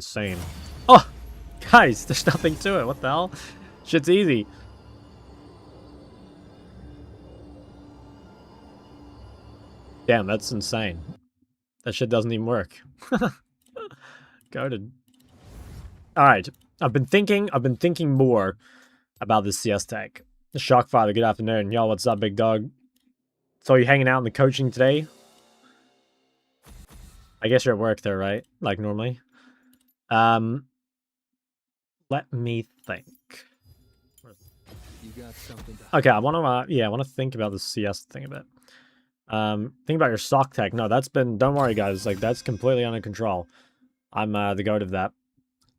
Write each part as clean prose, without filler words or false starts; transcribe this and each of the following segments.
insane. Oh! Guys, there's nothing to it. What the hell? Shit's easy. Damn, that's insane. That shit doesn't even work. Goated. Alright. I've been thinking more about this CS tech. Shockfather, good afternoon. Yo, what's up, big dog? So you hanging out in the coaching today? I guess you're at work there, right? Like normally. Let me think. Okay, I want to think about the CS thing a bit. Think about your sock tech. No, that's been, don't worry guys, like that's completely under control. I'm the goat of that.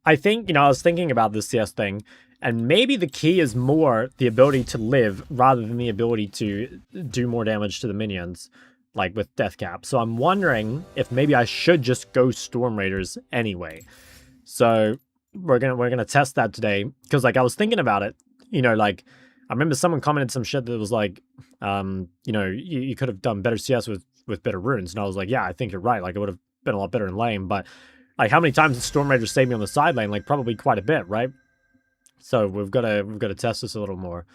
I think, I was thinking about this CS thing, and maybe the key is more the ability to live rather than the ability to do more damage to the minions, like with death cap. So I'm wondering if maybe I should just go Storm Raiders anyway. So we're gonna test that today, because like I was thinking about it, like I remember someone commented some shit that was like, you could have done better CS with better runes, and I was like, yeah, I think you're right. Like it would have been a lot better in lane, but like how many times did Storm Raiders save me on the side lane? Like probably quite a bit, right? So we've got to test this a little more.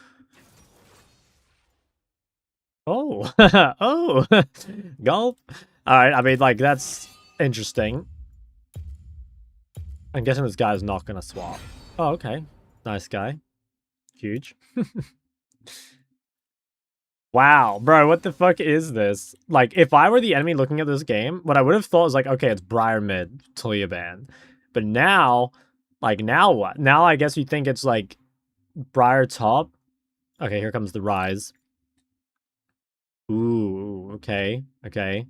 Oh, oh, gulp. All right, I mean like that's interesting. I'm guessing this guy's not gonna swap. Oh, okay, nice guy, huge. Wow, bro, what the fuck is this? Like, if I were the enemy looking at this game, what I would have thought was like, okay, it's Briar mid, Talia ban. But now, like, now what? Now I guess you think it's like Briar top. Okay, here comes the Rise. Ooh, okay, okay.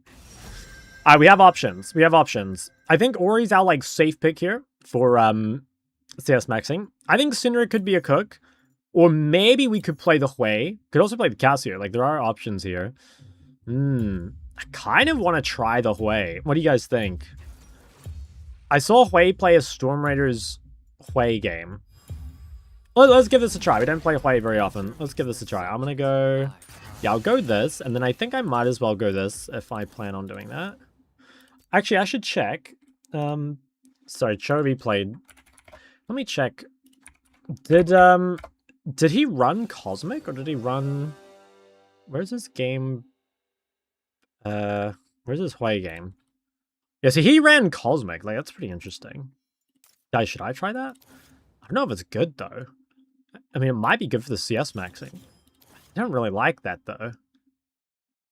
All right, we have options. We have options. I think Ori's our like safe pick here for Csmaxxing. I think Syndra could be a cook. Or maybe we could play the Hui. Could also play the Cassio. Like, there are options here. I kind of want to try the Hui. What do you guys think? I saw Hui play a Storm Raiders Hui game. Let's give this a try. We don't play Hui very often. Let's give this a try. I'm going to go... Yeah, I'll go this. And then I think I might as well go this if I plan on doing that. Actually, I should check. Sorry, Chovy played. Let me check. Did he run Cosmic, or did he run... Where's this game? Where's this Hui game? Yeah, so he ran Cosmic. Like, that's pretty interesting. Guys, should I try that? I don't know if it's good, though. I mean, it might be good for the CS maxing. I don't really like that, though.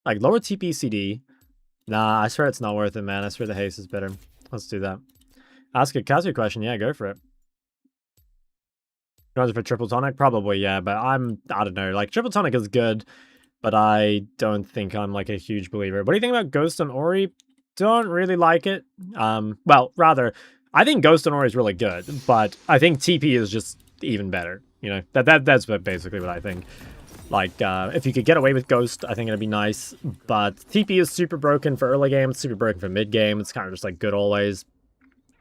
Like, lower TP CD. Nah, I swear it's not worth it, man. I swear the haste is better. Let's do that. Ask a Kazu question. Yeah, go for it. For Triple Tonic? Probably, yeah, but I don't know, like, Triple Tonic is good, but I don't think I'm, like, a huge believer. What do you think about Ghost and Ori? Don't really like it. Well, rather, I think Ghost and Ori is really good, but I think TP is just even better, That's basically what I think. Like, if you could get away with Ghost, I think it'd be nice, but TP is super broken for early game, it's super broken for mid game, it's kind of just, like, good always.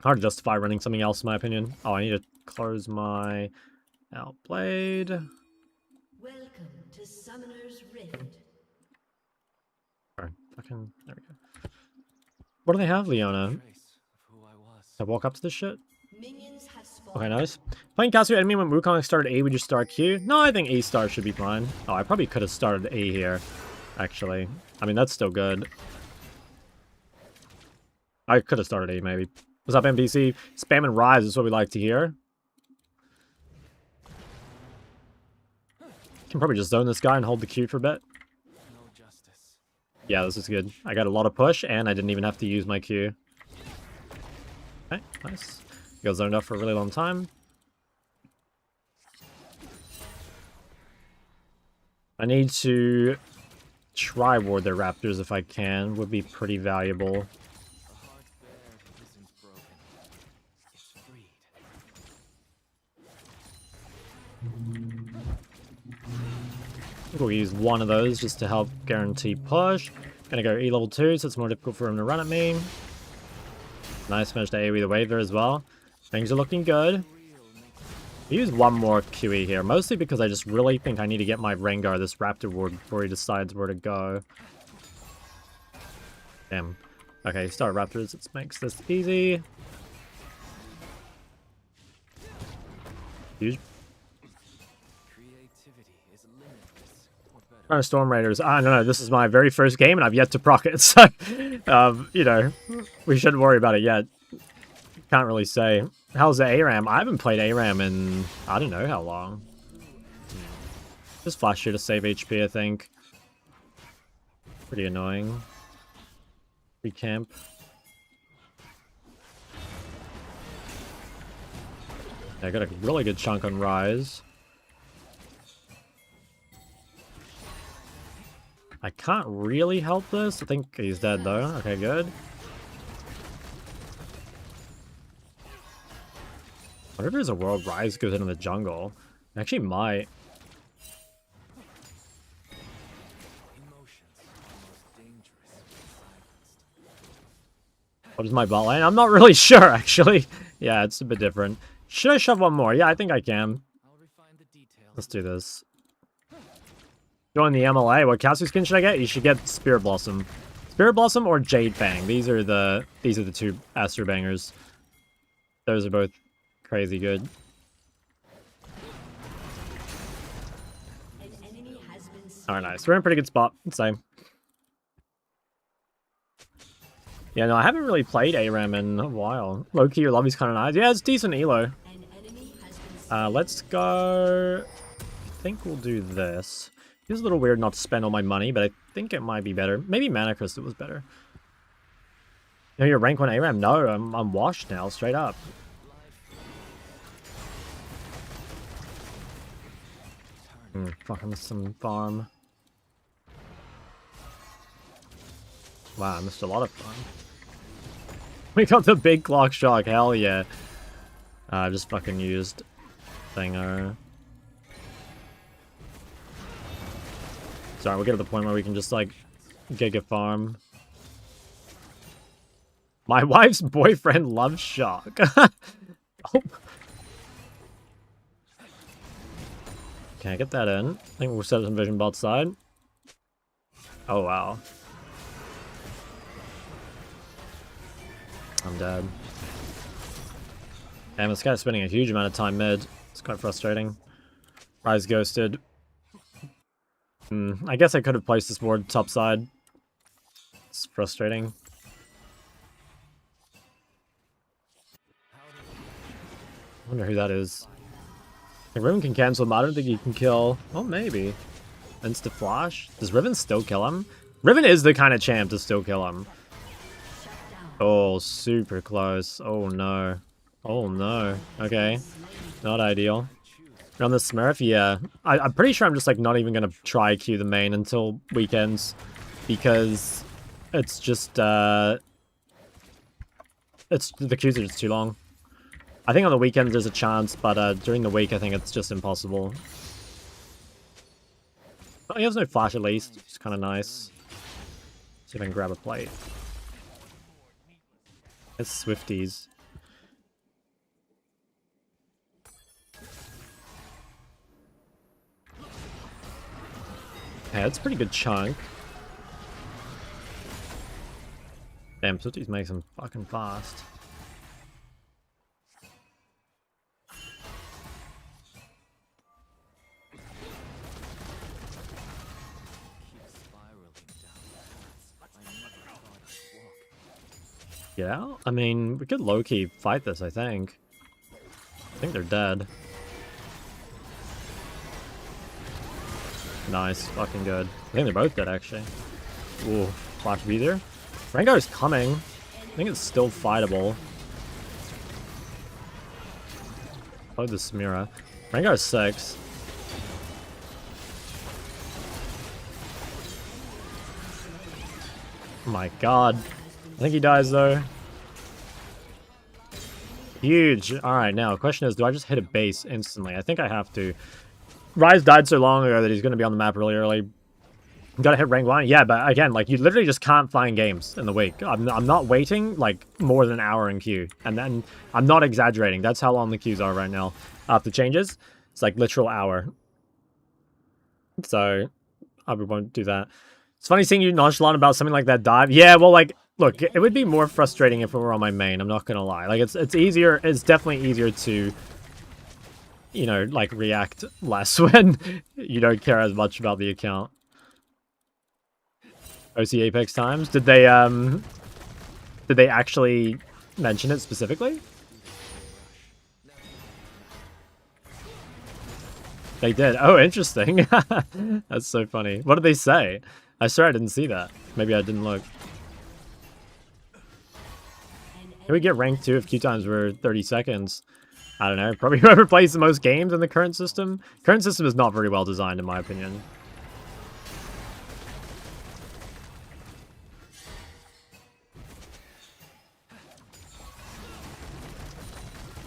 Hard to justify running something else, in my opinion. Oh, I need to close my... Outplayed. Welcome to Summoner's Rift. Alright, fucking there we go. What do they have, Leona? I walk up to this shit? Okay, nice. Playing Cassio enemy when Wukong started A, would you start Q? No, I think A star should be fine. Oh, I probably could have started A here, actually. I mean, that's still good. I could have started A, maybe. What's up, NPC? Spam and Rise is what we like to hear. Can probably just zone this guy and hold the Q for a bit. Yeah, this is good. I got a lot of push, and I didn't even have to use my Q. Okay, nice. Got zoned up for a really long time. I need to try ward their Raptors if I can. Would be pretty valuable. We'll use one of those just to help guarantee push. Gonna go E level 2, so it's more difficult for him to run at me. Nice, managed to AoE the wave there as well. Things are looking good. Use one more QE here, mostly because I just really think I need to get my Rengar this Raptor ward before he decides where to go. Damn. Okay, start Raptors, it makes this easy. Huge. Creativity is limitless. Or better. Trying to Storm Raiders. I don't know. This is my very first game, and I've yet to proc it. So, you know, we shouldn't worry about it yet. Can't really say. How's the ARAM? I haven't played ARAM in I don't know how long. Just flash here to save HP, I think. Pretty annoying. Recamp. Yeah, I got a really good chunk on Rise. I can't really help this. I think he's dead though. Okay, good. I wonder if there's a world Rise goes into the jungle. It actually might. What is my bot lane? I'm not really sure, actually. Yeah, it's a bit different. Should I shove one more? Yeah, I think I can. Let's do this. Join the MLA. What Cassie skin should I get? You should get Spirit Blossom. Spirit Blossom or Jade Fang. These are the two Aster bangers. Those are both crazy good. Alright, nice. We're in a pretty good spot. Same. Yeah, no, I haven't really played ARAM in a while. Low-key, your lobby's kind of nice. Yeah, it's decent elo. Let's go... I think we'll do this. It's a little weird not to spend all my money, but I think it might be better. Maybe Mana Crystal was better. You know, you're rank 1 ARAM? No, I'm washed now, straight up. Fuck, I missed some farm. Wow, I missed a lot of farm. We got the big clock shock, hell yeah. I just fucking used Thingo. Sorry, we'll get to the point where we can just like giga farm. My wife's boyfriend loves shock. Oh. Okay, get that in. I think we'll set up some vision bot side. Oh wow. I'm dead. Damn, this guy's spending a huge amount of time mid. It's quite frustrating. Rise ghosted. I guess I could have placed this ward top side. It's frustrating. I wonder who that is. Like, Riven can cancel him. I don't think he can kill. Oh, maybe. Insta flash. Does Riven still kill him? Riven is the kind of champ to still kill him. Oh, super close. Oh no. Oh no. Okay. Not ideal. On the Smurf, yeah. I'm pretty sure I'm just like not even gonna try Q the main until weekends. Because it's just the queues are just too long. I think on the weekends there's a chance, but during the week I think it's just impossible. But he has no flash at least, which is kinda nice. See if I can grab a plate. It's Swifties. Yeah, it's a pretty good chunk. Damn, Swifties makes him fucking fast. Yeah, I mean, we could low-key fight this, I think. I think they're dead. Nice, fucking good. I think they're both dead, actually. Ooh, flash beather. Rengar's coming. I think it's still fightable. Play the Samira. Rengar's 6. Oh my god. I think he dies though. Huge. Alright, now the question is, do I just hit a base instantly? I think I have to. Rise died so long ago that he's going to be on the map really early. Gotta hit rank 1. Yeah, but again, like, you literally just can't find games in the week. I'm not waiting, like, more than an hour in queue. And then, I'm not exaggerating. That's how long the queues are right now. After changes, it's like literal hour. So, I won't do that. It's funny seeing you nonchalant about something like that dive. Yeah, well, like, look, it would be more frustrating if it were on my main, I'm not gonna lie. Like, it's easier, it's definitely easier to you know, like react less when you don't care as much about the account. OC Apex times? Did they actually mention it specifically? They did. Oh, interesting. That's so funny. What did they say? I swear I didn't see that. Maybe I didn't look. Can we get ranked 2 if queue times were 30 seconds? I don't know. Probably whoever plays the most games in the current system. Current system is not very well designed, in my opinion.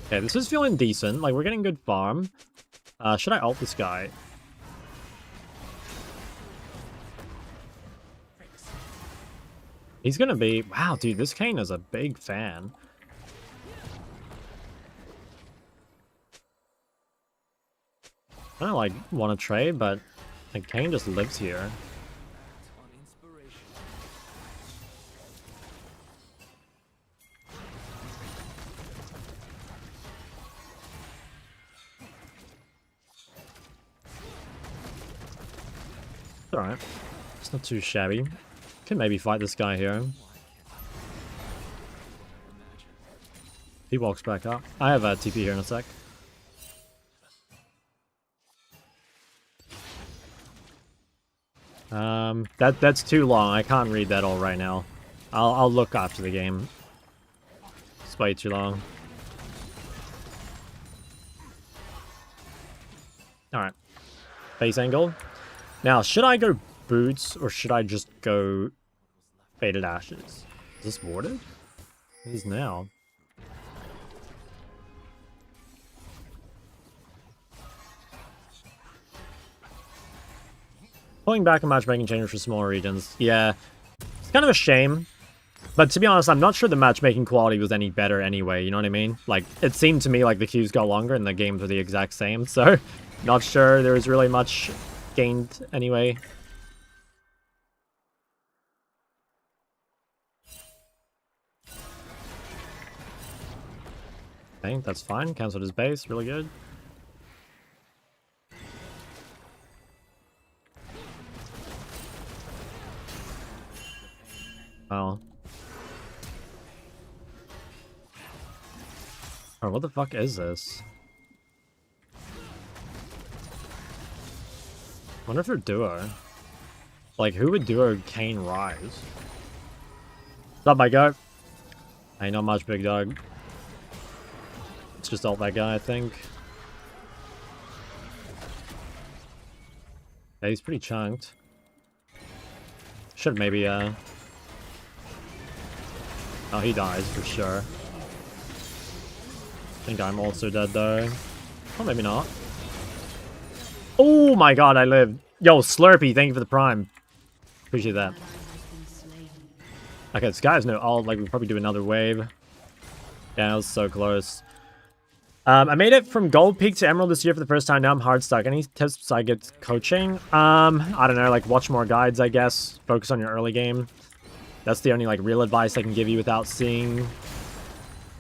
Okay, this is feeling decent. Like, we're getting good farm. Should I ult this guy? He's gonna be... Wow, dude, this Kane is a big fan. I don't, like, want to trade, but like, Kane just lives here. On inspiration. It's alright. It's not too shabby. Can maybe fight this guy here. He walks back up. I have a TP here in a sec. That's too long. I can't read that all right now. I'll look after the game. It's way too long. Alright. Face angle. Now, should I go boots or should I just go faded ashes? Is this warded? It is now. Pulling back on matchmaking changes for smaller regions. Yeah, it's kind of a shame. But to be honest, I'm not sure the matchmaking quality was any better anyway, you know what I mean? Like, it seemed to me like the queues got longer and the games were the exact same, so not sure there was really much gained anyway. Okay, that's fine. Cancelled his base, really good. Oh. Oh, what the fuck is this? Wonder if they're duo. Like, who would duo Kane Rise? What's up, my goat? Ain't not much, big dog. It's just ult that guy, I think. Yeah, he's pretty chunked. Should maybe, Oh, he dies for sure. I think I'm also dead, though. Oh, maybe not. Oh my god, I lived. Yo, Slurpee, thank you for the prime. Appreciate that. Okay, this guy has no ult. Like, we'll probably do another wave. Yeah, that was so close. I made it from Gold Peak to Emerald this year for the first time. Now I'm hard stuck. Any tips I get coaching? I don't know. Like, watch more guides, I guess. Focus on your early game. That's the only, like, real advice I can give you without seeing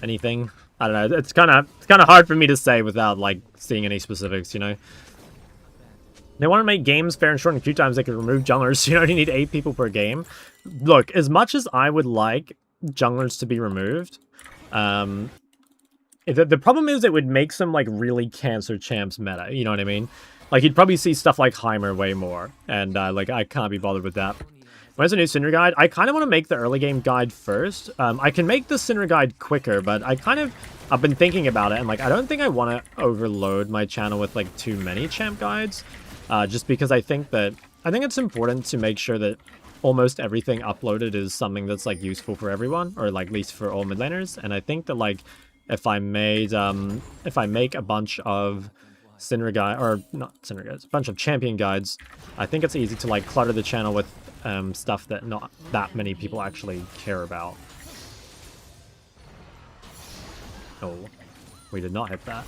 anything. I don't know. It's kind of hard for me to say without, like, seeing any specifics, you know? They want to make games fair and short in queue times. They could remove junglers. You only need 8 people per game. Look, as much as I would like junglers to be removed, the problem is it would make some, like, really cancer champs meta. You know what I mean? Like, you'd probably see stuff like Heimer way more. And, like, I can't be bothered with that. Where's the new Syndra guide? I kind of want to make the early game guide first. I can make the Syndra guide quicker, but I've been thinking about it. And, like, I don't think I want to overload my channel with, like, too many champ guides. Just because I think it's important to make sure that almost everything uploaded is something that's, like, useful for everyone, or, like, at least for all mid laners. And I think that, like, if I make a bunch of Syndra guide, or not Syndra guides, a bunch of champion guides, I think it's easy to, like, clutter the channel with stuff that not that many people actually care about. Oh, we did not hit that.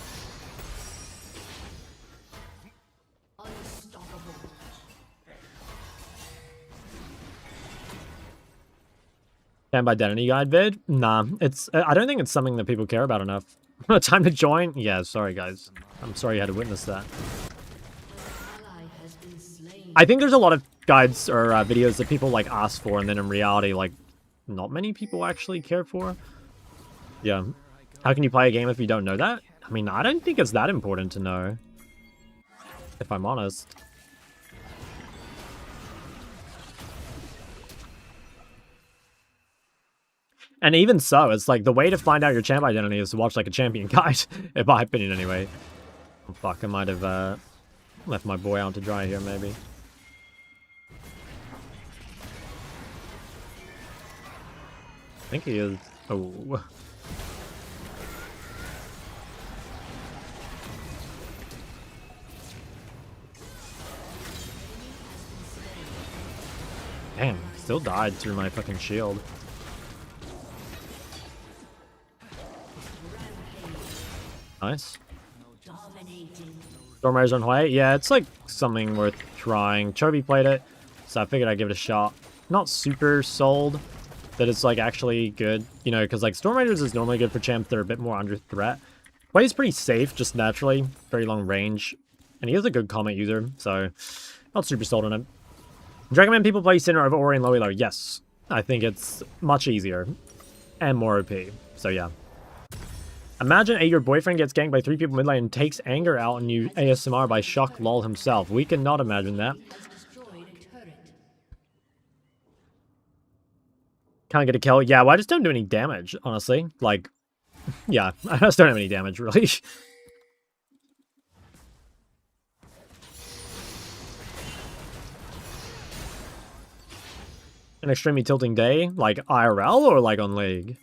Camp identity guide vid? Nah, I don't think it's something that people care about enough. Time to join? Yeah, sorry guys. I'm sorry you had to witness that. Ally has been slain. I think there's a lot of guides or videos that people like ask for, and then in reality, like, not many people actually care for. Yeah. How can you play a game if you don't know that? I mean, I don't think it's that important to know, if I'm honest. And even so, it's like the way to find out your champ identity is to watch like a champion guide, in my opinion anyway. Oh, fuck, I might have left my boy out to dry here, maybe. I think he is. Oh. Damn, still died through my fucking shield. Nice. Dominating. Stormriders on Hawaii? Yeah, it's like something worth trying. Chovy played it, so I figured I'd give it a shot. Not super sold that it's like actually good, you know, because like Stormriders is normally good for champs that are a bit more under threat. Plays pretty safe, just naturally, very long range, and he is a good comment user, so not super sold on him. Dragonman people play Sinner over Ori and low elo. Yes, I think it's much easier and more OP, so yeah. Imagine your boyfriend gets ganked by 3 people mid lane and takes anger out on you ASMR by Shock Lol himself. We cannot imagine that. Has destroyed a turret. Can't get a kill. Yeah, well, I just don't do any damage, honestly. Like, yeah, I just don't have any damage, really. An extremely tilting day? Like IRL or like on League?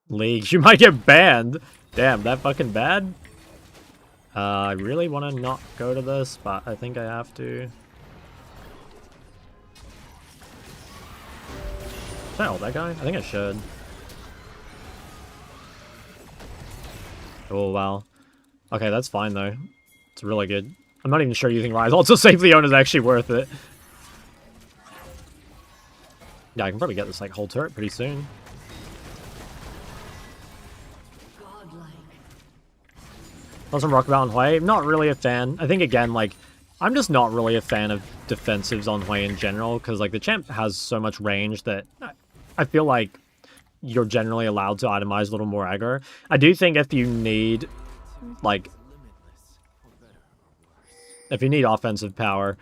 League, you might get banned. Damn, that fucking bad? I really want to not go to this, but I think I have to. Should I ult that guy? I think I should. Oh, wow. Okay, that's fine, though. It's really good. I'm not even sure using Rise ult to save Leon is actually worth it. Yeah, I can probably get this like whole turret pretty soon. Godlike. Also, Rockabouts on Hui, not really a fan. I think, again, like, I'm just not really a fan of defensives on Hui in general, because, like, the champ has so much range that I feel like you're generally allowed to itemize a little more aggro. I do think if you need, like, if you need offensive power,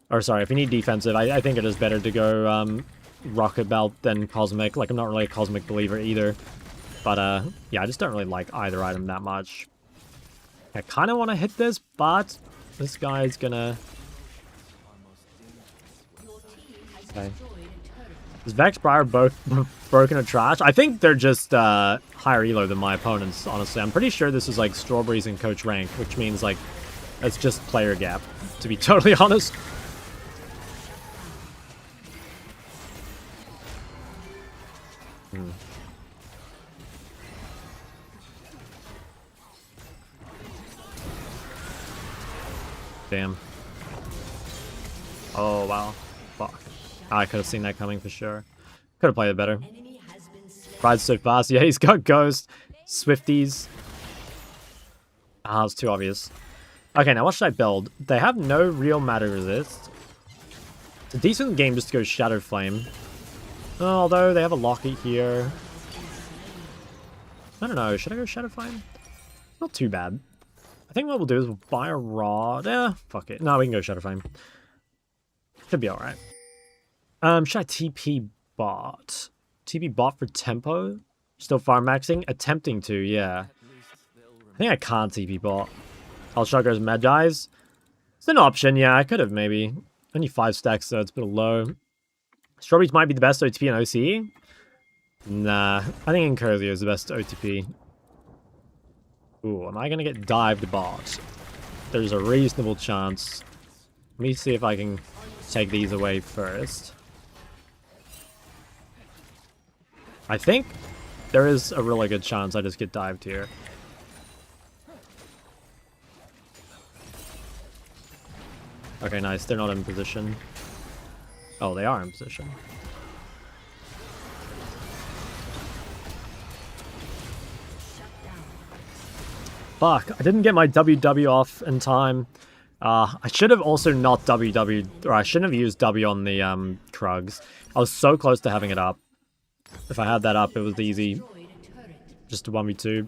or sorry, if you need defensive, I think it is better to go Rockabouts than Cosmic. Like, I'm not really a Cosmic believer either. But, yeah, I just don't really like either item that much. I kind of want to hit this, but this guy's gonna... Okay. Is Vex Briar both broken or trash? I think they're just higher elo than my opponents, honestly. I'm pretty sure this is like Strawberries and Coach rank, which means like it's just player gap, to be totally honest. Damn. Oh, wow. Fuck. I could have seen that coming for sure. Could have played it better. Enemy has been slain. Rides so fast. Yeah, he's got Ghost. Swifties. Ah, it's too obvious. Okay, now what should I build? They have no real matter resist. It's a decent game just to go Shadow Flame. Although they have a Locket here. I don't know. Should I go Shadow Flame? Not too bad. I think what we'll do is we'll buy a rod. Fuck it. No, we can go Shadow Flame. Should be alright. Should I TP bot? TP bot for tempo? Still farm maxing? Attempting to, yeah. I think I can't TP bot. I'll Shugger's Magi's. It's an option, yeah, I could have maybe. Only 5 stacks, so it's a bit low. Strawberries might be the best OTP in OCE. Nah, I think Incursio is the best OTP. Ooh, am I gonna get dived bot? There's a reasonable chance. Let me see if I can take these away first. I think there is a really good chance I just get dived here. Okay, nice. They're not in position. Oh, they are in position. Fuck, I didn't get my WW off in time. I should have also not WW'd, or I shouldn't have used W on the Krugs. I was so close to having it up. If I had that up, it was easy. Just a 1v2.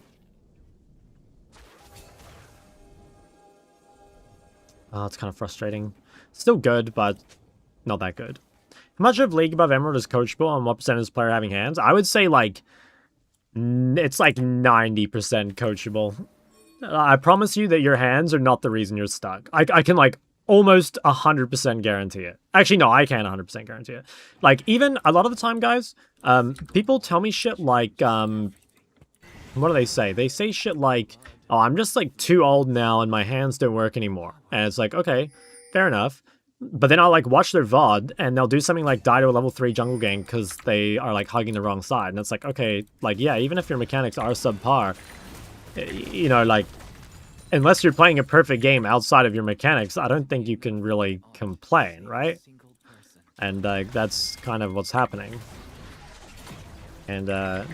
Oh, it's kind of frustrating. Still good, but not that good. How much of League above Emerald is coachable and what percent is player having hands? I would say like it's like 90% coachable. I promise you that your hands are not the reason you're stuck. I can like almost 100% guarantee it. Actually, no, I can't 100% guarantee it. Like even a lot of the time, guys, people tell me shit like, what do they say? They say shit like, oh, I'm just like too old now and my hands don't work anymore. And it's like, okay, fair enough. But then I'll like watch their VOD and they'll do something like die to a level 3 jungle gank because they are like hugging the wrong side. And it's like, okay, like, yeah, even if your mechanics are subpar, you know, like, unless you're playing a perfect game outside of your mechanics, I don't think you can really complain, right? And that's kind of what's happening. And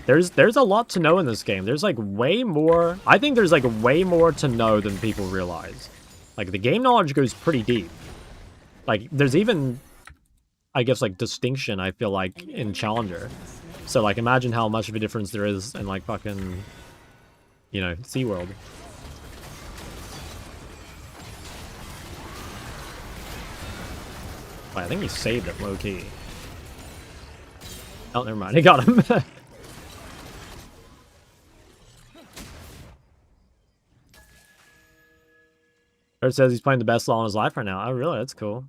there's a lot to know in this game. There's like way more. I think there's like way more to know than people realize. Like the game knowledge goes pretty deep. Like there's even, I guess, like distinction, I feel like, in Challenger. So like imagine how much of a difference there is in like fucking, you know, SeaWorld. Oh, I think he saved it low-key. Oh, never mind. He got him. It says he's playing the best LoL in his life right now. Oh, really? That's cool.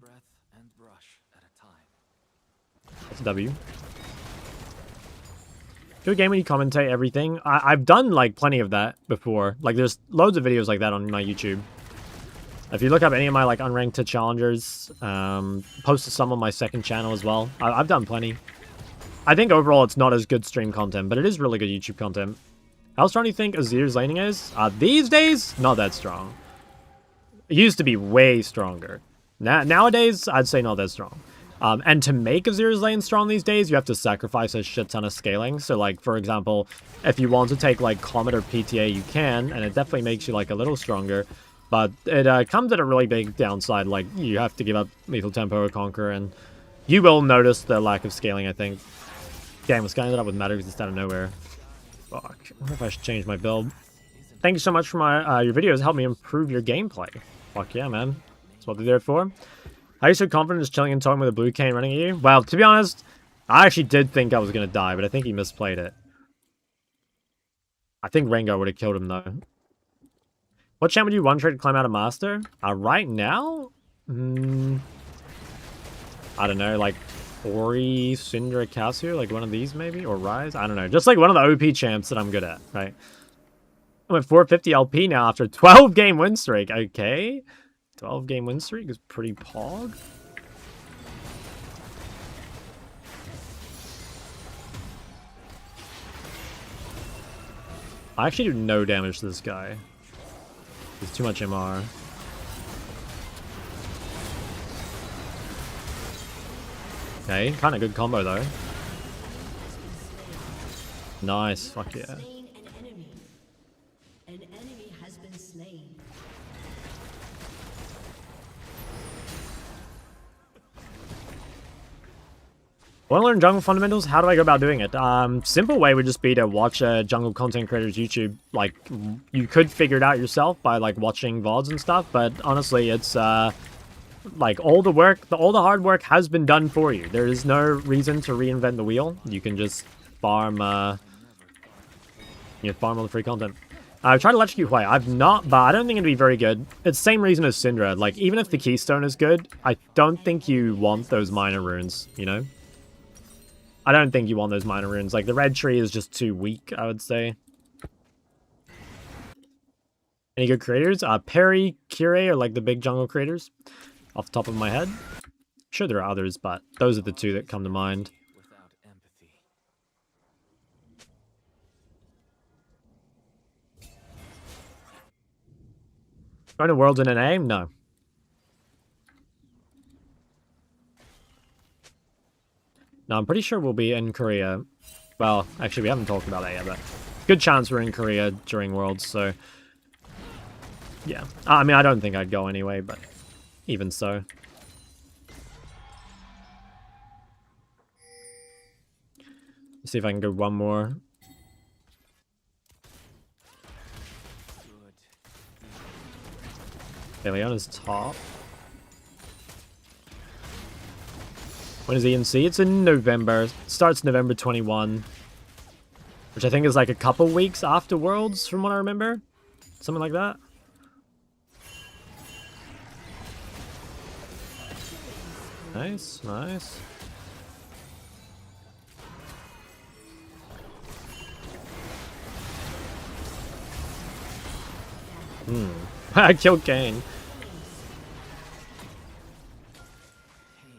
That's a W. Do a game when you commentate everything. I've done, like, plenty of that before. Like, there's loads of videos like that on my YouTube. If you look up any of my, like, unranked challengers, posted some on my second channel as well. I've done plenty. I think overall it's not as good stream content, but it is really good YouTube content. How strong do you think Azir's laning is? These days, not that strong. It used to be way stronger. Nowadays, I'd say not that strong. And to make Azir's lane strong these days, you have to sacrifice a shit ton of scaling. So, like, for example, if you want to take, like, Comet or PTA, you can, and it definitely makes you, like, a little stronger. But it comes at a really big downside. Like, you have to give up Lethal Tempo or Conquer, and you will notice the lack of scaling, I think. Damn, this guy ended up with Matter because it's out of nowhere. Fuck. I wonder if I should change my build. Thank you so much for my your videos. Help me improve your gameplay. Fuck yeah, man. That's what they're there for. How are you so confident just chilling and talking with a blue cane running at you? Well, to be honest, I actually did think I was going to die, but I think he misplayed it. I think Rengar would have killed him, though. What champ would you one trade to climb out of Master? Right now? I don't know, like Ori, Syndra, Cassio, like one of these maybe? Or Ryze? I don't know. Just like one of the OP champs that I'm good at, right? I'm at 450 LP now after a 12-game win streak. Okay. 12-game win streak is pretty pog. I actually do no damage to this guy. There's too much MR. Okay, kind of good combo though. Nice, fuck yeah. Slain an enemy. An enemy has been slain. Want to learn jungle fundamentals? How do I go about doing it? Simple way would just be to watch a jungle content creator's YouTube. Like, you could figure it out yourself by, like, watching VODs and stuff, but honestly, it's, like, all the hard work has been done for you. There is no reason to reinvent the wheel. You can just farm, farm all the free content. I've tried Electrocute White. I've not, but I don't think it'd be very good. It's the same reason as Syndra. Like, even if the Keystone is good, I don't think you want those minor runes, you know? I don't think you want those minor runes. Like, the red tree is just too weak, I would say. Any good creators? Perry, Kire are like the big jungle creators. Off the top of my head. Sure there are others, but those are the two that come to mind. Without empathy. Going to Worlds in an aim? No. No, I'm pretty sure we'll be in Korea. Well, actually, we haven't talked about that yet, but good chance we're in Korea during Worlds, so... Yeah. I mean, I don't think I'd go anyway, but even so. Let's see if I can go one more. Okay, Leona's top. When is ENC? It's in November. It starts November 21. Which I think is like a couple weeks after Worlds, from what I remember. Something like that. Nice, nice. I killed Kane.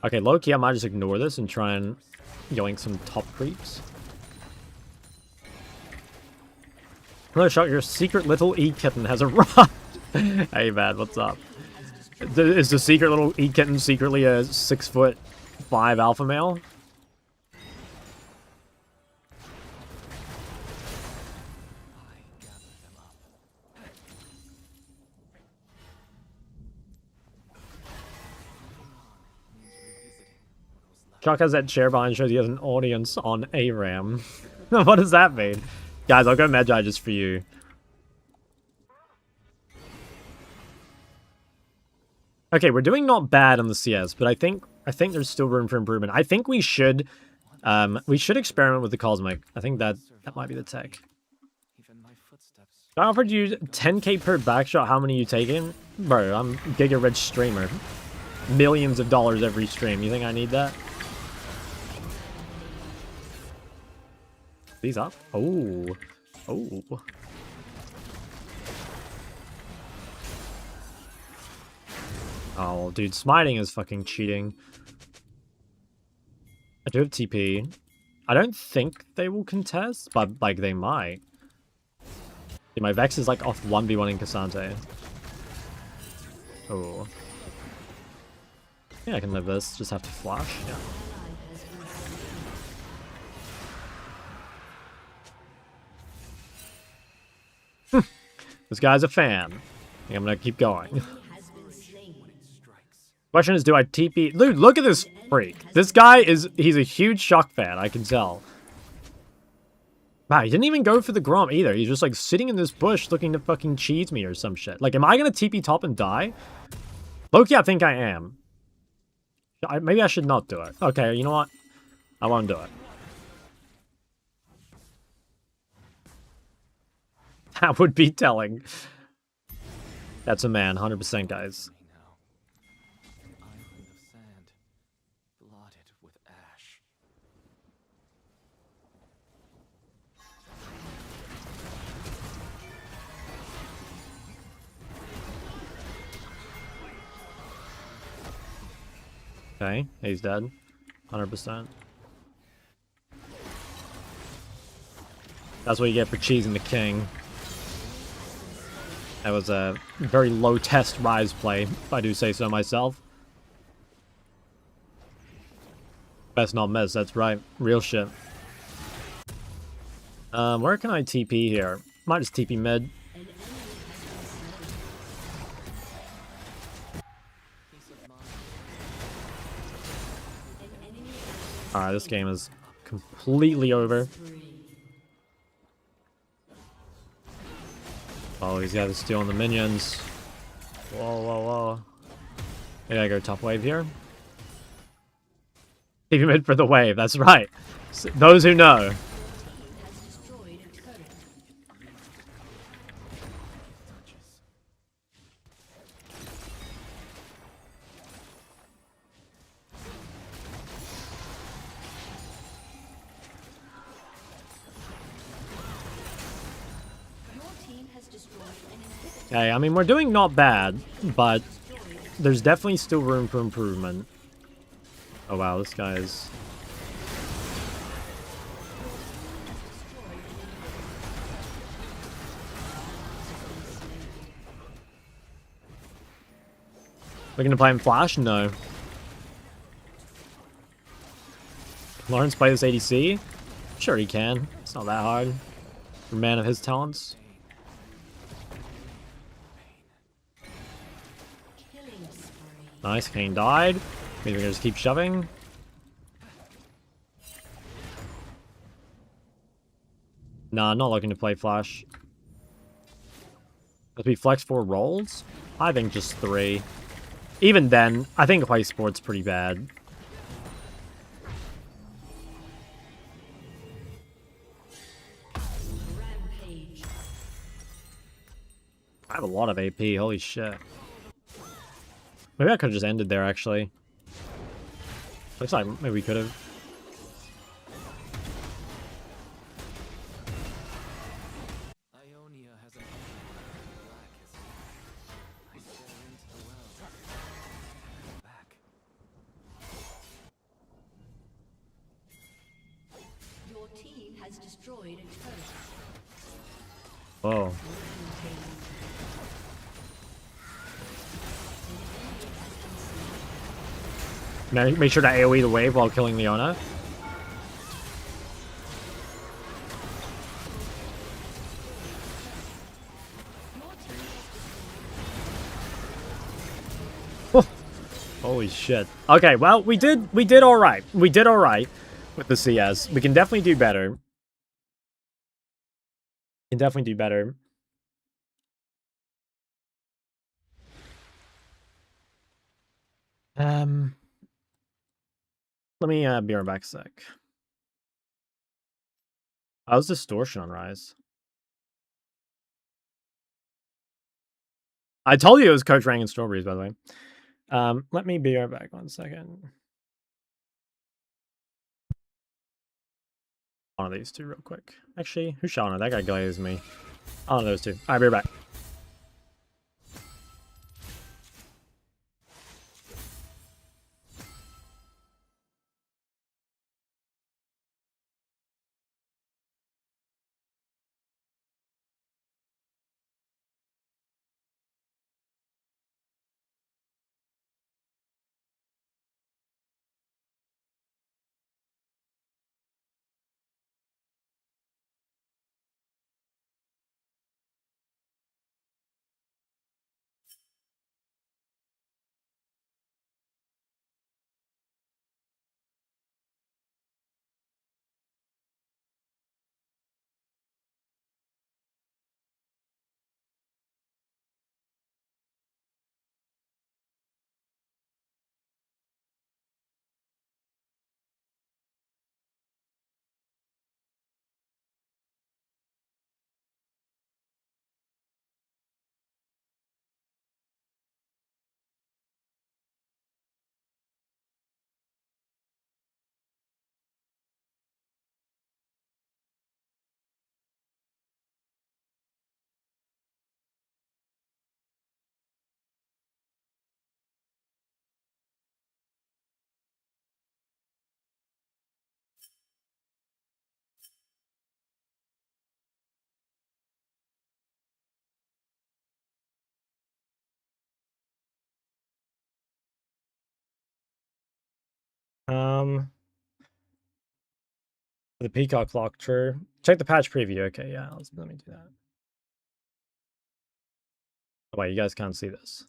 Okay, low-key, I might just ignore this and try and yoink some top creeps. Another shot, your secret little E-kitten has arrived. Hey man, what's up? Is the secret little E-kitten secretly a 6'5" alpha male? Chuck has that chair behind, shows he has an audience on ARAM. What does that mean? Guys, I'll go Magi just for you. Okay, we're doing not bad on the CS, but I think there's still room for improvement. I think we should experiment with the Cosmic. I think that might be the tech. I offered you 10k per backshot. How many are you taking? Bro, I'm Giga Rich streamer. Millions of dollars every stream. You think I need that? These up? Oh. Oh. Oh, dude, smiting is fucking cheating. I do have TP. I don't think they will contest, but, like, they might. Yeah, my Vex is, like, off 1v1 in Cassante. Oh. Yeah, I can live this. Just have to flash. Yeah. This guy's a fan. I think I'm gonna keep going. Question is, do I TP? Dude, look at this freak. This guy he's a huge Shock fan, I can tell. Wow, he didn't even go for the Gromp either. He's just like sitting in this bush looking to fucking cheese me or some shit. Like, am I gonna TP top and die? Loki, I think I am. Maybe I should not do it. Okay, you know what? I won't do it. That would be telling. That's a man, 100%, guys. Okay, he's dead. 100%. That's what you get for cheesing the king. That was a very low test Rise play, if I do say so myself. Best not miss, that's right. Real shit. Where can I TP here? Might just TP mid. Alright, this game is completely over. Oh, these guys are stealing the minions. Whoa, whoa, whoa. Maybe I go top wave here. TP mid for the wave, that's right. Those who know. Okay, I mean, we're doing not bad, but there's definitely still room for improvement. Oh wow, this guy is... We're gonna play him Flash? No. Lawrence play this ADC? Sure he can. It's not that hard. For a man of his talents. Killing spree. Nice, Kane died. Maybe we can just keep shoving. Nah, not looking to play Flash. Does we flex 4 rolls? I think just 3. Even then, I think play sport's pretty bad. Rampage. I have a lot of AP, holy shit. Maybe I could have just ended there, actually. Looks like maybe we could have. Ionia has an black I stare into the well. Back. Your team has destroyed a turret. Whoa. Make sure to AoE the wave while killing Leona. Holy shit. Okay, well, we did alright. We did alright with the CS. We can definitely do better. We can definitely do better. Let me be right back a sec. How's distortion on Rise? I told you it was Coach Rang and Strawberries, by the way. Let me be right back 1 second. One of these two real quick. Actually, who's shouting? That guy glazed me. Oh, those two. Alright, be right back. The Peacock clock, true. Check the patch preview. Okay, yeah, let me do that. Oh, wait, you guys can't see this.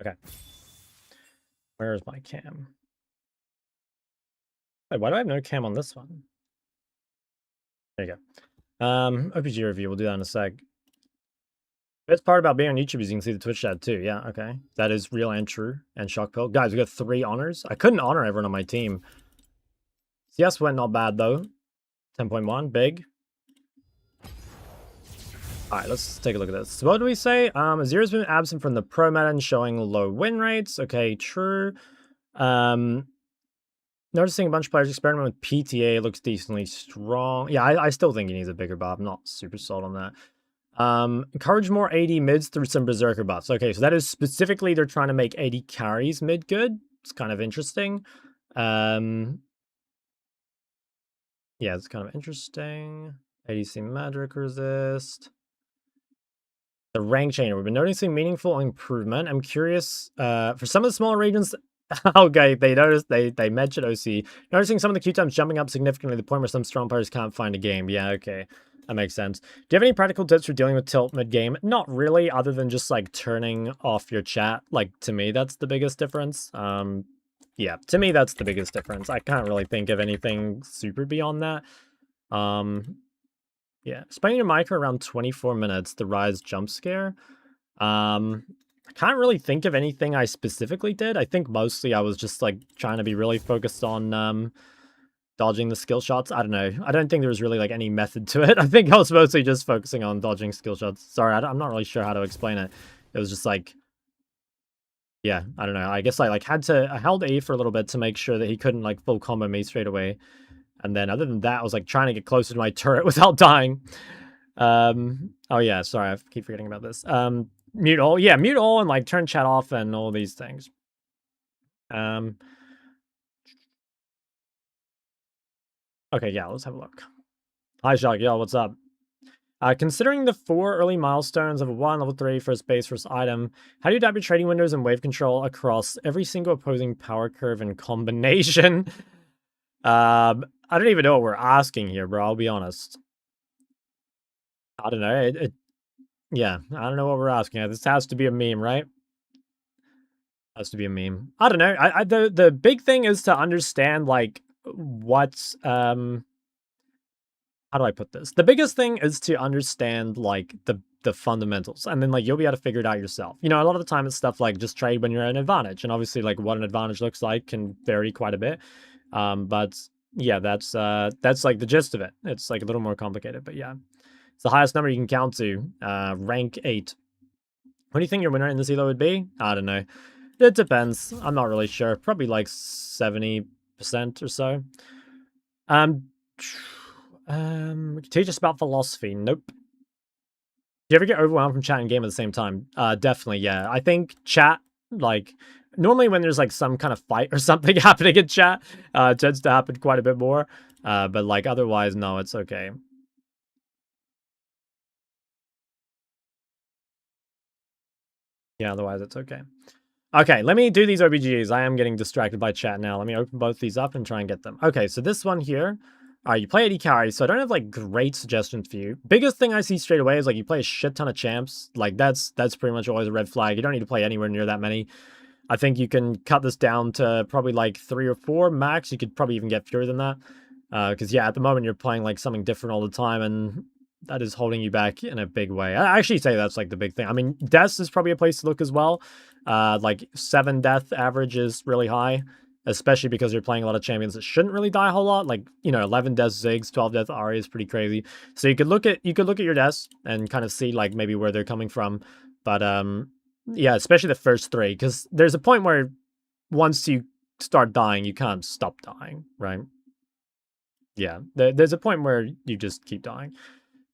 Okay. Where is my cam? Wait, why do I have no cam on this one? There you go. OPG review, we'll do that in a sec. Best part about being on YouTube is you can see the Twitch chat too. Yeah, okay. That is real and true. And Shockpill. Guys, we got 3 honors. I couldn't honor everyone on my team. CS went not bad though. 10.1, big. Alright, let's take a look at this. So what do we say? Azira's been absent from the pro meta and showing low win rates. Okay, true. Noticing a bunch of players experiment with PTA looks decently strong. Yeah, I still think he needs a bigger buff. I'm not super sold on that. Encourage more AD mids through some Berserker buffs. Okay, so that is specifically they're trying to make AD carries mid good. It's kind of interesting. Yeah, it's kind of interesting. ADC magic resist. The rank changer. We've been noticing meaningful improvement. I'm curious, for some of the smaller regions, okay, they mentioned OC. Noticing some of the Q times jumping up significantly to the point where some strong players can't find a game. Yeah, okay. That makes sense. Do you have any practical tips for dealing with tilt mid-game? Not really, other than just, like, turning off your chat. Like, to me, that's the biggest difference. Yeah, to me, that's the biggest difference. I can't really think of anything super beyond that. Yeah, spending your mic for around 24 minutes, the Rise jump scare. I can't really think of anything I specifically did. I think mostly I was just, like, trying to be really focused on, dodging the skill shots. I don't know. I don't think there was really, like, any method to it. I think I was mostly just focusing on dodging skill shots. Sorry, I'm not really sure how to explain it. It was just, like... Yeah, I don't know. I guess I, like, I held A for a little bit to make sure that he couldn't, like, full combo me straight away. And then other than that, I was, like, trying to get closer to my turret without dying. Oh yeah, sorry, I keep forgetting about this. Mute all. Yeah, mute all and, like, turn chat off and all these things. Okay, yeah, let's have a look. Hi, Shock. Yo, what's up? Considering the 4 early milestones of a 1, level 3, first base, first item, how do you adapt your trading windows and wave control across every single opposing power curve and combination? I don't even know what we're asking here, bro. I'll be honest. I don't know. Yeah, I don't know what we're asking. This has to be a meme, right? Has to be a meme. I don't know. The big thing is to understand, like, what's how do I put this? The biggest thing is to understand, like, the fundamentals, and then, like, you'll be able to figure it out yourself. You know, a lot of the time it's stuff like just trade when you're at an advantage, and obviously, like, what an advantage looks like can vary quite a bit. But yeah, that's like the gist of it. It's, like, a little more complicated, but yeah. It's the highest number you can count to. Rank 8. What do you think your winner in this elo would be? I don't know. It depends. I'm not really sure. Probably like 70% or so. Teach us about philosophy. Nope. Do you ever get overwhelmed from chat and game at the same time? Definitely, yeah. I think chat, like, normally when there's, like, some kind of fight or something happening in chat, it tends to happen quite a bit more. But, like, otherwise, no, it's okay. Yeah, otherwise it's okay. Okay, let me do these OBGs. I am getting distracted by chat now. Let me open both these up and try and get them. Okay, so this one here. Alright, you play AD carry, so I don't have, like, great suggestions for you. Biggest thing I see straight away is, like, you play a shit ton of champs. Like, that's pretty much always a red flag. You don't need to play anywhere near that many. I think you can cut this down to probably, like, 3 or 4 max. You could probably even get fewer than that. Because, yeah, at the moment you're playing, like, something different all the time, and that is holding you back in a big way. I actually say that's, like, the big thing. I mean, deaths is probably a place to look as well. Like, 7 death average is really high, especially because you're playing a lot of champions that shouldn't really die a whole lot. Like, you know, 11 death Ziggs, 12 death Ari is pretty crazy. So you could look at your deaths and kind of see, like, maybe where they're coming from. But yeah, especially the first 3, because there's a point where once you start dying, you can't stop dying, right? Yeah, there's a point where you just keep dying.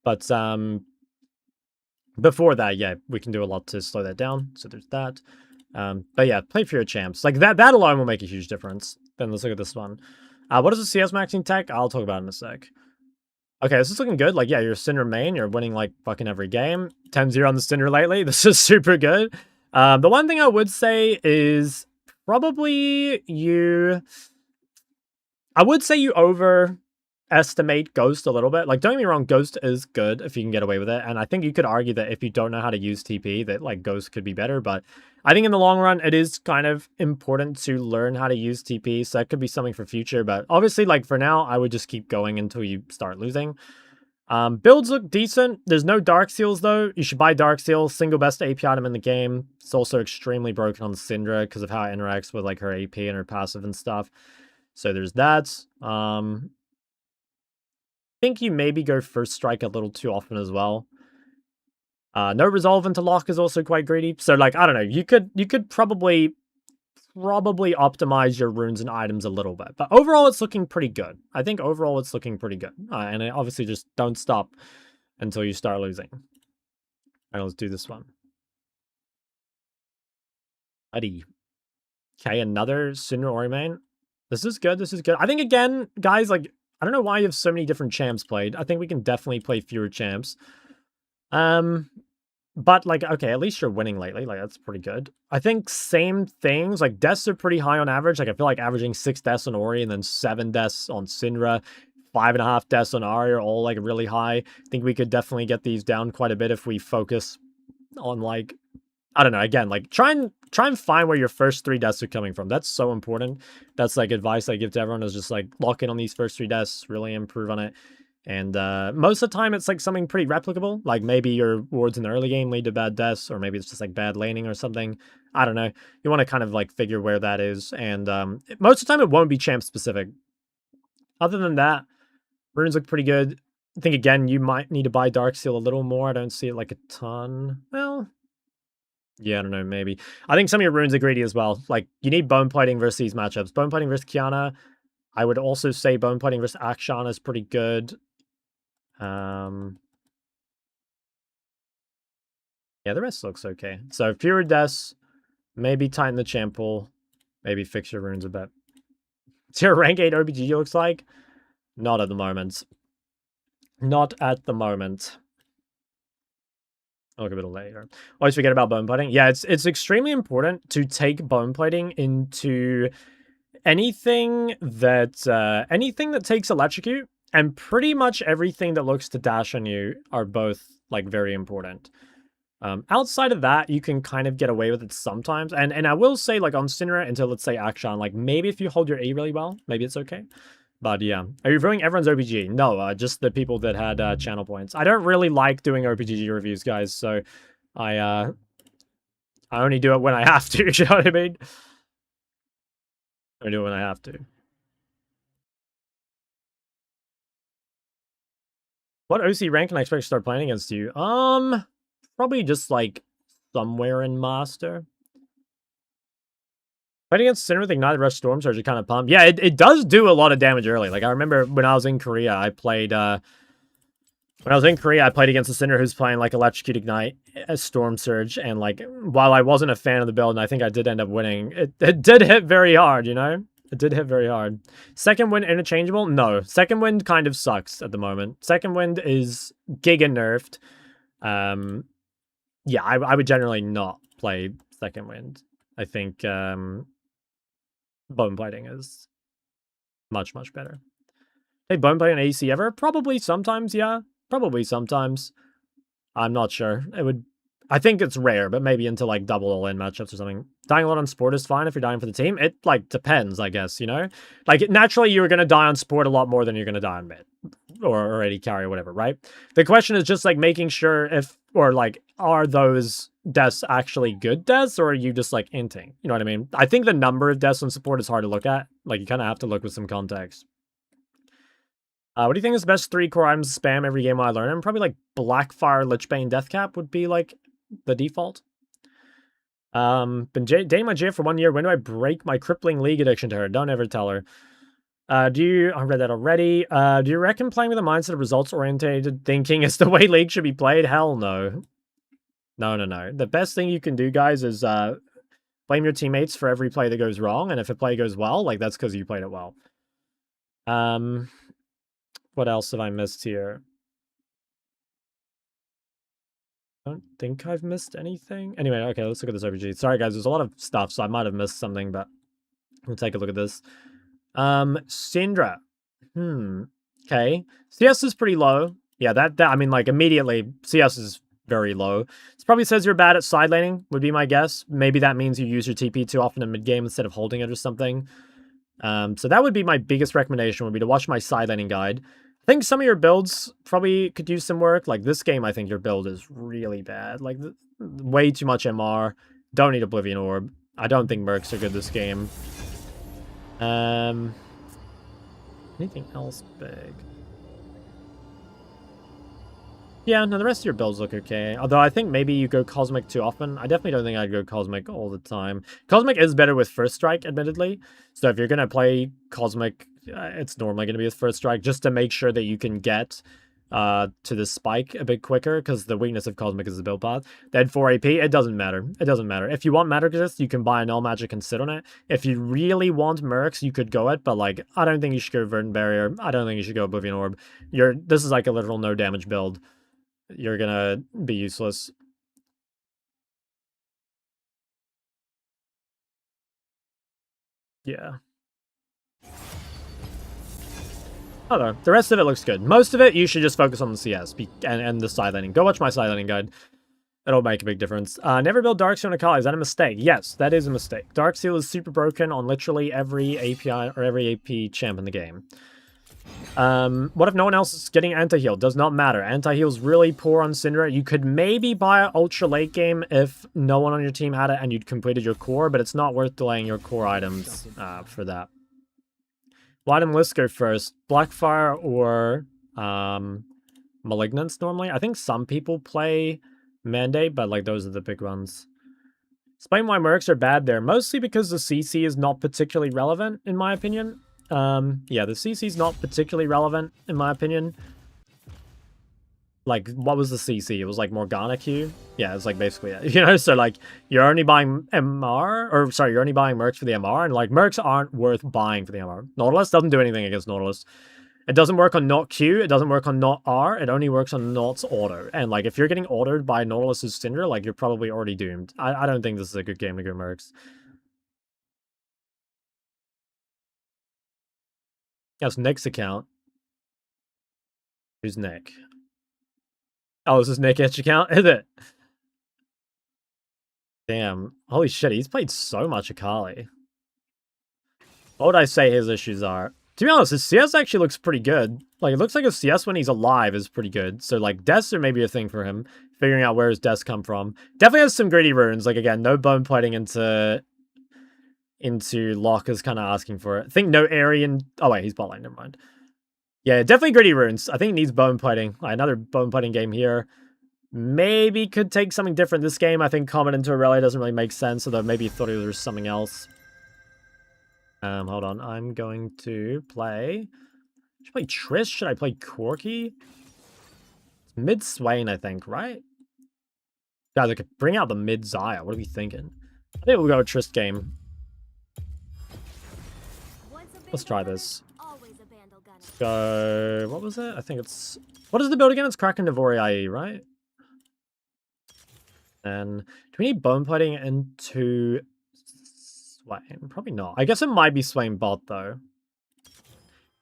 But before that, yeah, we can do a lot to slow that down. So there's that. But yeah, play for your champs. Like, that alone will make a huge difference. Then let's look at this one. What is the CS maxing tech? I'll talk about it in a sec. Okay, this is looking good. Like, yeah, you're Cinder main. You're winning, like, fucking every game. 10-0 on the Cinder lately. This is super good. The one thing I would say is probably I would say you overestimate Ghost a little bit. Like, don't get me wrong, Ghost is good if you can get away with it. And I think you could argue that if you don't know how to use TP, that, like, Ghost could be better. But I think in the long run, it is kind of important to learn how to use TP. So that could be something for future. But obviously, like, for now, I would just keep going until you start losing. Builds look decent. There's no Dark Seals, though. You should buy Dark Seal. Single best AP item in the game. It's also extremely broken on Syndra because of how it interacts with, like, her AP and her passive and stuff. So there's that. I think you maybe go first strike a little too often as well. No resolve into lock is also quite greedy. So, like, I don't know. You could probably optimize your runes and items a little bit. But overall, it's looking pretty good. I think overall, it's looking pretty good. And obviously, just don't stop until you start losing. All right, let's do this one. Buddy. Okay, another Syndra Ori main. This is good. This is good. I think, again, guys, like, I don't know why you have so many different champs played. I think we can definitely play fewer champs. But, like, okay, at least you're winning lately. Like, that's pretty good. I think same things. Like, deaths are pretty high on average. Like, I feel like averaging 6 deaths on Ori and then 7 deaths on Syndra, 5.5 deaths on Ari are all, like, really high. I think we could definitely get these down quite a bit if we focus on, like, I don't know, again, like, try and find where your first 3 deaths are coming from. That's so important. That's, like, advice I give to everyone is just, like, lock in on these first 3 deaths, really improve on it. And most of the time, it's, like, something pretty replicable. Like, maybe your wards in the early game lead to bad deaths, or maybe it's just, like, bad laning or something. I don't know. You want to kind of, like, figure where that is. And most of the time, it won't be champ-specific. Other than that, runes look pretty good. I think, again, you might need to buy Darksteel a little more. I don't see it, like, a ton. Well... yeah, I don't know, maybe. I think some of your runes are greedy as well. Like, you need bone plating versus these matchups. Bone plating versus Kiana. I would also say bone plating versus Akshan is pretty good. Yeah, the rest looks okay. So, fewer deaths. Maybe tighten the champ pool. Maybe fix your runes a bit. See your rank 8 OBG looks like? Not at the moment. Not at the moment. I'll look a bit later. Always forget about bone plating. Yeah, it's extremely important to take bone plating into anything that takes electrocute, and pretty much everything that looks to dash on you are both, like, very important. Outside of that, you can kind of get away with it sometimes. And I will say, like, on Syndra until, let's say, Akshan, like, maybe if you hold your E really well, maybe it's okay. But yeah, are you reviewing everyone's OPG? No, just the people that had channel points. I don't really like doing OPG reviews, guys, so I only do it when I have to, you know what I mean? I do it when I have to. What OC rank can I expect to start playing against you? Probably just, like, somewhere in Master. Fighting against Syndra with Ignited Rush Storm Surge are kind of pumped. Yeah, it does do a lot of damage early. Like, I remember when I was in Korea, I played against the Syndra who's playing, like, Electrocute Ignite, a Storm Surge, and, like, while I wasn't a fan of the build, and I think I did end up winning, it did hit very hard, you know? It did hit very hard. Second Wind interchangeable? No. Second Wind kind of sucks at the moment. Second Wind is giga nerfed. Yeah, I would generally not play Second Wind. I think, bone plating is much, much better. Hey, bone plating on AC ever? Probably sometimes, yeah. Probably sometimes. I'm not sure. I think it's rare, but maybe into, like, double all-in matchups or something. Dying a lot on Sport is fine if you're dying for the team. It, like, depends, I guess, you know? Like, naturally, you're going to die on Sport a lot more than you're going to die on mid. Or AD carry or whatever, right? The question is just, like, making sure are those deaths actually good deaths, or are you just, like, inting? You know what I mean? I think the number of deaths on Support is hard to look at. Like, you kind of have to look with some context. What do you think is the best 3 core items to spam every game while I learn them? Probably, like, Blackfire, Lichbane, Deathcap would be, like, the default. Been dating my J for 1 year. When do I break my crippling League addiction to her? Don't ever tell her. I read that already. Do you reckon playing with a mindset of results-oriented thinking is the way League should be played? Hell no. No. The best thing you can do, guys, is blame your teammates for every play that goes wrong, and if a play goes well, like, that's because you played it well. What else have I missed here? I don't think I've missed anything. Anyway, okay, let's look at this OPG. Sorry, guys, there's a lot of stuff, so I might have missed something, but we'll take a look at this. Syndra. Okay. CS is pretty low. Yeah, that I mean, like, immediately, CS is very low. This probably says you're bad at side laning, would be my guess. Maybe that means you use your TP too often in mid-game instead of holding it or something. So that would be my biggest recommendation, would be to watch my side laning guide. I think some of your builds probably could use some work. Like, this game, I think your build is really bad. Like, way too much MR. Don't need Oblivion Orb. I don't think Mercs are good this game. Anything else big? Yeah, no, the rest of your builds look okay. Although I think maybe you go Cosmic too often. I definitely don't think I'd go Cosmic all the time. Cosmic is better with First Strike, admittedly. So if you're going to play Cosmic, it's normally going to be with First Strike, just to make sure that you can get to the spike a bit quicker because the weakness of Cosmic is the build path. Then 4 AP, it doesn't matter. It doesn't matter. If you want Matter Resist, you can buy a Null Magic and sit on it. If you really want Mercs, you could go it, but like, I don't think you should go Verdant Barrier. I don't think you should go Oblivion Orb. This is like a literal no damage build. You're gonna be useless. Yeah. Although, the rest of it looks good. Most of it, you should just focus on the CS and the side laning. Go watch my side laning guide. It'll make a big difference. Never build Darksteel on Akali. Is that a mistake? Yes, that is a mistake. Darksteel is super broken on literally every API or every AP champ in the game. What if no one else is getting anti-heal? Does not matter. Anti-heal's really poor on Syndra. You could maybe buy it ultra late game if no one on your team had it and you'd completed your core, but it's not worth delaying your core items for that. What item lists go first? Blackfire or Malignance normally? I think some people play Mandate, but like those are the big ones. Explain why Mercs are bad there. Mostly because the CC is not particularly relevant, in my opinion. Yeah, the CC is not particularly relevant, in my opinion. Like, what was the CC? It was like Morgana Q? Yeah, it's like basically it. You know, so like, you're only buying MR, or sorry, you're only buying Mercs for the MR, and like, Mercs aren't worth buying for the MR. Nautilus doesn't do anything against Nautilus. It doesn't work on not Q, it doesn't work on not R, it only works on not's auto. And like, if you're getting autoed by Nautilus's Syndra, like, you're probably already doomed. I don't think this is a good game to go Mercs. That's Nick's account. Who's Nick? Oh, this is Nick Itch account, is it? Damn. Holy shit, he's played so much Akali. What would I say his issues are? To be honest, his CS actually looks pretty good. Like, it looks like his CS when he's alive is pretty good. So, like, deaths are maybe a thing for him. Figuring out where his deaths come from. Definitely has some greedy runes. Like, again, no bone plating into Locke is kind of asking for it. I think no Aryan... Oh, wait, he's bot lane. Never mind. Yeah, definitely gritty runes. I think he needs bone plating. Like, another bone plating game here. Maybe could take something different this game. I think Comet into Aurelia doesn't really make sense, although maybe he thought it was something else. Hold on. I'm going to play... Should I play Trish? Should I play Corki? It's mid Swain, I think, right? Guys, I could bring out the mid Zaya. What are we thinking? I think we'll go with Trish game. Let's try this. Let's go... What was it? I think it's... What is the build again? It's Kraken Devori IE, right? And do we need bone plating into Swain? Probably not. I guess it might be Swain bot, though.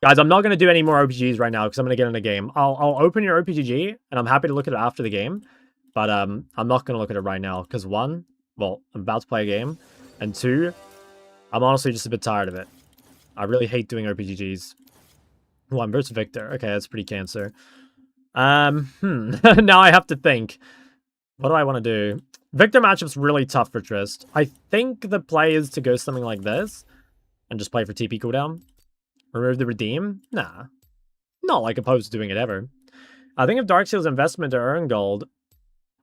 Guys, I'm not going to do any more OPGs right now because I'm going to get in a game. I'll open your OPGG, and I'm happy to look at it after the game. But I'm not going to look at it right now because one, well, I'm about to play a game. And two, I'm honestly just a bit tired of it. I really hate doing OPGGs. One versus Victor. Okay, that's pretty cancer. Now I have to think. What do I want to do? Victor matchup's really tough for Trist. I think the play is to go something like this and just play for TP cooldown. Remove the redeem? Nah. Not like opposed to doing it ever. I think if Darkseal's investment to earn gold,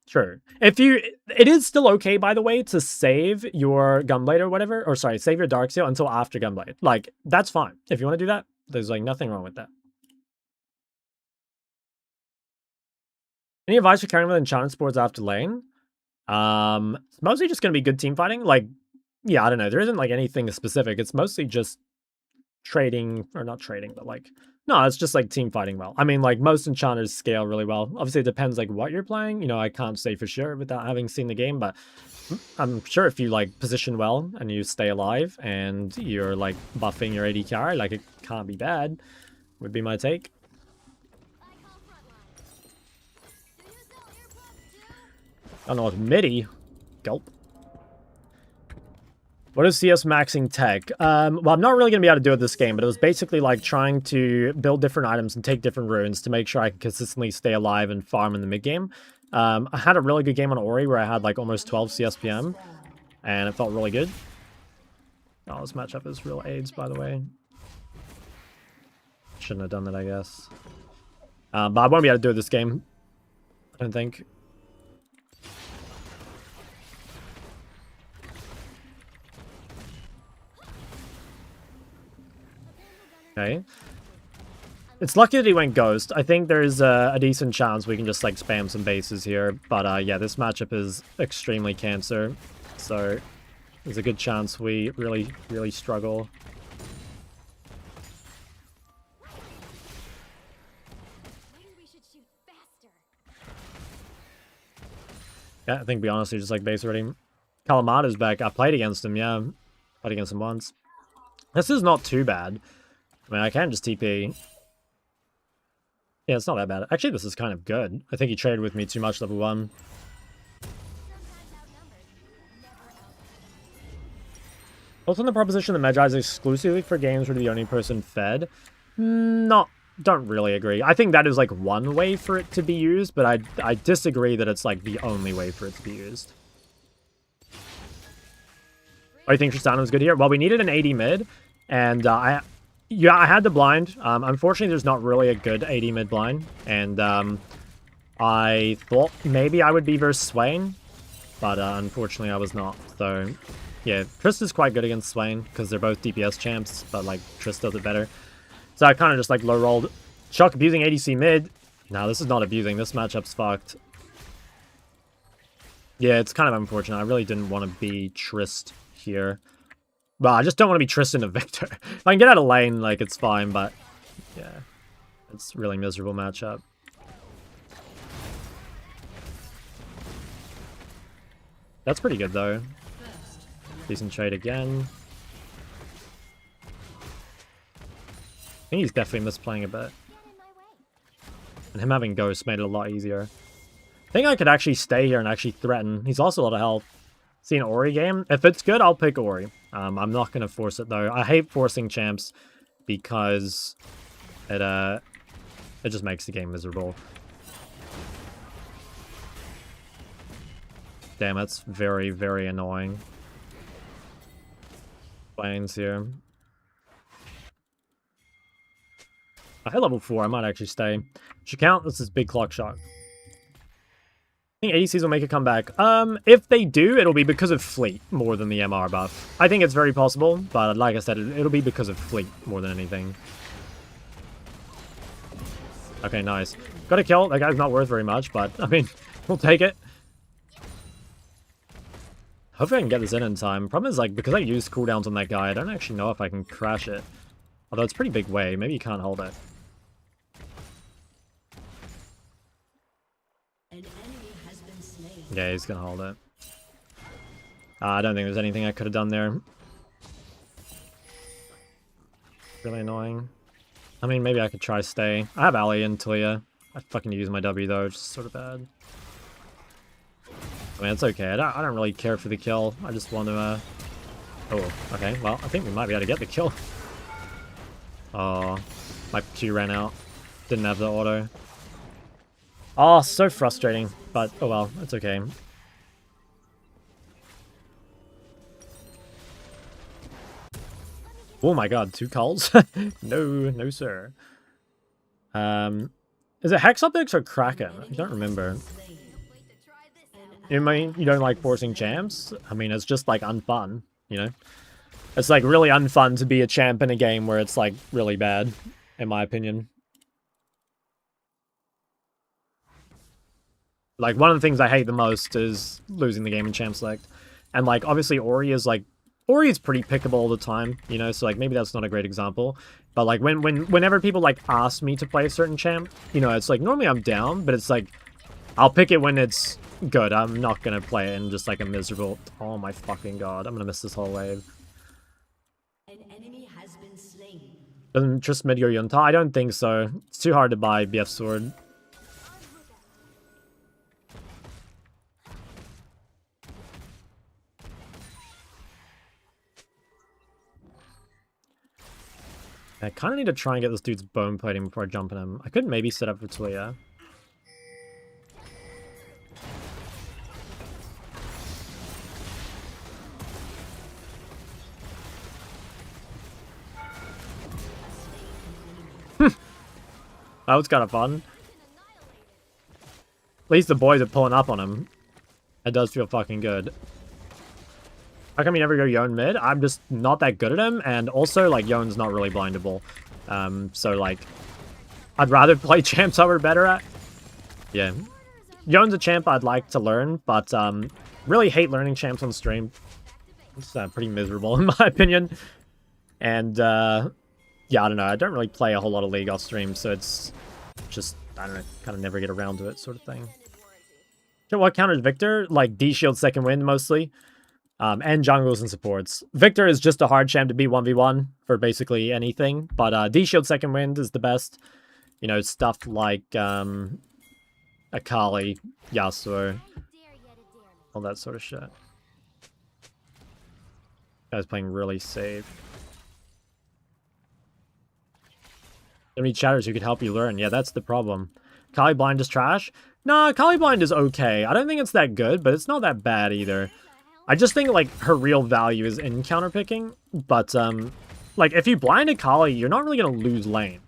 sure. If you... It is still okay, by the way, to save your Gunblade or whatever. Or sorry, save your Darkseal until after Gunblade. Like, that's fine. If you want to do that, there's like nothing wrong with that. Any advice for carrying with enchantment sports after lane? It's mostly just going to be good team fighting. Like, yeah, I don't know. There isn't like anything specific. It's mostly just trading, or not trading, but like, no, it's just like team fighting well. I mean, like most enchanters scale really well. Obviously, it depends like what you're playing. You know, I can't say for sure without having seen the game, but I'm sure if you like position well and you stay alive and you're like buffing your AD carry, like it can't be bad, would be my take. I don't know what MIDI. Gulp. What is Csmaxxing tech? Well, I'm not really going to be able to do it this game, but it was basically like trying to build different items and take different runes to make sure I can consistently stay alive and farm in the mid game. I had a really good game on Ori where I had like almost 12 CSPM, and it felt really good. Oh, this matchup is real AIDS, by the way. Shouldn't have done that, I guess. But I won't be able to do it this game, I don't think. Okay. It's lucky that he went Ghost. I think there's a decent chance we can just, like, spam some bases here. But, yeah, this matchup is extremely cancer. So, there's a good chance we really, really struggle. Maybe we should shoot faster. Yeah, I think we honestly just, like, base already. Kalamata's back. I played against him, yeah. Played against him once. This is not too bad. I mean, I can just TP. Yeah, it's not that bad. Actually, this is kind of good. I think he traded with me too much level 1. Also, on the proposition that Magi is exclusively for games where the only person fed, don't really agree. I think that is like one way for it to be used, but I disagree that it's like the only way for it to be used. I think Tristana was good here. Well, we needed an AD mid, and I had the blind. Unfortunately, there's not really a good AD mid blind, and I thought maybe I would be versus Swain, but unfortunately I was not. So yeah, Trist is quite good against Swain because they're both DPS champs, but like Trist does it better. So I kind of just like low rolled. Chuck abusing ADC mid. No, this is not abusing. This matchup's fucked. Yeah, it's kind of unfortunate. I really didn't want to be Trist here. Well, I just don't want to be Tristan and Victor. If I can get out of lane, like, it's fine, but yeah, it's a really miserable matchup. That's pretty good, though. Decent trade again. I think he's definitely misplaying a bit. And him having Ghost made it a lot easier. I think I could actually stay here and actually threaten. He's also a lot of health. See an Ori game? If it's good, I'll pick Ori. I'm not going to force it, though. I hate forcing champs because it just makes the game miserable. Damn, that's very, very annoying. Lanes here. I hit level 4. I might actually stay. Should count. This is big clock shot. I think ADCs will make a comeback. If they do, it'll be because of Fleet more than the MR buff. I think it's very possible, but like I said, it'll be because of Fleet more than anything. Okay, nice. Got a kill. That guy's not worth very much, but I mean, we'll take it. Hopefully I can get this in time. Problem is, like, because I used cooldowns on that guy, I don't actually know if I can crash it. Although it's a pretty big wave. Maybe you can't hold it. An enemy has been slain. Yeah, he's gonna hold it. I don't think there's anything I could have done there. Really annoying. I mean, maybe I could try stay. I have Ali and Talia. I fucking use my W though, which is sort of bad. I mean, it's okay. I don't really care for the kill. I just want to, Oh, okay. Well, I think we might be able to get the kill. Oh, my Q ran out. Didn't have the auto. Oh, so frustrating. But, oh well, it's okay. Oh my god, 2 calls? No, sir. Is it Hex Optics or Kraken? I don't remember. You mean you don't like forcing champs? I mean, it's just like unfun, you know? It's like really unfun to be a champ in a game where it's like really bad, in my opinion. Like, one of the things I hate the most is losing the game in champ select. And like, obviously Ori is pretty pickable all the time, you know, so like maybe that's not a great example. But like whenever people like ask me to play a certain champ, you know, it's like normally I'm down, but it's like I'll pick it when it's good. I'm not gonna play it in just like a miserable. Oh my fucking god, I'm gonna miss this whole wave. An enemy has been slain. Doesn't just mid go Yunta? I don't think so. It's too hard to buy BF sword. I kind of need to try and get this dude's bone plating before I jump in him. I could maybe set up for Talia. That was kind of fun. At least the boys are pulling up on him. It does feel fucking good. How come you never go Yone mid? I'm just not that good at him, and also, like, Yone's not really blindable. So, like, I'd rather play champs I were better at. Yeah. Yone's a champ I'd like to learn, but really hate learning champs on stream. It's pretty miserable in my opinion. And yeah, I don't know. I don't really play a whole lot of League off stream, so it's just, I don't know, kind of never get around to it sort of thing. So what counters Victor? Like D-Shield second wind mostly. And jungles and supports. Victor is just a hard champ to beat 1v1 for basically anything, but D-Shield second wind is the best. You know, stuff like Akali, Yasuo, all that sort of shit. Guy's playing really safe. So many chatters who could help you learn. Yeah, that's the problem. Akali blind is trash? Nah, Akali blind is okay. I don't think it's that good, but it's not that bad either. I just think, like, her real value is in counterpicking, but, like, if you blind Akali, you're not really gonna lose lane.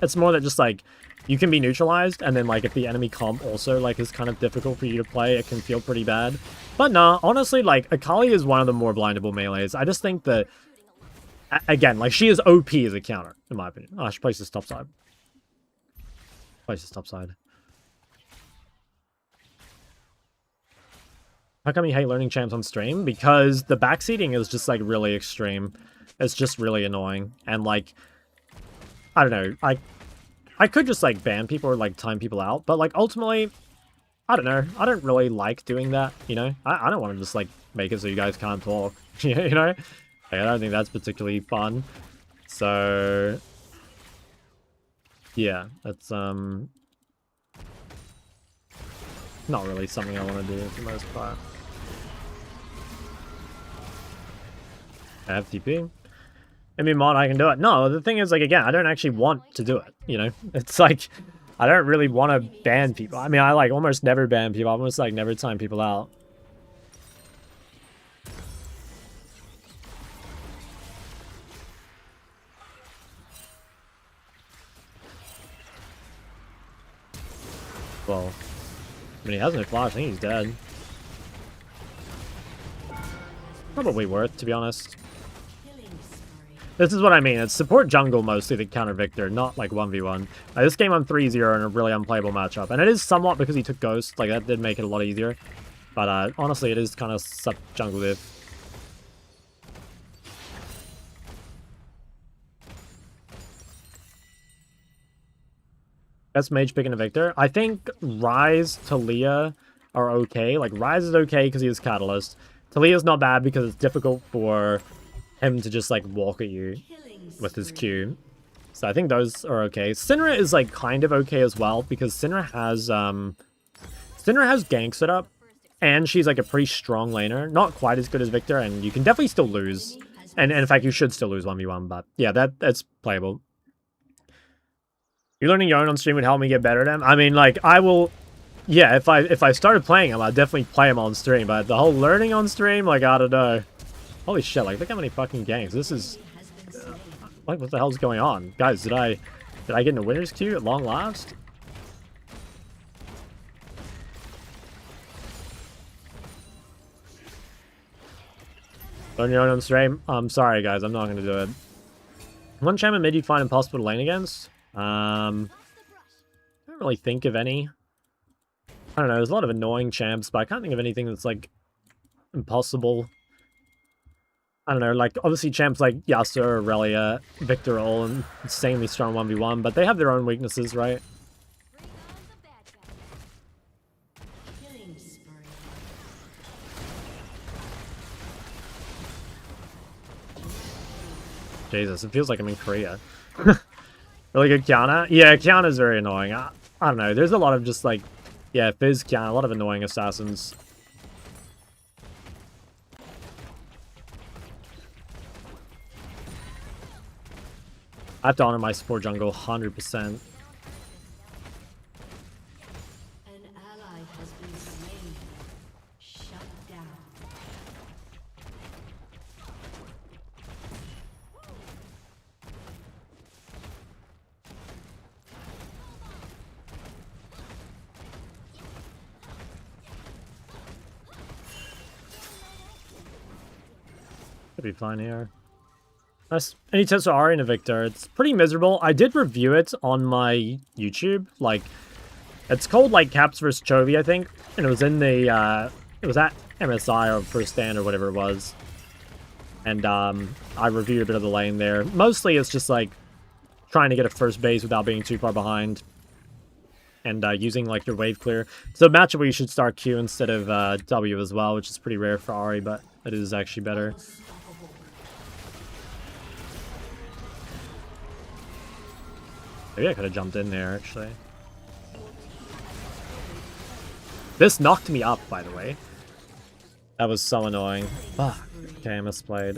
It's more that just, like, you can be neutralized, and then, like, if the enemy comp also, like, is kind of difficult for you to play, it can feel pretty bad. But nah, honestly, like, Akali is one of the more blindable melees. I just think that, again, like, she is OP as a counter, in my opinion. Oh, she plays this top side. Plays this top side. How come you hate learning champs on stream? Because the backseating is just, like, really extreme. It's just really annoying. And, like, I don't know. I could just, like, ban people or, like, time people out. But, like, ultimately, I don't know. I don't really like doing that, you know? I don't want to just, like, make it so you guys can't talk, you know? Like, I don't think that's particularly fun. So, yeah, that's, not really something I want to do for the most part. FTP. I mean, mod, I can do it. No, the thing is, like, again, I don't actually want to do it, you know? It's like, I don't really want to ban people. I mean, I, like, almost never ban people. I almost, like, never time people out. Well, I mean, he has no flash. I think he's dead. Probably worth, to be honest. This is what I mean. It's support jungle mostly that counter Victor, not like 1v1. This game I'm 3-0 in a really unplayable matchup. And it is somewhat because he took Ghost. Like, that did make it a lot easier. But honestly, it is kind of sub jungle div. Best mage picking a Victor. I think Ryze, Talia are okay. Like, Ryze is okay because he has Catalyst. Talia's not bad because it's difficult for him to just, like, walk at you with his Q. So I think those are okay. Syndra is, like, kind of okay as well because Syndra has gank set up and she's, like, a pretty strong laner. Not quite as good as Victor, and you can definitely still lose. And in fact, you should still lose 1v1, but yeah, that's playable. You learning Yarn on stream would help me get better at him. I mean, like, I will... Yeah, if I started playing him, I'd definitely play him on stream, but the whole learning on stream, like, I don't know. Holy shit, like, look how many fucking ganks. This is... like, what the hell's going on? Guys, did I get in a winner's queue at long last? Learn your own on stream? I'm sorry, guys, I'm not going to do it. One champion mid you find impossible to lane against? I don't really think of any. I don't know, there's a lot of annoying champs, but I can't think of anything that's, like, impossible. I don't know, like, obviously champs like Yasuo, Aurelia, Victor are all insanely strong 1v1, but they have their own weaknesses, right? Jesus, it feels like I'm in Korea. Really good Kiana? Yeah, Kiana's very annoying. I don't know, there's a lot of just, like, yeah, Fizz, Kiana, a lot of annoying assassins. I have to honor my support jungle 100%. An ally has been slain. Shut down. Should be fine here. Any tips for Ari and Victor? It's pretty miserable. I did review it on my YouTube. Like, it's called like Caps vs Chovy, I think, and it was in the it was at MSI or First Stand or whatever it was. And I reviewed a bit of the lane there. Mostly it's just like trying to get a first base without being too far behind. And using like your wave clear. So matchup where you should start Q instead of W as well, which is pretty rare for Ari, but it is actually better. Maybe I could have jumped in there, actually. This knocked me up, by the way. That was so annoying. Fuck. Okay, I misplayed.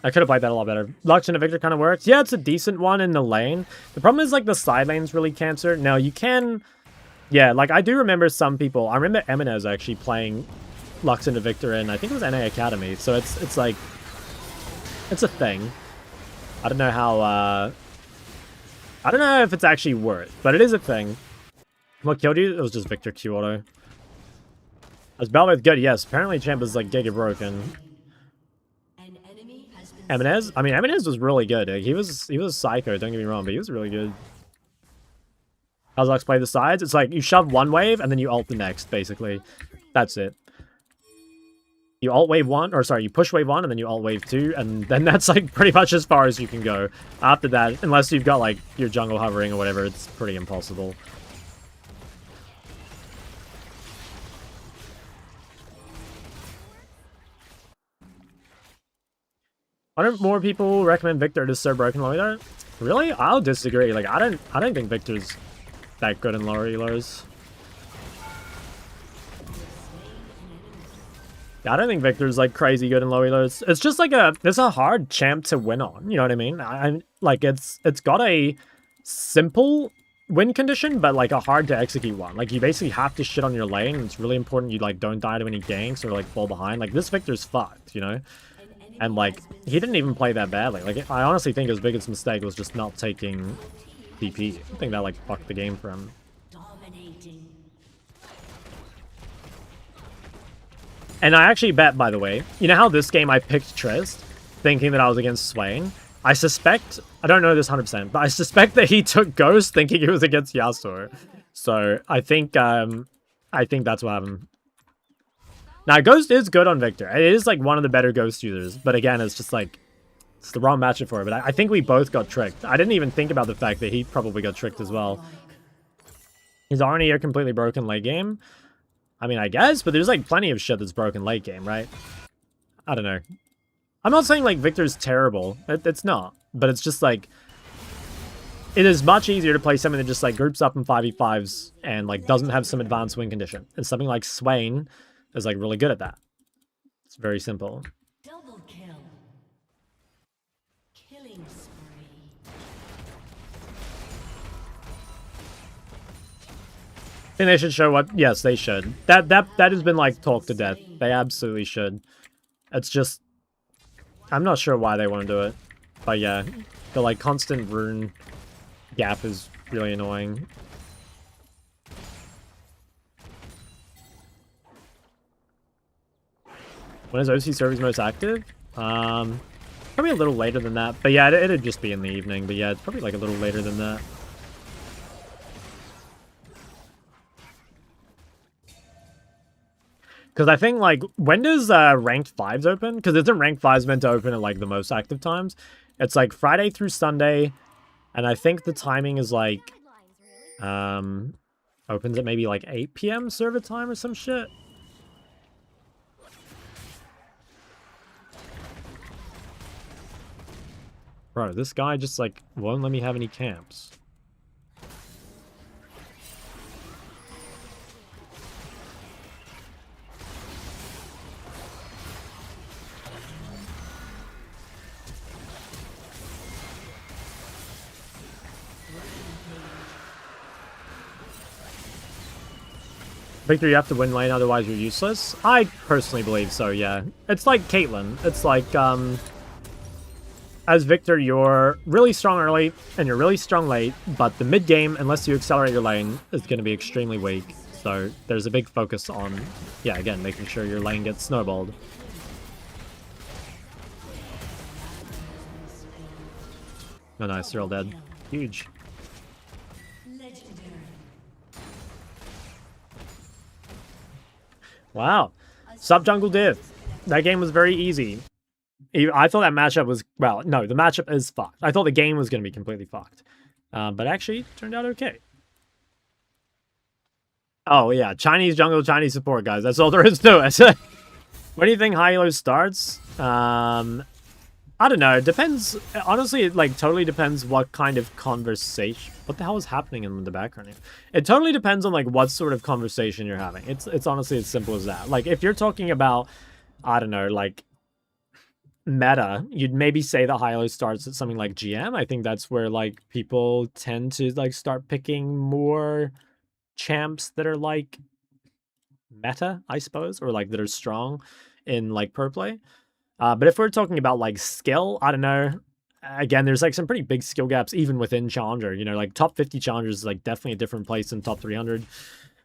I could have played that a lot better. Lux and Victor kind of works. Yeah, it's a decent one in the lane. The problem is, like, the side lane's really cancer. Now, you can... Yeah, like, I do remember some people... I remember Eminez actually playing Lux and Victor in, I think it was NA Academy. So it's like... It's a thing. I don't know how... I don't know if it's actually worth, but it is a thing. What killed you? It was just Victor Q auto. Was Belveth good? Yes. Apparently Champ is like giga broken. Eminez? I mean, Eminez was really good. Like, he was psycho, don't get me wrong, but he was really good. How's Lux play the sides? It's like you shove one wave and then you ult the next, basically. That's it. You ult wave one, or sorry, you push wave one and then you ult wave two, and then that's like pretty much as far as you can go. After that, unless you've got like your jungle hovering or whatever, it's pretty impossible. Why don't more people recommend Victor to so broken low elo? Really? I'll disagree. Like I don't think Victor's that good in lower elos. I don't think Victor's like crazy good in low elos. It's just like it's a hard champ to win on. You know what I mean? I'm like it's got a simple win condition, but like a hard to execute one. Like you basically have to shit on your lane. It's really important you like don't die to any ganks or like fall behind. Like this Victor's fucked, you know? And like he didn't even play that badly. Like I honestly think his biggest mistake was just not taking DP. I think that like fucked the game for him. And I actually bet, by the way, you know how this game I picked Trist, thinking that I was against Swain? I suspect, I don't know this 100%, but I suspect that he took Ghost thinking he was against Yasuo. So I think that's what happened. Now, Ghost is good on Victor. It is like one of the better Ghost users, but again, it's just like, it's the wrong matchup for it. But I think we both got tricked. I didn't even think about the fact that he probably got tricked as well. Is Arnie a completely broken late game? I mean, I guess, but there's like plenty of shit that's broken late game, right? I don't know. I'm not saying like Victor's terrible. It's not. But it's just like, it is much easier to play something that just like groups up in 5v5s and like doesn't have some advanced win condition. And something like Swain is like really good at that. It's very simple. Double kill. Killing spree. I think they should show what... Yes, they should. That has been, like, talked to death. They absolutely should. It's just... I'm not sure why they want to do it. But, yeah. The, like, constant rune gap is really annoying. When is OC servers most active? Probably a little later than that. But, yeah, it'd just be in the evening. But, yeah, it's probably, like, a little later than that. Because I think, like, when does ranked 5s open? Because isn't ranked 5s meant to open at, like, the most active times? It's, like, Friday through Sunday. And I think the timing is, like, opens at maybe, like, 8 p.m. server time or some shit. Bro, this guy just, like, won't let me have any camps. Victor, you have to win lane, otherwise you're useless? I personally believe so, yeah. It's like Caitlyn. It's like, as Victor, you're really strong early, and you're really strong late, but the mid-game, unless you accelerate your lane, is going to be extremely weak. So there's a big focus on, yeah, again, making sure your lane gets snowballed. Oh, nice. They're all dead. Huge. Legendary. Wow. Sub jungle div. That game was very easy. I thought that matchup was, well, no, the matchup is fucked. I thought the game was going to be completely fucked. But actually, turned out okay. Oh, yeah. Chinese jungle, Chinese support, guys. That's all there is to it. When do you think high elo starts? I don't know. It depends. Honestly, it like totally depends what kind of conversation. What the hell is happening in the background here? It totally depends on like what sort of conversation you're having. It's honestly as simple as that. Like if you're talking about, I don't know, like meta, you'd maybe say the high elo starts at something like GM. I think that's where like people tend to like start picking more champs that are like meta, I suppose, or like that are strong in like pro play. But if we're talking about like skill, I don't know. Again, there's like some pretty big skill gaps even within Challenger. You know, like top 50 Challengers is like definitely a different place than top 300.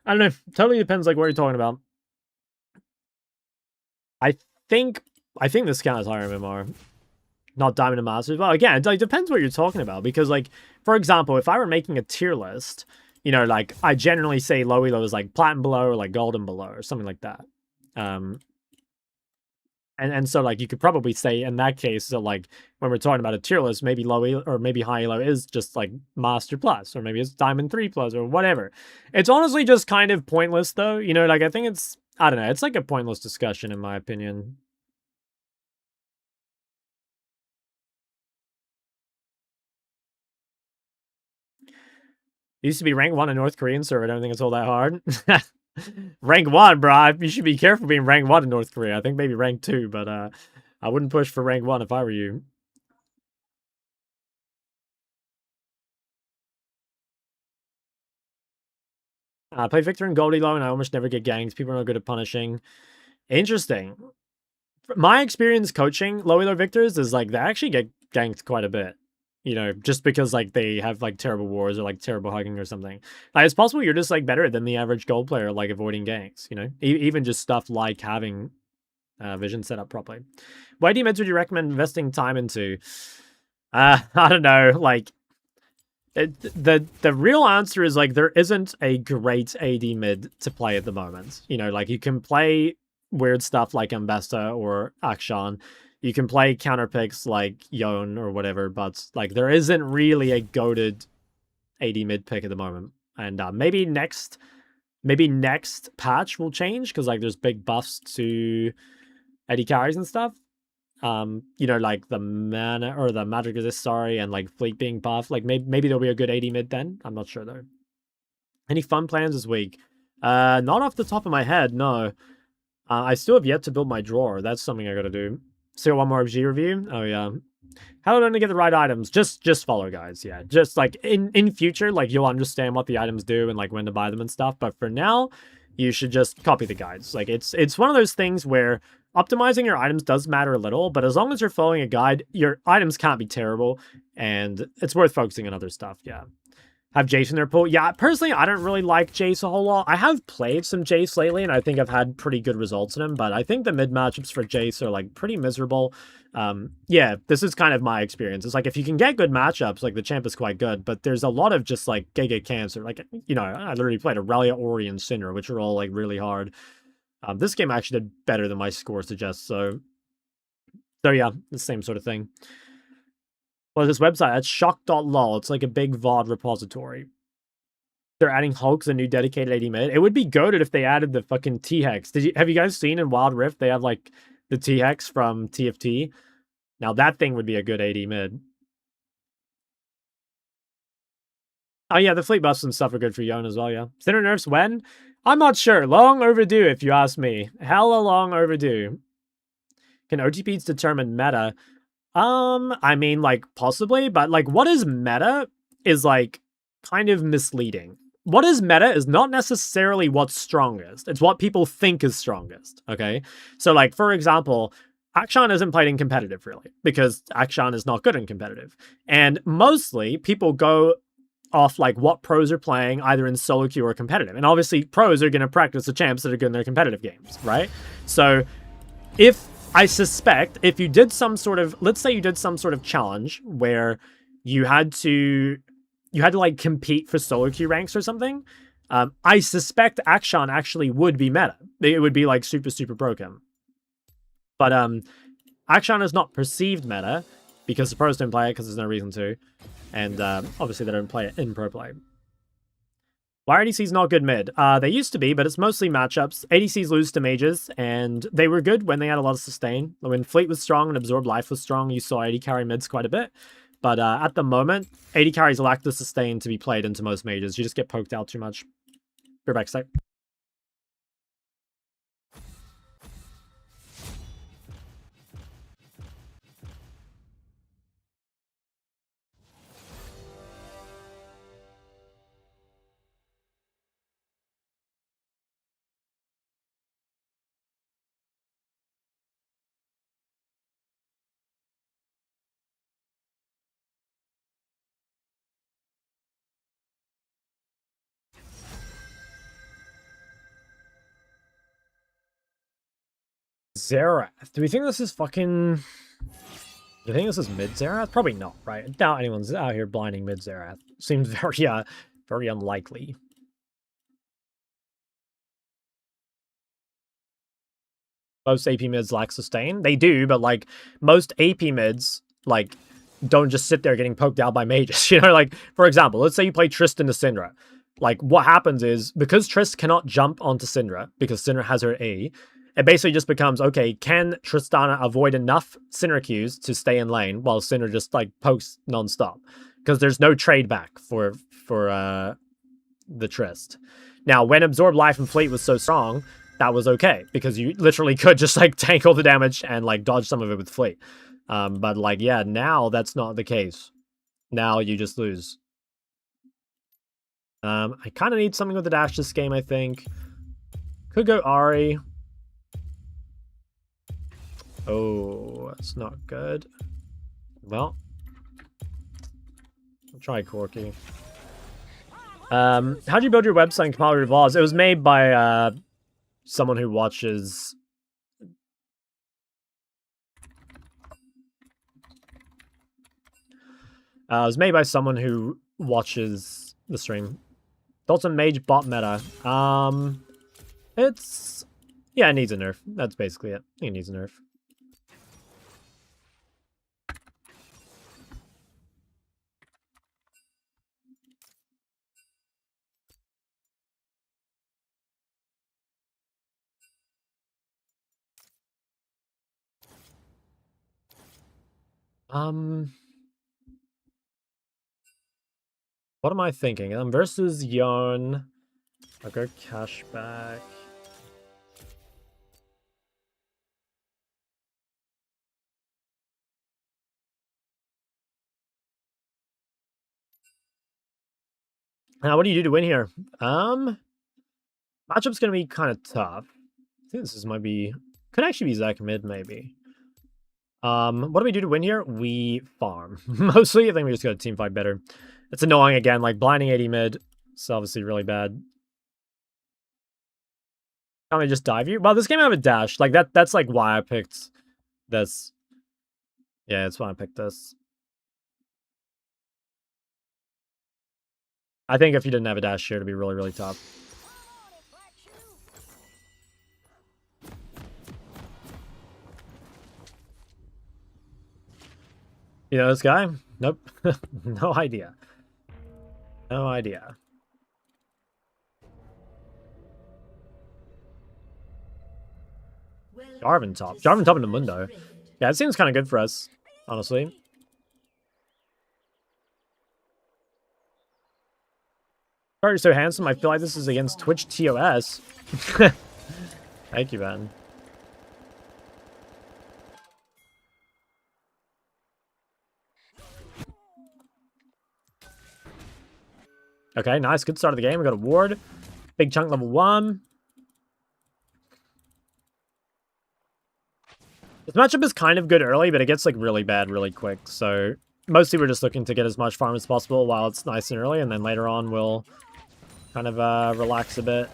I don't know. Totally depends like what you're talking about. I think this counts as higher MMR, not Diamond and Masters. Well, again, it like, depends what you're talking about because like, for example, if I were making a tier list, you know, like I generally say low elo is like platinum below or like golden below or something like that. And so like you could probably say in that case that like when we're talking about a tier list, maybe low elo or maybe high elo is just like master plus or maybe it's diamond 3 plus or whatever. It's honestly just kind of pointless though. You know, like I think it's, I don't know, it's like a pointless discussion in my opinion. It used to be rank 1 in North Korean server. I don't think it's all that hard. Rank 1, bro. You should be careful being rank 1 in North Korea. I think maybe rank 2, but I wouldn't push for rank 1 if I were you. I play Victor and Goldie low, and I almost never get ganked. People are not good at punishing. Interesting. My experience coaching low elo Victors is like they actually get ganked quite a bit. You know, just because like they have like terrible wars or like terrible hugging or something. Like it's possible you're just like better than the average gold player, like avoiding ganks. You know, even just stuff like having vision set up properly. What AD mids would you recommend investing time into? I don't know. Like the real answer is like there isn't a great AD mid to play at the moment. You know, like you can play weird stuff like Ambesta or Akshan. You can play counter picks like Yon or whatever, but like there isn't really a goated AD mid pick at the moment. And maybe next patch will change because like there's big buffs to AD carries and stuff. You know, like the mana or the magic resist, sorry, and like fleet being buffed. Like maybe there'll be a good AD mid then. I'm not sure though. Any fun plans this week? Not off the top of my head, no. I still have yet to build my drawer. That's something I gotta do. So one more G review. Oh yeah. How do I get the right items? Just follow, guys. Yeah. Just like in future, like you'll understand what the items do and like when to buy them and stuff. But for now, you should just copy the guides. Like it's one of those things where optimizing your items does matter a little, but as long as you're following a guide, your items can't be terrible, and it's worth focusing on other stuff. Yeah. Have Jace in their pool? Yeah, personally, I don't really like Jace a whole lot. I have played some Jace lately, and I think I've had pretty good results in him, but I think the mid matchups for Jace are, like, pretty miserable. Yeah, this is kind of my experience. It's like, if you can get good matchups, like, the champ is quite good, but there's a lot of just, like, Giga Cancer. Like, you know, I literally played Aurelia, Ori, and Cinder, which are all, like, really hard. This game actually did better than my score suggests, so yeah, the same sort of thing. Well, this website, that's shock.lol. It's like a big VOD repository. They're adding Hulk as a new dedicated AD mid. It would be goated if they added the fucking T-Hex. Have you guys seen in Wild Rift, they have like the T-Hex from TFT? Now that thing would be a good AD mid. Oh yeah, the fleet buffs and stuff are good for Yon as well, yeah. Center nerfs when? I'm not sure. Long overdue, if you ask me. Hella long overdue. Can OTPs determine meta? I mean, like, possibly, but, like, what is meta is, like, kind of misleading. What is meta is not necessarily what's strongest. It's what people think is strongest, okay? So, like, for example, Akshan isn't played in competitive, really, because Akshan is not good in competitive. And mostly, people go off, like, what pros are playing, either in solo queue or competitive. And obviously, pros are going to practice the champs that are good in their competitive games, right? So, I suspect if you did some sort of, let's say you did some sort of challenge where you had to like compete for solo queue ranks or something. I suspect Akshan actually would be meta. It would be like super broken. But Akshan is not perceived meta because the pros don't play it because there's no reason to, and obviously they don't play it in pro play. Why are ADCs not good mid? They used to be, but it's mostly matchups. ADCs lose to mages, and they were good when they had a lot of sustain. When Fleet was strong and Absorb Life was strong, you saw AD carry mids quite a bit. But at the moment, AD carries lack the sustain to be played into most mages. You just get poked out too much. Be back sec. Xerath. Do we think this is fucking... Do you think this is mid Xerath? Probably not, right? I doubt anyone's out here blinding mid Xerath. Seems very, very unlikely. Most AP mids lack sustain. They do, but like most AP mids, like don't just sit there getting poked out by mages. You know, like for example, let's say you play Tristan to Syndra. Like what happens is because Trist cannot jump onto Syndra because Syndra has her E. It basically just becomes, okay, can Tristana avoid enough Syndra Qs to stay in lane while Syndra just, like, pokes non-stop? Because there's no trade back for the Trist. Now, when Absorb Life and Fleet was so strong, that was okay, because you literally could just, like, tank all the damage and, like, dodge some of it with Fleet. But, like, yeah, now that's not the case. Now you just lose. I kind of need something with the dash this game, I think. Could go Ahri. Oh, that's not good. Well, I'll try Corki. How'd you build your website in Compiler Evolves? It was made by someone who watches... it was made by someone who watches the stream. Dalton Mage bot meta. It's... Yeah, it needs a nerf. That's basically it. It needs a nerf. What am I thinking? Versus Yarn. I'll go cashback. Now, what do you do to win here? Matchup's gonna be kind of tough. I think this might be... Could actually be Zac mid, maybe. What do we do to win here? We farm. Mostly, I think we just got a team fight better. It's annoying again, like blinding 80 mid. It's obviously really bad. Can't I just dive you? Well, this game I have a dash. Like that's like why I picked this. Yeah, that's why I picked this. I think if you didn't have a dash here, it'd be really, really tough. You know this guy? Nope. No idea. No idea. Jarvan top. Jarvan top into Mundo. Yeah, it seems kind of good for us, honestly. You're so handsome. I feel like this is against Twitch TOS. Thank you, man. Okay, nice. Good start of the game. We got a ward. Big chunk level 1. This matchup is kind of good early, but it gets like really bad really quick. So mostly we're just looking to get as much farm as possible while it's nice and early, and then later on we'll kind of relax a bit.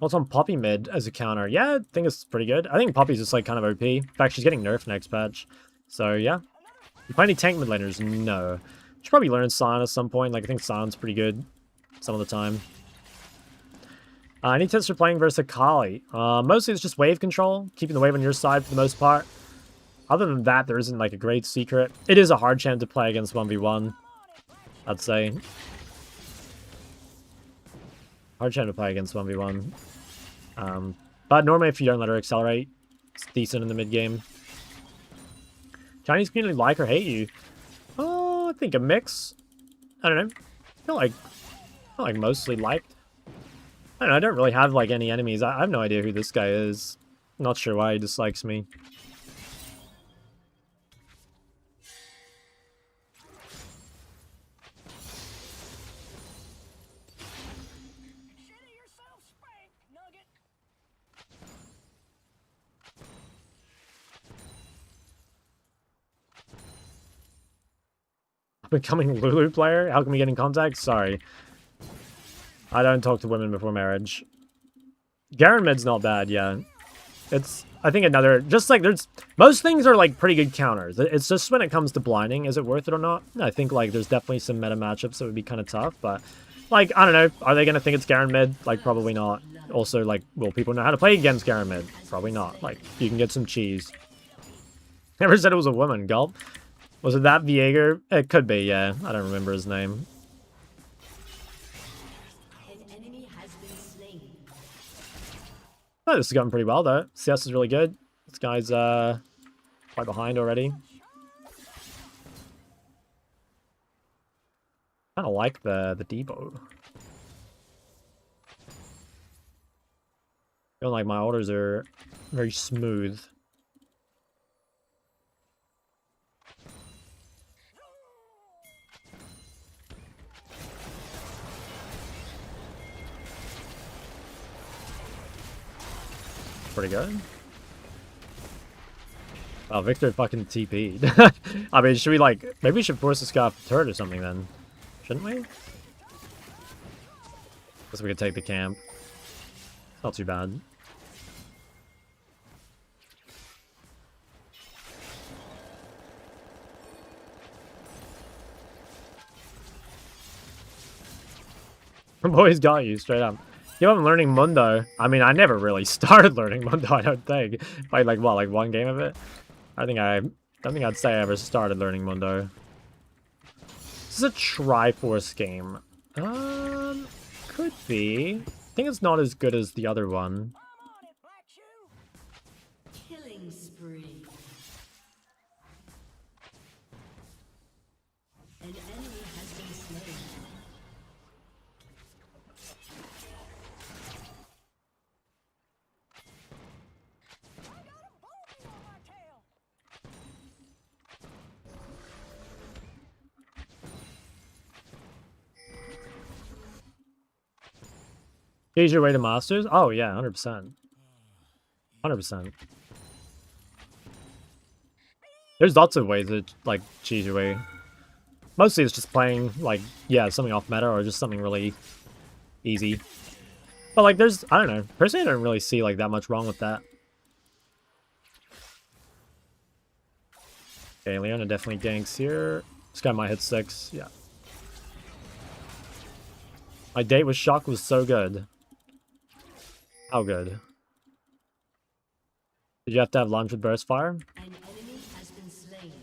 What's on Poppy mid as a counter? Yeah, I think it's pretty good. I think Poppy's just like kind of OP. In fact, she's getting nerfed next patch. So yeah. You play any tank mid laners? No. Should probably learn Sion at some point. Like I think Sion's pretty good some of the time. Any tips for playing versus Akali? Mostly it's just wave control, keeping the wave on your side for the most part. Other than that, there isn't like a great secret. It is a hard champ to play against 1v1, I'd say. Hard champ to play against 1v1. But normally if you don't let her accelerate, it's decent in the mid game. Chinese community like or hate you? Oh, I think a mix. I don't know. I feel like mostly liked. I don't know, I don't really have like any enemies. I have no idea who this guy is. Not sure why he dislikes me. Becoming Lulu player? How can we get in contact? Sorry. I don't talk to women before marriage. Garen mid's not bad, yeah. It's, I think another, just like there's, most things are like pretty good counters. It's just when it comes to blinding, is it worth it or not? I think like there's definitely some meta matchups that would be kind of tough, but like, I don't know. Are they going to think it's Garen mid? Like, probably not. Also, like, will people know how to play against Garen mid? Probably not. Like, you can get some cheese. Never said it was a woman, gulp. Was it that Viego? It could be, yeah. I don't remember his name. Oh, this has gotten pretty well, though. CS is really good. This guy's, quite behind already. Kind of like the Debo. Feel like my orders are very smooth. Pretty good. Oh, Victor fucking TP'd. I mean, should we like... Maybe we should force this guy off the turret or something then. Shouldn't we? Guess we could take the camp. Not too bad. Boys got you, straight up. Give up learning Mundo. I mean, I never really started learning Mundo, I don't think. Played like, what, like one game of it? I don't think I'd say I ever started learning Mundo. This is a Triforce game. Could be. I think it's not as good as the other one. Killing spree. An enemy has been slain. Change your way to Masters? Oh, yeah, 100%. 100%. There's lots of ways to, like, cheese your way. Mostly it's just playing, like, yeah, something off meta or just something really easy. But, like, there's, I don't know. Personally, I don't really see, like, that much wrong with that. Okay, Leona definitely ganks here. This guy might hit 6, yeah. My date with Shock was so good. How good? Did you have to have lunch with Burst Fire? An enemy has been slain.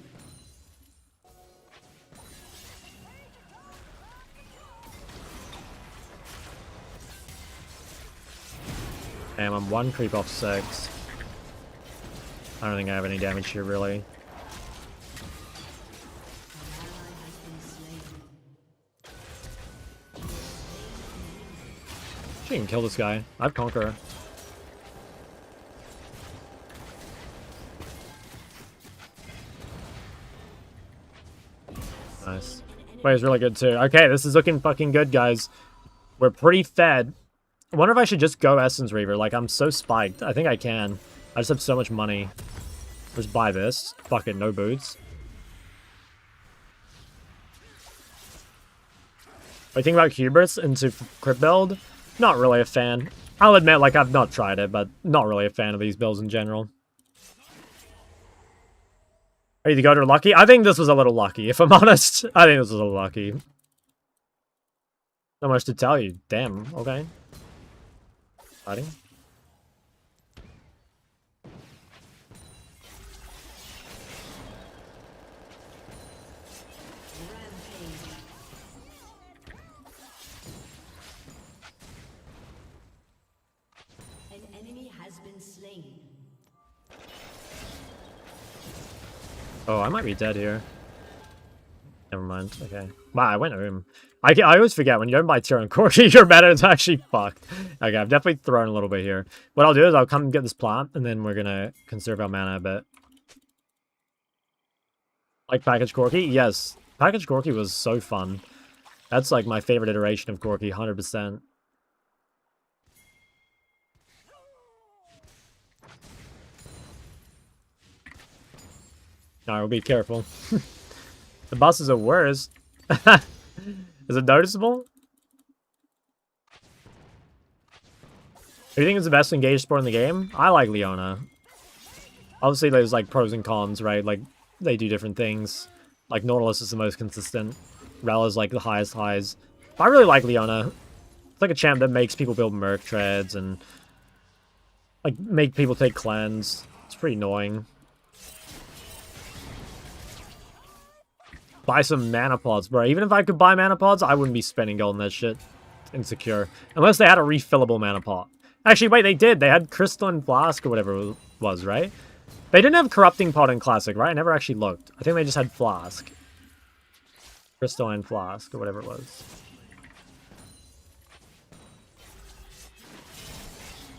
Damn, I'm 1 creep off 6. I don't think I have any damage here, really. An ally has been slain. She can kill this guy. I have Conqueror. Nice. Wait, it's really good too. Okay, this is looking fucking good, guys. We're pretty fed. I wonder if I should just go Essence Reaver. Like, I'm so spiked. I think I can. I just have so much money. Just buy this. Fuck it, no boots. What do you think about Huberts into crit build? Not really a fan. I'll admit, like, I've not tried it, but not really a fan of these builds in general. Are you the goat or lucky? I think this was a little lucky, if I'm honest. I think this was a little lucky. Not much to tell you. Damn, okay. Fighting. An enemy has been slain. Oh, I might be dead here. Never mind. Okay. Wow, I went home. I always forget when you don't buy tier on Corki, your meta is actually fucked. Okay, I've definitely thrown a little bit here. What I'll do is I'll come and get this plant, and then we're gonna conserve our mana a bit. Like Package Corki? Yes. Package Corki was so fun. That's like my favorite iteration of Corki, 100%. Alright, we'll be careful. The bosses are worse. Is it noticeable? Do you think it's the best engaged sport in the game? I like Leona. Obviously, there's like pros and cons, right? Like, they do different things. Like, Nautilus is the most consistent. Rel is like the highest highs. But I really like Leona. It's like a champ that makes people build Merc treads and like make people take cleanse. It's pretty annoying. Buy some mana pods, bro. Even if I could buy mana pods, I wouldn't be spending gold on that shit. Insecure. Unless they had a refillable mana pot. Actually, wait, they did. They had Crystalline Flask or whatever it was, right? They didn't have Corrupting Pot in Classic, right? I never actually looked. I think they just had Flask. Crystalline Flask or whatever it was.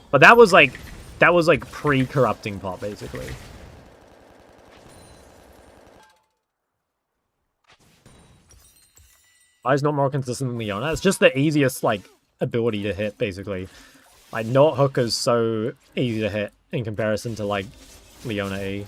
But that was like pre-Corrupting Pot, basically. Why is not more consistent than Leona? It's just the easiest, like, ability to hit, basically. Like, Not Hook is so easy to hit in comparison to, like, Leona E.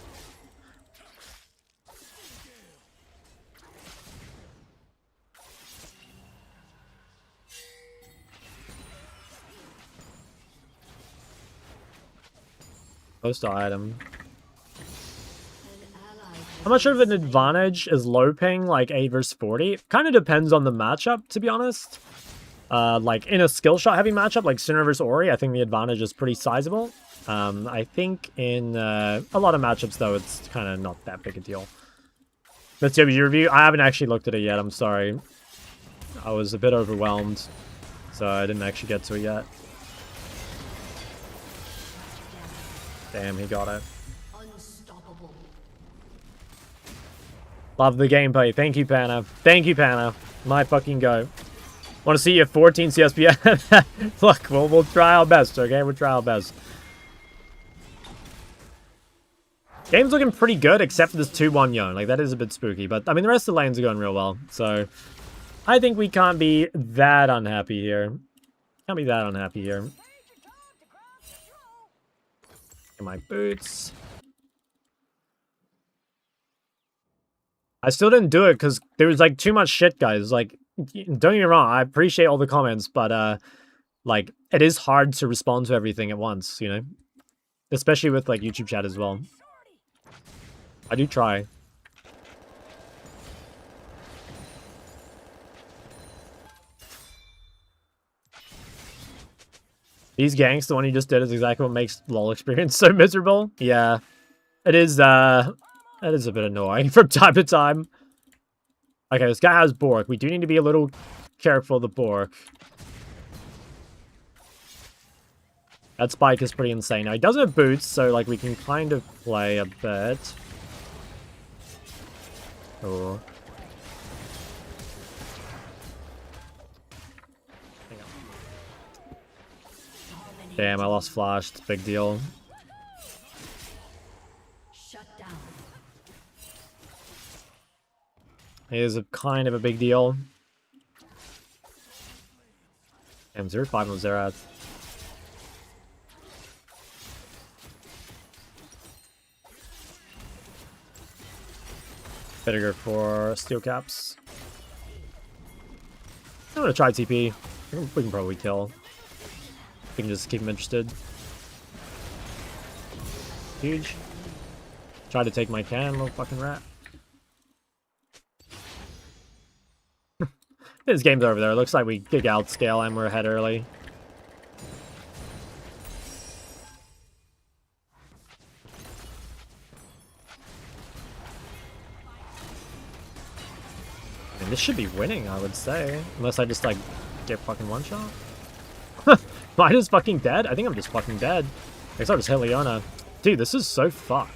Postal item. I'm not sure if an advantage is low ping, like 8 versus 40. Kind of depends on the matchup, to be honest. Like, in a skill shot heavy matchup, like Sinner versus Ori, I think the advantage is pretty sizable. I think in a lot of matchups, though, it's kind of not that big a deal. Let's see your review. I haven't actually looked at it yet, I'm sorry. I was a bit overwhelmed, so I didn't actually get to it yet. Damn, he got it. Unstoppable. Love the gameplay. Thank you, Pana. Thank you, Pana. My fucking go. Want to see you at 14 CSPN? Look, we'll try our best, okay? We'll try our best. Game's looking pretty good, except for this 2-1 Yone. Like, that is a bit spooky. But, I mean, the rest of the lanes are going real well. So, I think we can't be that unhappy here. Can't be that unhappy here. Get my boots. I still didn't do it because there was, like, too much shit, guys. Like, don't get me wrong. I appreciate all the comments, but, like, it is hard to respond to everything at once, you know? Especially with, like, YouTube chat as well. I do try. These ganks, the one you just did, is exactly what makes LoL experience so miserable. Yeah. It is, that is a bit annoying from time to time. Okay, this guy has Bork. We do need to be a little careful of the Bork. That spike is pretty insane. Now, he doesn't have boots, so, like, we can kind of play a bit. Oh. Damn, I lost flash. It's a big deal. Shut down. It is a kind of a big deal. Damn, 0-5 on Zerat. Better go for steel caps. I'm gonna try TP. We can probably kill. anything just to keep him interested. Huge. Try to take my can, little fucking rat. This game's over there. Looks like we did outscale and we're ahead early. I mean, this should be winning, I would say. Unless I just, like, get fucking one shot. Am I just fucking dead? I think I'm just fucking dead. I guess I'll just hit Leona. Dude, this is so fucked.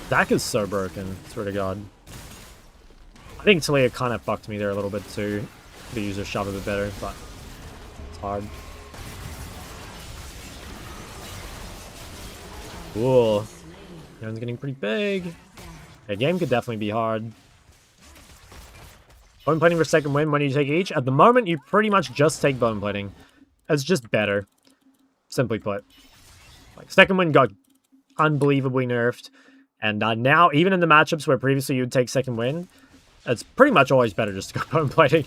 Dak is so broken, swear to God. I think Talia kind of fucked me there a little bit too. The user shot a bit better, but it's hard. Cool. Everyone's getting pretty big. The game could definitely be hard. Bone plating for second win, when do you take each? At the moment, you pretty much just take bone plating. It's just better. Simply put. Like, second win got unbelievably nerfed. And now, even in the matchups where previously you'd take second win, it's pretty much always better just to go bone plating.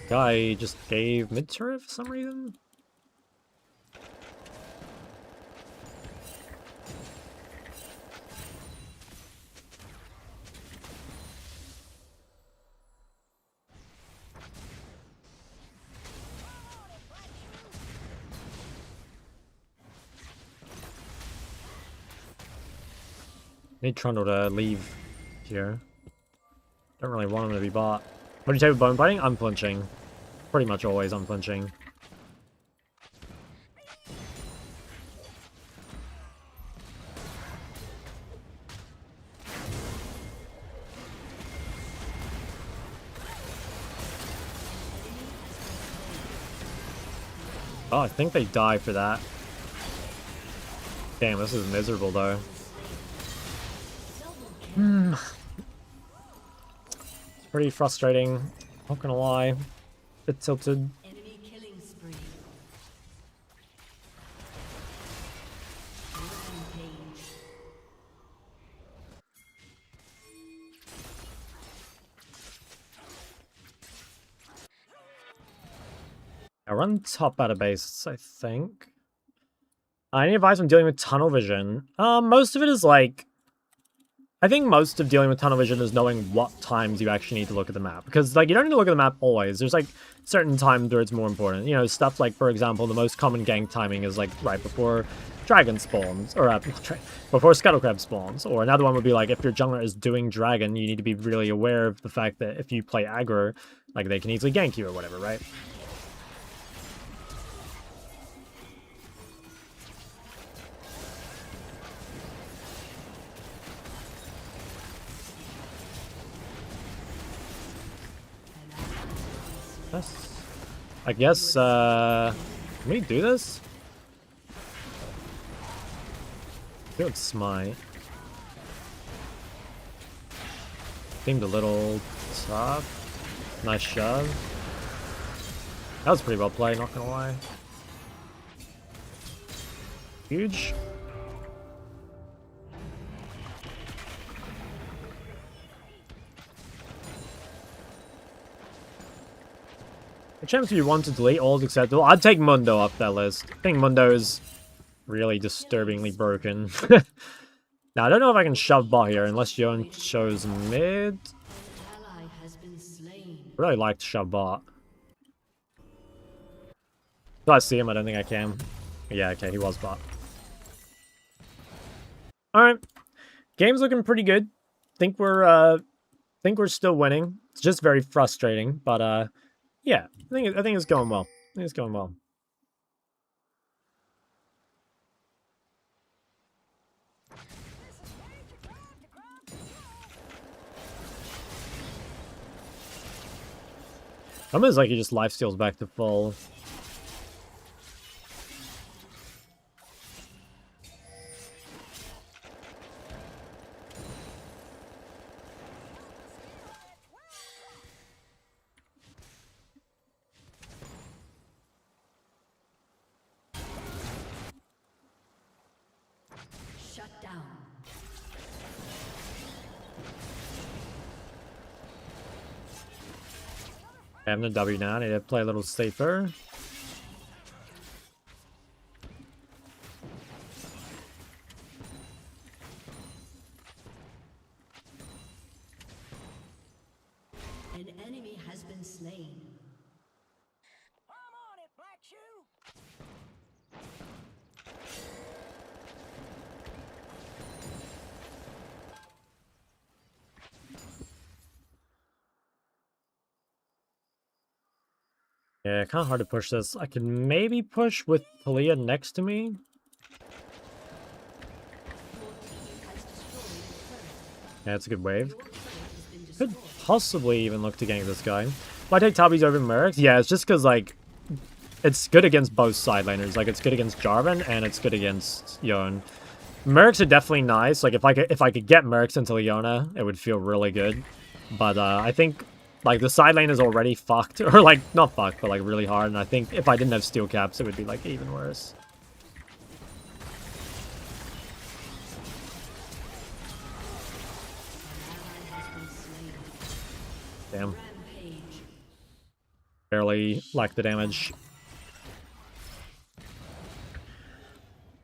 Guy just gave mid turret for some reason. Need Trundle to leave here. Don't really want him to be bought. What do you take with bone plating? Unflinching. Pretty much always unflinching. Oh, I think they die for that. Damn, this is miserable though. It's pretty frustrating, not gonna lie. Bit tilted. Enemy killing spree. Rampage. I run top out of base, I think. Any advice on dealing with tunnel vision? Most of it is like... I think most of dealing with tunnel vision is knowing what times you actually need to look at the map. Because, like, you don't need to look at the map always. There's, like, certain times where it's more important. You know, stuff like, for example, the most common gank timing is, like, right before dragon spawns. Or, before scuttlecrab spawns. Or another one would be, like, if your jungler is doing dragon, you need to be really aware of the fact that if you play aggro, like, they can easily gank you or whatever, right? I guess, can we do this? Good smite. Seemed a little tough. Nice shove. That was pretty well played, not gonna lie. Huge. The chance if you want to delete all is acceptable. I'd take Mundo off that list. I think Mundo is really disturbingly broken. Now, I don't know if I can shove bot here unless Yon shows mid. Ally has been slain. I really like to shove bot. If I see him, I don't think I can. Yeah, okay, he was bot. Alright. Game's looking pretty good. Think we're still winning. It's just very frustrating, but yeah, I think it's going well. I think it's going well. Almost like he just lifesteals back to full. Shut down. I have no W now. I need to play a little safer. An enemy has been slain. I'm on it, Black Shoe! Yeah, kind of hard to push this. I can maybe push with Talia next to me. Yeah, it's a good wave. Could possibly even look to gank this guy. Why take Tabby's over Merrick's? Yeah, it's just because, like, it's good against both side laners. Like, it's good against Jarvan, and it's good against Yone. Mercs are definitely nice. Like, if I could get Mercs into Leona, it would feel really good. But I think, like, the side lane is already fucked. Or, like, not fucked, but, like, really hard. And I think if I didn't have steel caps, it would be, like, even worse. Damn. Barely lacked the damage.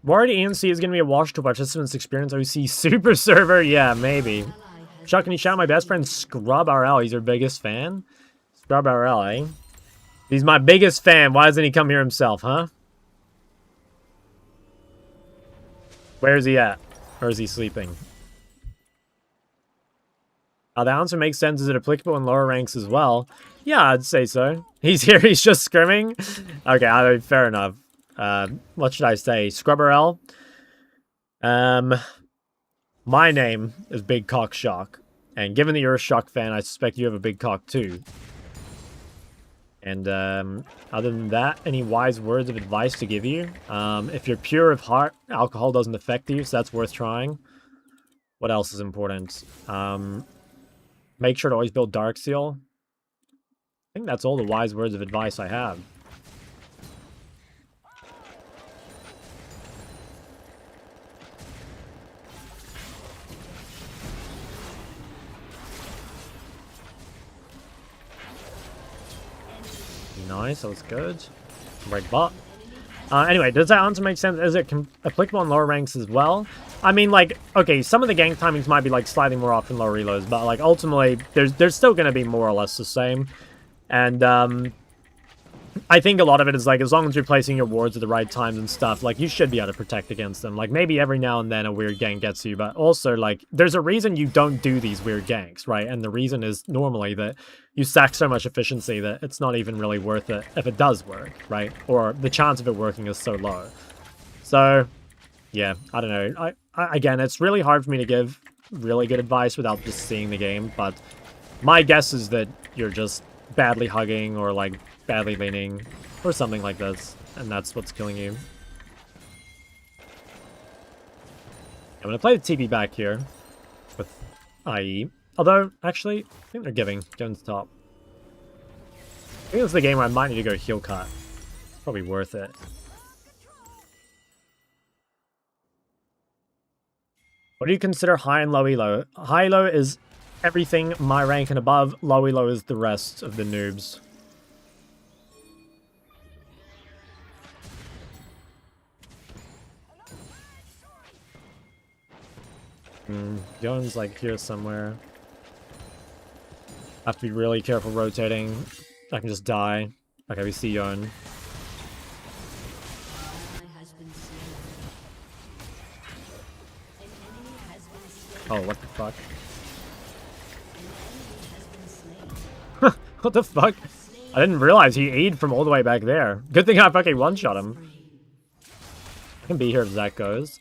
Worried ENC is going to be a wash to participants experience OC super server? Yeah, maybe. Chuck, can you shout out my best friend Scrub RL? He's your biggest fan? Scrub RL, eh? He's my biggest fan. Why doesn't he come here himself, huh? Where is he at? Or is he sleeping? The answer makes sense. Is it applicable in lower ranks as well? Yeah, I'd say so. He's here. He's just scrimming. Okay, I mean, fair enough. What should I say? Scrubber L. My name is Big Cock Shock. And given that you're a Shock fan, I suspect you have a big cock too. And other than that, any wise words of advice to give you? If you're pure of heart, alcohol doesn't affect you, so that's worth trying. What else is important? Make sure to always build Dark Seal. I think that's all the wise words of advice I have. Nice, that was good. Right bot. Anyway, does that answer make sense? Is it applicable in lower ranks as well? I mean, like, okay, some of the gank timings might be, like, slightly more off in lower reloads, but, like, ultimately, there's still going to be more or less the same. And, I think a lot of it is, like, as long as you're placing your wards at the right times and stuff, like, you should be able to protect against them. Like, maybe every now and then a weird gank gets you, but also, like, there's a reason you don't do these weird ganks, right? And the reason is normally that you sack so much efficiency that it's not even really worth it if it does work, right? Or the chance of it working is so low. So, yeah, I don't know. Again, it's really hard for me to give really good advice without just seeing the game, but my guess is that you're just badly hugging or, like, badly leaning or something like this, and that's what's killing you. I'm going to play the TP back here with IE. Although, actually, I think they're giving. Going to top. I think this is the game where I might need to go heal cut. It's probably worth it. What do you consider high and low elo? High elo is everything my rank and above. Low elo is the rest of the noobs. Yone's like here somewhere. Have to be really careful rotating. I can just die. Okay, we see Yone. Oh, what the fuck? What the fuck? I didn't realize he E'd from all the way back there. Good thing I fucking one-shot him. I can be here if Zach goes.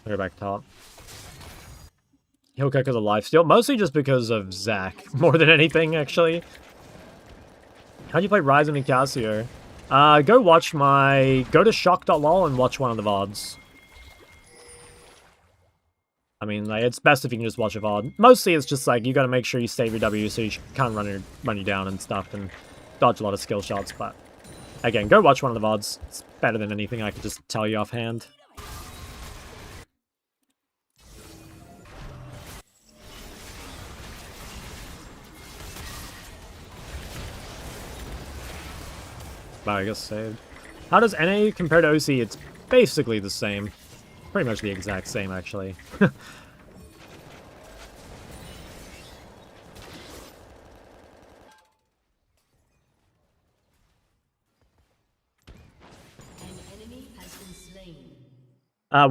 Go back top. He'll because of lifesteal. Mostly just because of Zach. More than anything, actually. How'd you play Ryzen and Casio? Go watch my... Go to shock.lol and watch one of the VODs. I mean, like, it's best if you can just watch a VOD. Mostly it's just like, you gotta make sure you save your W so you can't run you down and stuff and dodge a lot of skill shots, but... Again, go watch one of the VODs. It's better than anything I could just tell you offhand. Wow, I guess saved. How does NA compare to OC? It's basically the same. Pretty much the exact same, actually.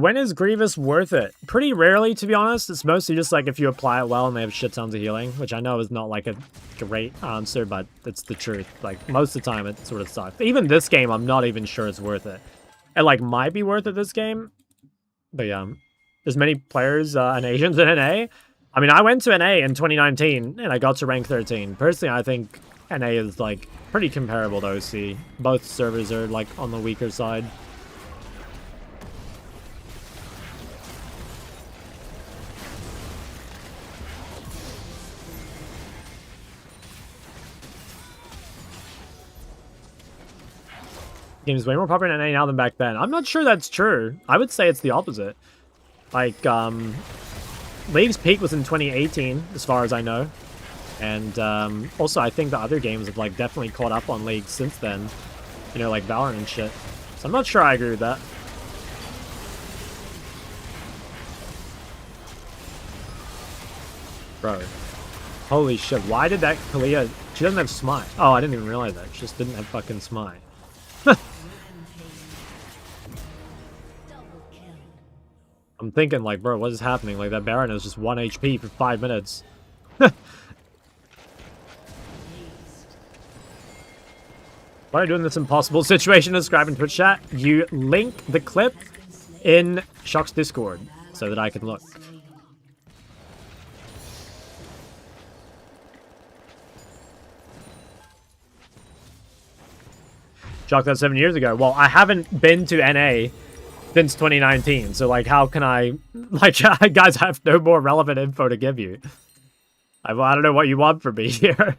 When is Grievous worth it? Pretty rarely, to be honest. It's mostly just like if you apply it well and they have shit tons of healing, which I know is not like a great answer, but it's the truth. Like, most of the time it sort of sucks. Even this game, I'm not even sure it's worth it. It, like, might be worth it this game. But yeah, there's many players and Asians in NA. I mean, I went to NA in 2019 and I got to rank 13. Personally, I think NA is, like, pretty comparable to OC. Both servers are, like, on the weaker side. Game's way more popular in NA now than back then. I'm not sure that's true. I would say it's the opposite. Like, League's peak was in 2018, as far as I know. And also, I think the other games have, like, definitely caught up on League since then. You know, like Valorant and shit. So I'm not sure I agree with that. Bro. Holy shit, why did that Kalia... She doesn't have Smite. Oh, I didn't even realize that. She just didn't have fucking Smite. I'm thinking, like, bro, what is happening? Like, that Baron is just 1 HP for 5 minutes. Why are you doing this impossible situation? Describe in Twitch chat. You link the clip in Shock's Discord so that I can look. Shock, that 7 years ago. Well, I haven't been to NA since 2019, so, like, how can I... Like, guys, I have no more relevant info to give you. I don't know what you want from me here.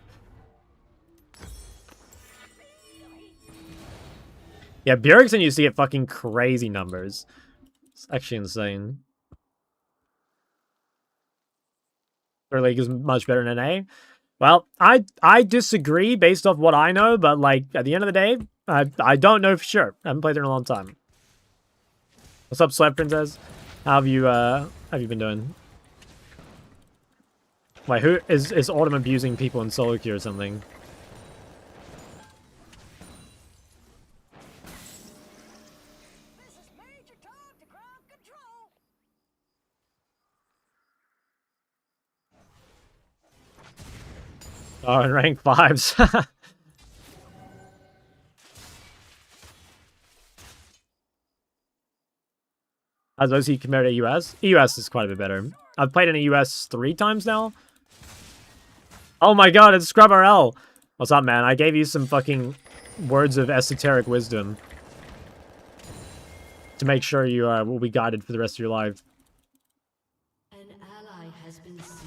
Yeah, Bjergsen used to get fucking crazy numbers. It's actually insane. Their league is much better than NA. Well, I disagree based off what I know, but, like, at the end of the day, I don't know for sure. I haven't played there in a long time. What's up, Slap Princess? How have you been doing? Wait, who is Autumn abusing people in solo queue or something? This is Major Tom to ground control. Oh, in rank 5s. How's OC compared to US? US is quite a bit better. I've played in the US 3 times now. Oh my god, it's Scrub RL. What's up, man? I gave you some fucking words of esoteric wisdom to make sure you will be guided for the rest of your life. An ally has been slain.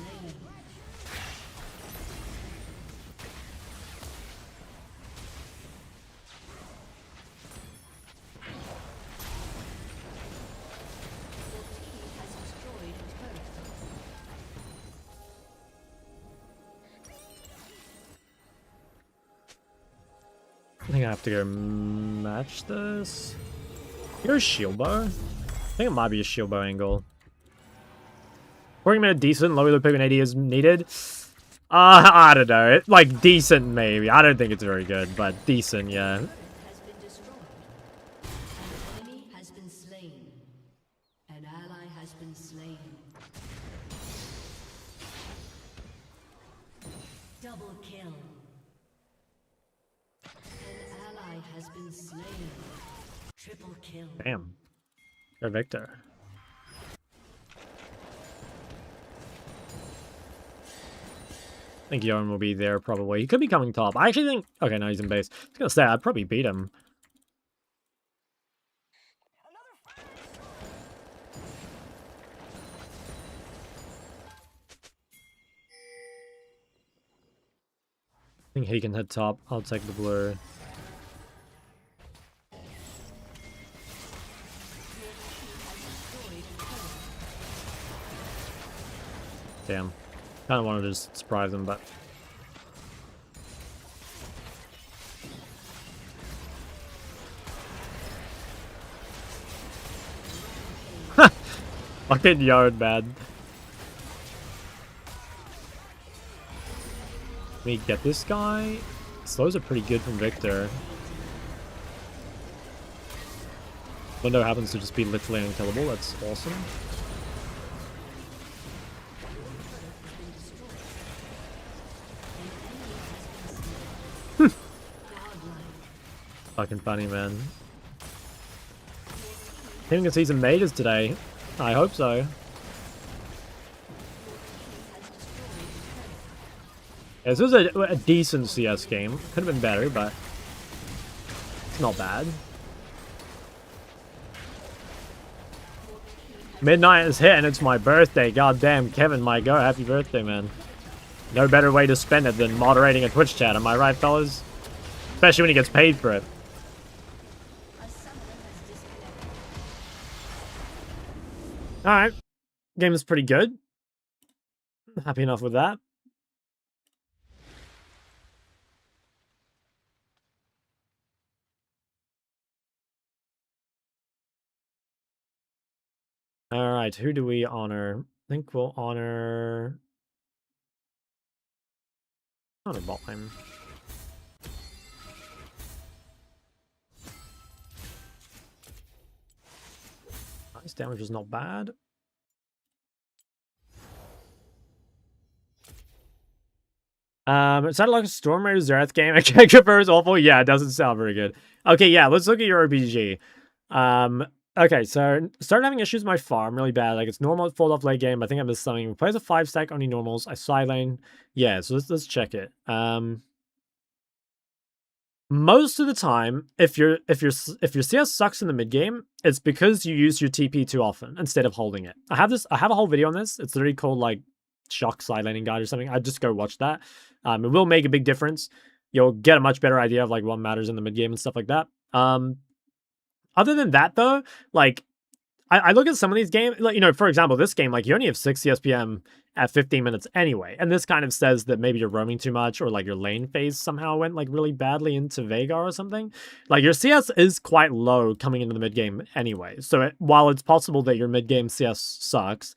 I think I have to go match this. You're a shield bow? I think it might be a shield bow angle. 40 minute decent, low pigment 80 is needed. I don't know. Like, decent maybe. I don't think it's very good, but decent, yeah. Has been destroyed. An enemy has been slain. An ally has been slain. Double kill. An ally has been slain. Triple kill. Damn. They're Victor. I think Yarn will be there probably. He could be coming top. I actually think... Okay, no, he's in base. I was gonna say, I'd probably beat him. I think he can head top. I'll take the blue. Damn. Kind of wanted to just surprise him, but... Fucking yard, man. Let me get this guy. Slows are pretty good from Victor. Window happens to just be literally unkillable. That's awesome. Fucking funny, man. Even gonna see some mages today. I hope so. Yeah, this was a decent CS game. Could have been better, but it's not bad. Midnight is hit and it's my birthday. God damn, Kevin, my go. Happy birthday, man. No better way to spend it than moderating a Twitch chat. Am I right, fellas? Especially when he gets paid for it. Alright. Game is pretty good. Happy enough with that. Alright, who do we honor? I think we'll honor bot lane. Nice damage is not bad. It sounded like a Storm Raider Zereth game. Kegger is awful. Yeah, it doesn't sound very good. Okay, yeah, let's look at your RPG. Okay, so started having issues with my farm really bad. Like it's normal fall off late game. I think I missed something. Plays a 5-stack only normals. I side lane. Yeah, so let's check it. Most of the time, if your CS sucks in the mid game, it's because you use your TP too often instead of holding it. I have a whole video on this. It's literally called like Shock Side Laning Guide or something. I'd just go watch that. It will make a big difference. You'll get a much better idea of like what matters in the mid game and stuff like that. Other than that though, like I look at some of these games, like, you know, for example, this game, like you only have 6 CSPM at 15 minutes anyway. And this kind of says that maybe you're roaming too much or like your lane phase somehow went like really badly into Veigar or something. Like your CS is quite low coming into the mid game anyway. So while it's possible that your mid game CS sucks,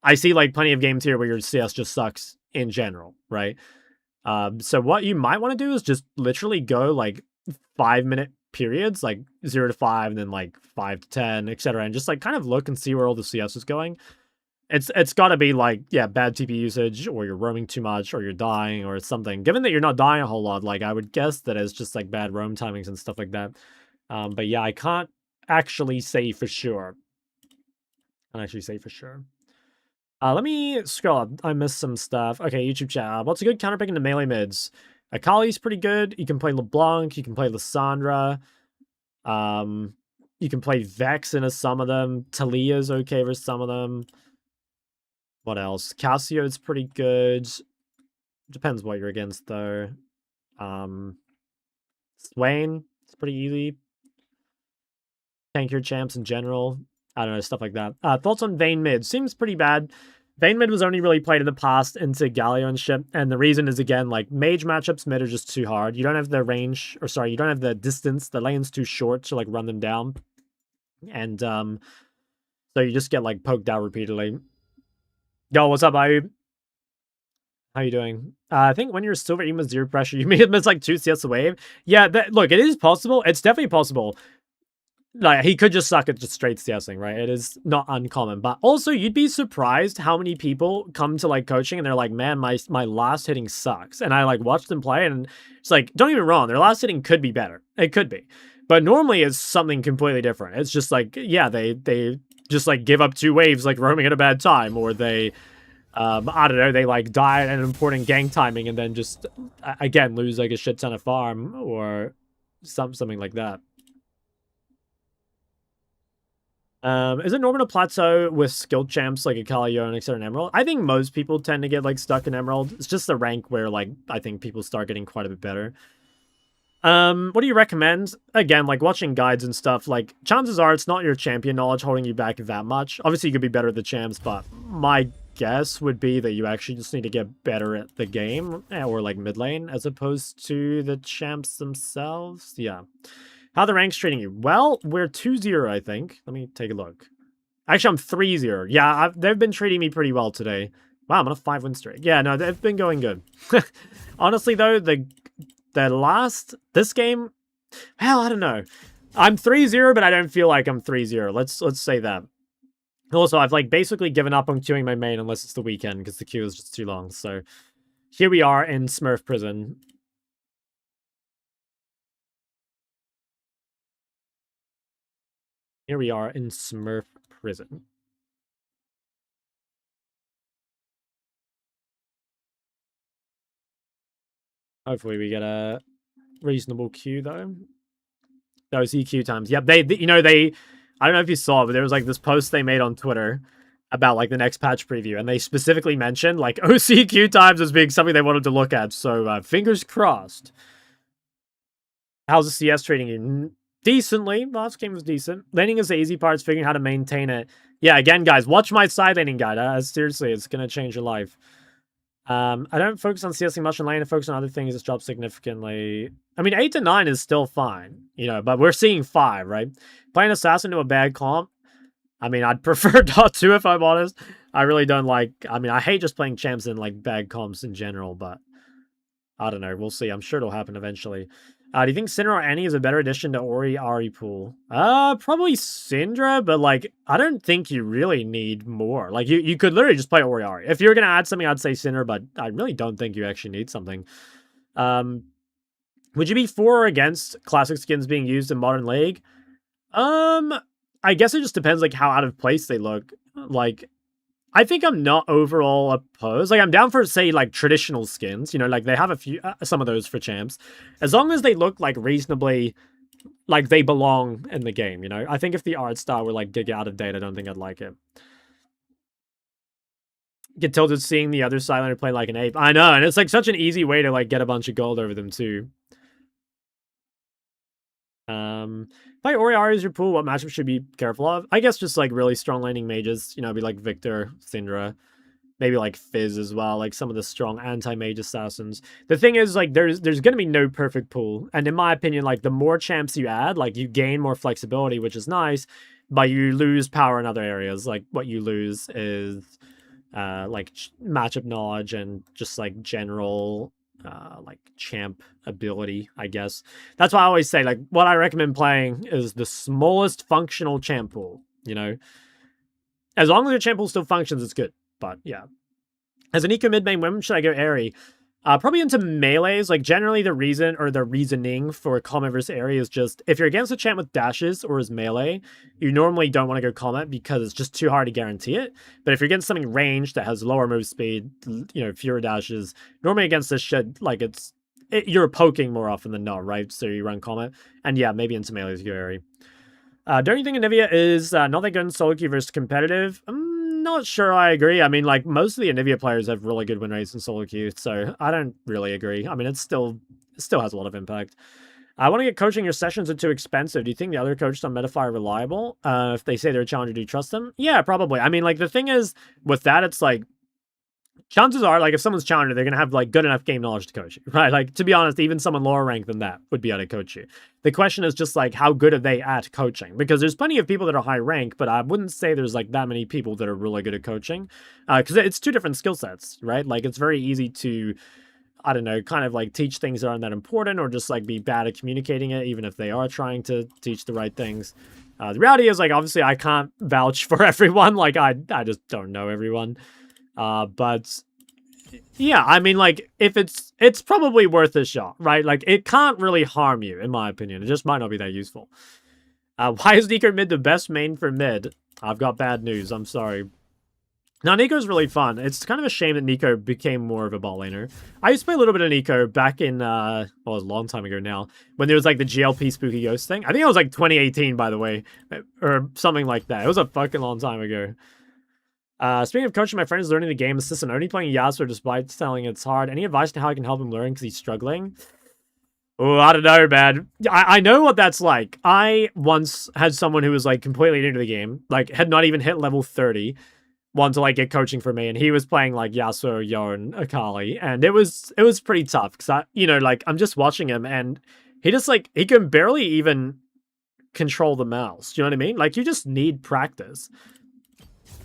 I see like plenty of games here where your CS just sucks in general, right? So what you might want to do is just literally go like 5-minute periods, like 0 to 5 and then like 5 to 10, etc., and just like kind of look and see where all the CS is going. It's got to be like, yeah, bad TP usage, or you're roaming too much, or you're dying or something. Given that you're not dying a whole lot, like I would guess that it's just like bad roam timings and stuff like that. But yeah, I can't actually say for sure. Let me scroll up. I missed some stuff. Okay, YouTube chat. What's a good counterpick into melee mids? Akali's pretty good. You can play LeBlanc. You can play Lissandra. You can play Vex into some of them. Talia's okay for some of them. What else? Cassio's pretty good. Depends what you're against, though. Swain, it's pretty easy. Tank your champs in general. I don't know, stuff like that. Thoughts on Vayne mid? Seems pretty bad. Vayne mid was only really played in the past into Galio and shit, and the reason is, again, like, mage matchups mid are just too hard. You don't have the range, or sorry, you don't have the distance. The lane's too short to, like, run them down. And, so you just get, like, poked out repeatedly. Yo, what's up, Ayub? How you doing? I think when you're silver even with 0 pressure, you may miss, like, 2 CS a wave. Yeah, look, it is possible. It's definitely possible. Like, he could just suck at just straight CSing, right? It is not uncommon. But also, you'd be surprised how many people come to, like, coaching and they're like, man, my last hitting sucks. And I, like, watch them play and it's like, don't get me wrong, their last hitting could be better. It could be. But normally it's something completely different. It's just like, yeah, they just, like, give up 2 waves, like, roaming at a bad time. Or they, I don't know, they, like, die at an important gank timing and then just, again, lose, like, a shit ton of farm. Or something like that. Is it normal to plateau with skilled champs like Akali, Onyx, and Emerald? I think most people tend to get like stuck in Emerald. It's just the rank where like I think people start getting quite a bit better. What do you recommend? Again, like watching guides and stuff, like chances are it's not your champion knowledge holding you back that much. Obviously you could be better at the champs, but my guess would be that you actually just need to get better at the game, or like mid lane, as opposed to the champs themselves. Yeah. How the ranks treating you? Well, we're 2-0, I think. Let me take a look. Actually, I'm 3-0. Yeah, they've been treating me pretty well today. Wow, I'm on a 5-win streak. Yeah, no, they've been going good. Honestly, though, this game, hell, I don't know. I'm 3-0, but I don't feel like I'm 3-0. Let's say that. Also, I've like basically given up on queuing my main unless it's the weekend because the queue is just too long. So here we are in Smurf prison. Here we are in Smurf prison. Hopefully we get a reasonable queue though. Those EQ times. Yep, they I don't know if you saw, but there was like this post they made on Twitter about like the next patch preview, and they specifically mentioned like OCQ times as being something they wanted to look at. So fingers crossed. How's the CS trading you? Decently. Last game was decent. Laning is the easy part. It's figuring out how to maintain it. Yeah, again, guys, watch my side laning guide. Seriously, it's gonna change your life. I don't focus on CSing much in lane. I focus on other things. It's dropped significantly. I mean, 8 to 9 is still fine, you know, but we're seeing 5, right? Playing Assassin to a bad comp. I mean, I'd prefer not to, if I'm honest. I really don't like... I mean, I hate just playing champs in, like, bad comps in general, but... I don't know. We'll see. I'm sure it'll happen eventually. Do you think Syndra or Annie is a better addition to Ori pool? Probably Syndra, but, like, I don't think you really need more. Like, you could literally just play Ori. If you're going to add something, I'd say Syndra, but I really don't think you actually need something. Would you be for or against classic skins being used in Modern League? I guess it just depends, like, how out of place they look. Like, I think I'm not overall opposed. Like, I'm down for, say, like, traditional skins. You know, like, they have a few, some of those for champs. As long as they look, like, reasonably, like, they belong in the game, you know? I think if the art style were, like, out of date, I don't think I'd like it. Get tilted seeing the other Silenter play like an ape. I know, and it's, like, such an easy way to, like, get a bunch of gold over them, too. Play Ori as your pool, what matchup should be careful of? I guess just like really strong laning mages, you know, be like Victor, Syndra, maybe like Fizz as well, like some of the strong anti-mage assassins. The thing is, like, there's gonna be no perfect pool, and in my opinion, like, the more champs you add, like, you gain more flexibility, which is nice, but you lose power in other areas. Like, what you lose is like matchup knowledge and just like general like champ ability, I guess. That's why I always say, like, what I recommend playing is the smallest functional champ pool, you know? As long as your champ pool still functions, it's good. But, yeah. As an eco mid main, when should I go Airy? Probably into melees. Like, generally the reason or the reasoning for Comet versus Airy is just, if you're against a champ with dashes or is melee, you normally don't want to go Comet because it's just too hard to guarantee it. But if you're against something ranged that has lower move speed, you know, fewer dashes, normally against this shit, like, you're poking more often than not, right? So you run Comet. And yeah, maybe into melees you go Airy. Don't you think Anivia is not that good in solo queue versus competitive? Not sure I agree. I mean, like, most of the Anivia players have really good win rates in solo queue, so I don't really agree. I mean, it still has a lot of impact. I want to get coaching. Your sessions are too expensive. Do you think the other coaches on Metafy are reliable? If they say they're a challenger, do you trust them? Yeah, probably. I mean, like, the thing is, with that, it's like, chances are, like, if someone's challenger, they're going to have, like, good enough game knowledge to coach you, right? Like, to be honest, even someone lower ranked than that would be able to coach you. The question is just, like, how good are they at coaching? Because there's plenty of people that are high rank, but I wouldn't say there's, like, that many people that are really good at coaching. Because it's two different skill sets, right? Like, it's very easy to, I don't know, kind of, like, teach things that aren't that important or just, like, be bad at communicating it, even if they are trying to teach the right things. The reality is, like, obviously, I can't vouch for everyone. Like, I just don't know everyone. But yeah, I mean, like, if it's probably worth a shot, right? Like, it can't really harm you, in my opinion. It just might not be that useful. Why is Nico mid the best main for mid? I've got bad news. I'm sorry. Now, Nico's really fun. It's kind of a shame that Nico became more of a bot laner. I used to play a little bit of Nico back in, well, it was a long time ago now, when there was, like, the GLP Spooky Ghost thing. I think it was, like, 2018, by the way, or something like that. It was a fucking long time ago. Speaking of coaching, my friend is learning the game assistant, only playing Yasuo despite telling it's hard. Any advice to how I can help him learn because he's struggling? Oh, I don't know, man. I know what that's like. I once had someone who was, like, completely new to the game, like, had not even hit level 30. wanted to like get coaching for me, and he was playing like Yasuo, Yon, Akali, and it was pretty tough because like I'm just watching him, and he just like he can barely even control the mouse. Do you know what I mean? Like you just need practice.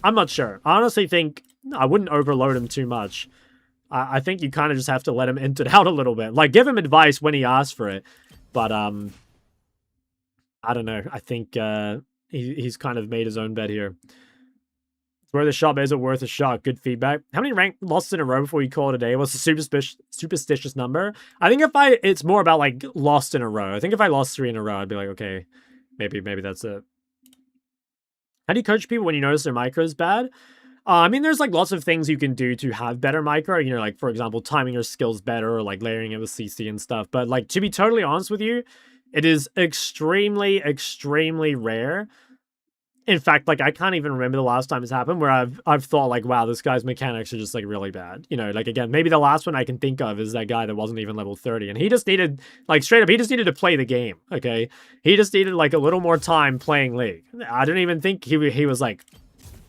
I'm not sure. I honestly think I wouldn't overload him too much. I think you kind of just have to let him int it out a little bit. Like give him advice when he asks for it, but I don't know. I think he's kind of made his own bed here. It's worth a shot, but is it worth a shot? Good feedback. How many rank losses in a row before you call it a day? What's the superstitious number? I think it's more about like lost in a row. I think if I lost 3 in a row, I'd be like, okay, maybe that's it. How do you coach people when you notice their micro is bad? I mean, there's like lots of things you can do to have better micro. You know, like for example, timing your skills better, or like layering it with CC and stuff. But like to be totally honest with you, it is extremely, extremely rare. In fact, like I can't even remember the last time it's happened where I've thought like, wow, this guy's mechanics are just like really bad. You know, like again, maybe the last one I can think of is that guy that wasn't even level 30, and he just needed like straight up, he just needed to play the game. Okay, he just needed like a little more time playing League. I don't even think he was like,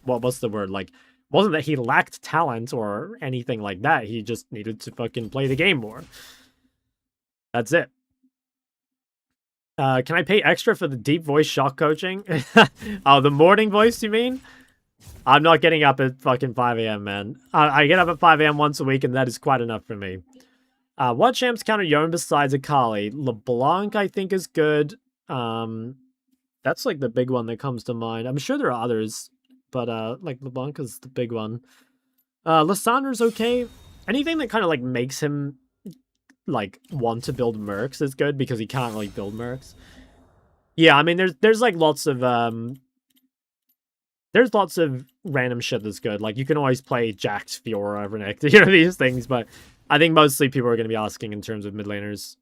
what's the word? Like, wasn't that he lacked talent or anything like that. He just needed to fucking play the game more. That's it. Can I pay extra for the deep voice shock coaching? Oh, the morning voice, you mean? I'm not getting up at fucking 5 a.m., man. I get up at 5 a.m. once a week, and that is quite enough for me. What champs counter Yone besides Akali? LeBlanc, I think, is good. That's, like, the big one that comes to mind. I'm sure there are others, but, like, LeBlanc is the big one. Lissandra's okay. Anything that kind of, like, makes him like want to build mercs is good because he can't really build mercs. Yeah, I mean there's like lots of random shit that's good. Like you can always play Jax, Fiora, Renekton, you know, these things, but I think mostly people are going to be asking in terms of mid laners.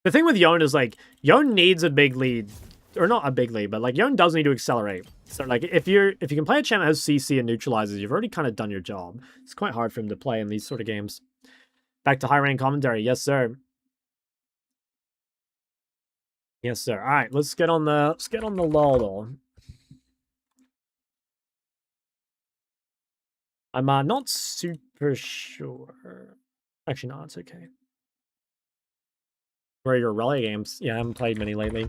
The thing with Yone is like Yone needs a big lead, or not a big lead, but like Yone does need to accelerate. So like if you can play a champ that has CC and neutralizes, you've already kind of done your job. It's quite hard for him to play in these sort of games. Back to high rank commentary, yes sir. Yes sir. All right, let's get on the LOL. I'm not super sure. Actually, no, it's okay. Where are your rally games? Yeah, I haven't played many lately.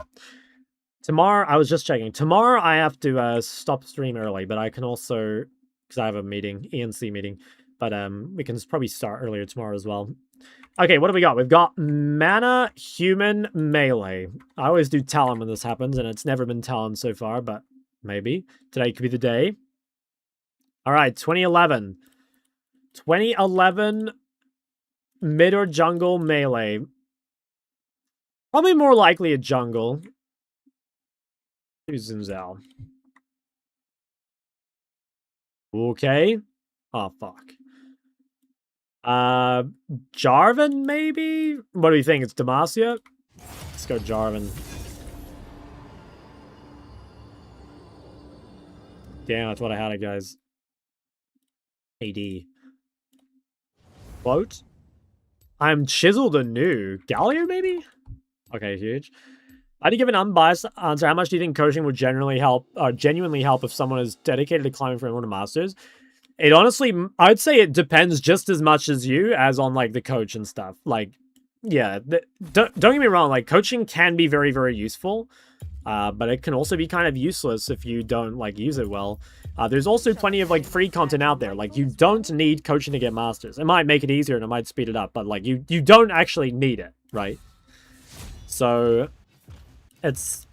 Tomorrow, I was just checking. Tomorrow, I have to stop stream early, but I can also, because I have a meeting, ENC meeting, but we can probably start earlier tomorrow as well. Okay, what do we got? We've got Mana, Human, Melee. I always do Talon when this happens, and it's never been Talon so far, but maybe. Today could be the day. All right, 2011. 2011, mid or jungle, Melee. Probably more likely a jungle. Zooms out. Okay. Oh, fuck. Jarvan, maybe? What do you think? It's Demacia? Let's go Jarvan. Damn, that's what I had it, guys. AD. Quote? I'm chiseled anew. Galio, maybe? Okay, huge. I'd give an unbiased answer. How much do you think coaching would genuinely help if someone is dedicated to climbing for Immortal Masters? It honestly, I'd say it depends just as much as you as on like the coach and stuff. Like, yeah, don't get me wrong. Like, coaching can be very, very useful, but it can also be kind of useless if you don't like use it well. There's also plenty of like free content out there. Like, you don't need coaching to get masters. It might make it easier and it might speed it up, but like you don't actually need it, right? So it's,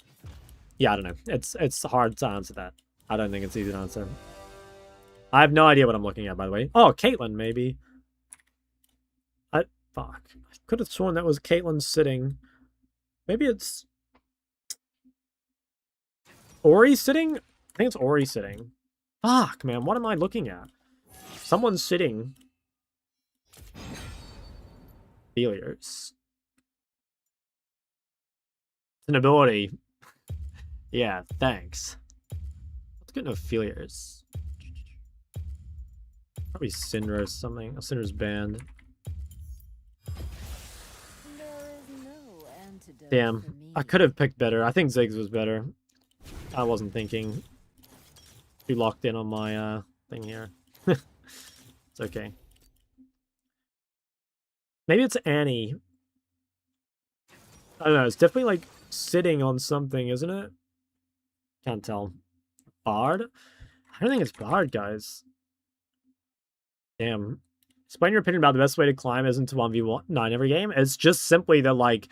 yeah, I don't know. It's hard to answer that. I don't think it's easy to answer. I have no idea what I'm looking at, by the way. Oh, Caitlyn, maybe. Fuck. I could have sworn that was Caitlyn sitting. Maybe it's Ori sitting? I think it's Ori sitting. Fuck, man. What am I looking at? Someone's sitting. Failures. It's an ability. Yeah, thanks. Let's get no failures. Probably Syndra or something. Syndra's banned. Damn. I could have picked better. I think Ziggs was better. I wasn't thinking too locked in on my thing here. It's okay. Maybe it's Annie. I don't know. It's definitely like sitting on something, isn't it? Can't tell. Bard? I don't think it's Bard, guys. Damn. Explain your opinion about the best way to climb isn't to 1v9 every game. It's just simply that, like,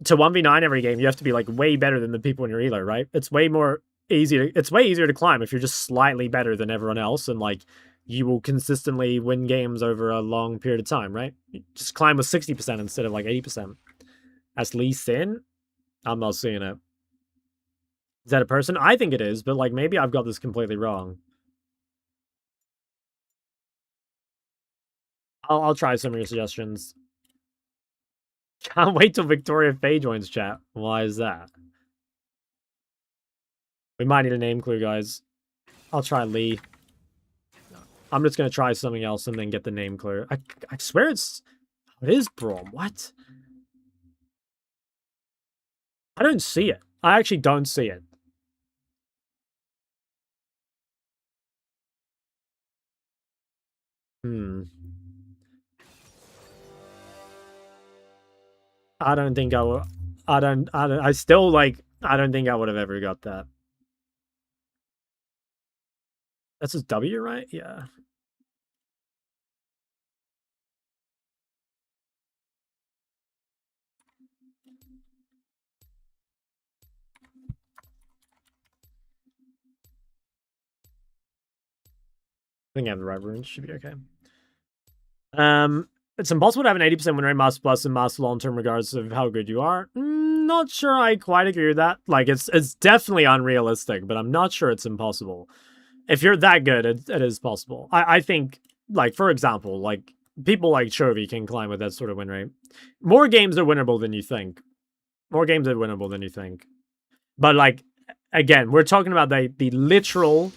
to 1v9 every game, you have to be, like, way better than the people in your healer, right? It's way easier to climb if you're just slightly better than everyone else, and, like, you will consistently win games over a long period of time, right? You just climb with 60% instead of, like, 80%. That's Lee Sin? I'm not seeing it. Is that a person? I think it is, but, like, maybe I've got this completely wrong. I'll try some of your suggestions. Can't wait till Victoria Faye joins chat. Why is that? We might need a name clue, guys. I'll try Lee. I'm just going to try something else and then get the name clue. I swear it is Braum. What? I don't see it. I actually don't see it. I don't think I would. I still, like, I don't think I would have ever got that. That's his W, right? Yeah. I think I have the right runes. Should be okay. It's impossible to have an 80% win rate Master Plus and Master long-term regardless of how good you are. Not sure I quite agree with that. Like, it's definitely unrealistic, but I'm not sure it's impossible. If you're that good, it is possible. I think, like, for example, like, people like Chovy can climb with that sort of win rate. More games are winnable than you think. More games are winnable than you think. But, like, again, we're talking about the literal,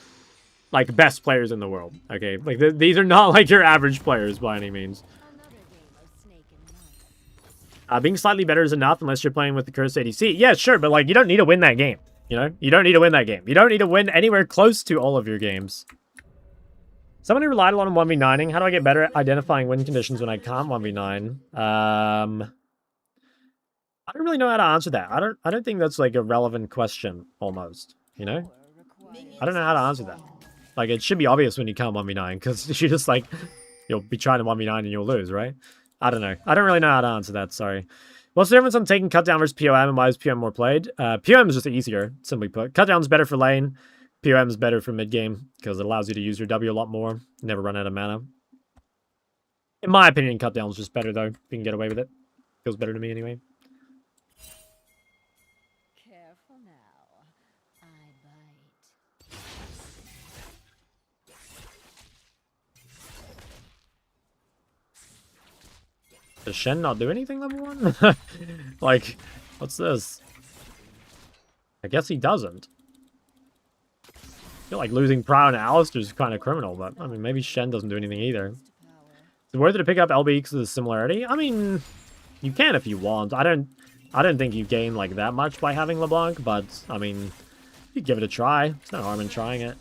like, best players in the world. Okay, like, these are not, like, your average players by any means. Being slightly better is enough unless you're playing with the cursed ADC. Yeah, sure, but, like, you don't need to win that game. You know? You don't need to win that game. You don't need to win anywhere close to all of your games. Someone who relied a lot on 1v9ing. How do I get better at identifying win conditions when I can't 1v9? I don't really know how to answer that. I don't think that's, like, a relevant question, almost. You know? I don't know how to answer that. Like, it should be obvious when you can't 1v9, because you just, like, you'll be trying to 1v9 and you'll lose, right? I don't know. I don't really know how to answer that, sorry. What's the difference on taking cutdown versus POM, and why is POM more played? POM is just easier, simply put. Cutdown's better for lane. POM is better for mid-game, because it allows you to use your W a lot more. Never run out of mana. In my opinion, cutdown's just better, though. You can get away with it. Feels better to me, anyway. Careful now. I bite. Does Shen not do anything level 1? Like, what's this? I guess he doesn't. I feel like losing Proud and Alistair is kind of criminal, but I mean, maybe Shen doesn't do anything either. Is it worth it to pick up LB because of the similarity? I mean, you can if you want. I don't think you gain like that much by having LeBlanc, but I mean, you give it a try. There's no harm in trying it.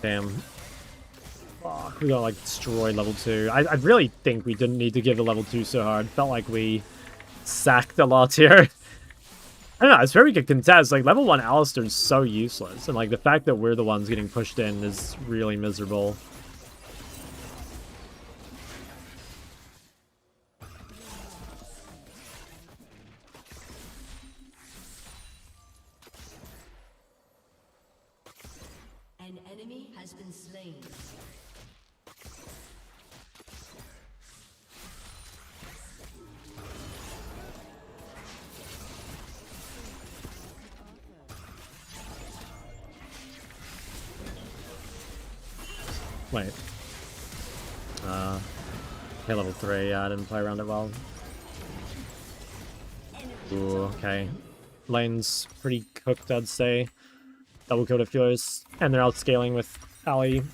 Damn. Fuck, we got, like, destroyed level 2. I really think we didn't need to give the level 2 so hard. Felt like we sacked a lot here. I don't know, it's very good contest. Like, level 1 Alistair is so useless. And, like, the fact that we're the ones getting pushed in is really miserable. An enemy has been slain. Wait. Okay, level 3. Yeah, I didn't play around it well. Ooh, okay. Lane's pretty cooked, I'd say. Double kill defilers, and they're outscaling with Ali. Not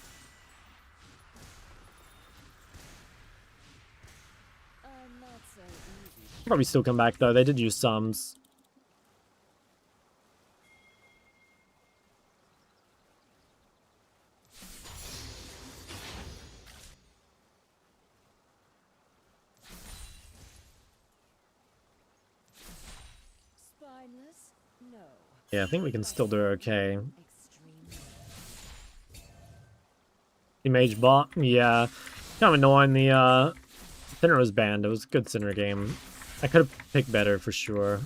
so easy. Probably still come back though. They did use sums. Spineless? No. Yeah, I think we can still do okay. Extreme. The mage bot, yeah. Kind of annoying. The Sinner was banned. It was a good Sinner game. I could have picked better for sure.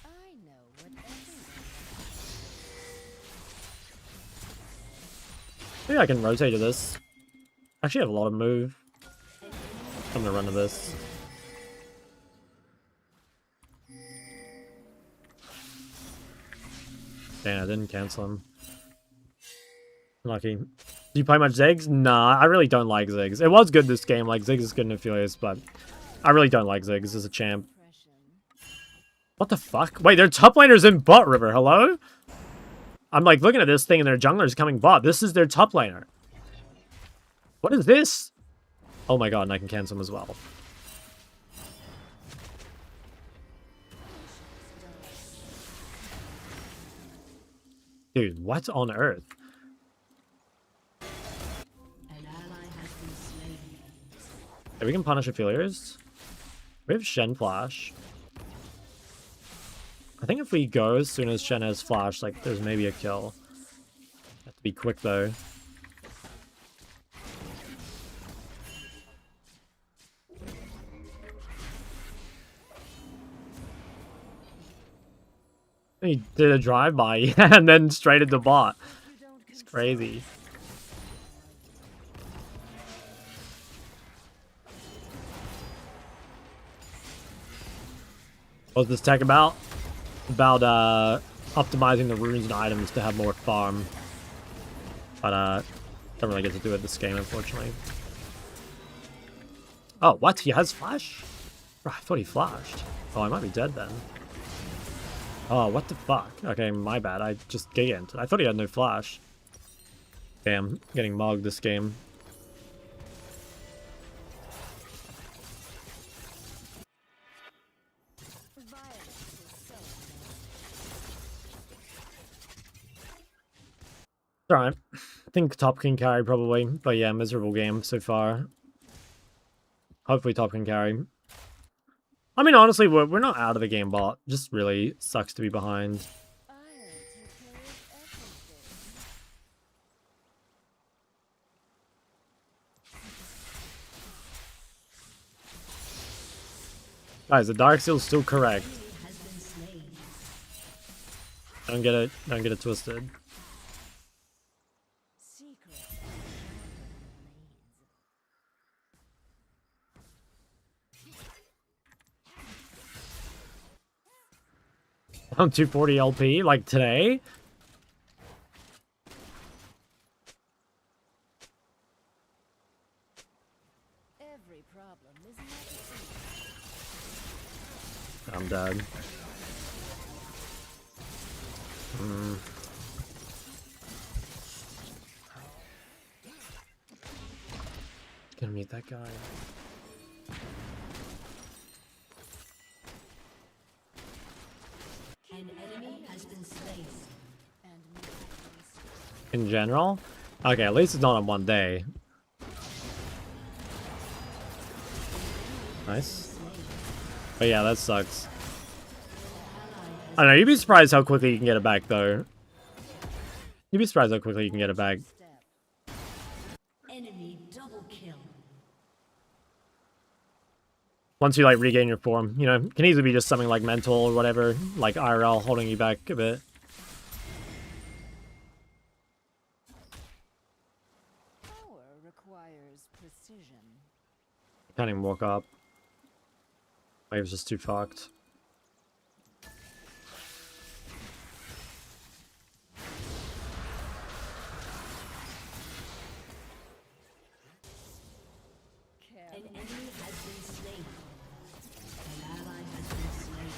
I know what everyone. Maybe I can rotate to this. Actually, I have a lot of move. I'm gonna run to this. Damn, I didn't cancel him. Lucky. Do you play much Ziggs? Nah, I really don't like Ziggs. It was good this game. Like, Ziggs is good in Affiliates, but I really don't like Ziggs as a champ. Impression. What the fuck? Wait, their top laner's in bot river. Hello? I'm like looking at this thing and their jungler's coming bot. This is their top laner. What is this? Oh my god, and I can cancel him as well. Dude, what on earth? An ally has been slain. Okay, we can punish affiliators. We have Shen Flash. I think if we go as soon as Shen has Flash, like, there's maybe a kill. Have to be quick, though. He did a drive-by, yeah, and then straight at the bot. It's crazy. What's this tech about? About optimizing the runes and items to have more farm. But don't really get to do it this game, unfortunately. Oh, what? He has flash? Bro, I thought he flashed. Oh, I might be dead then. Oh, what the fuck? Okay, my bad. I just gigged. I thought he had no flash. Damn, getting mogged this game. Violence is so It's alright. I think top can carry probably. But yeah, miserable game so far. Hopefully top can carry. I mean, honestly, we're not out of the game, bot. Just really sucks to be behind. I'll take care of everything. Guys, the Dark Seal's still correct. Has been slain. Don't get it twisted. Secret. I'm 240 LP, like today? Every problem is not I'm dead. Gonna meet that guy. An enemy has been slain. and miracles. In general? Okay, at least it's not on one day. Nice. But yeah, that sucks. I don't know, you'd be surprised how quickly you can get it back, though. You'd be surprised how quickly you can get it back. Step. Enemy double kill. Once you, like, regain your form. You know, it can easily be just something like mental or whatever, like IRL holding you back a bit. Power requires precision. Can't even walk up. Wave's just too fucked. enemy has been slain. An ally has been slain.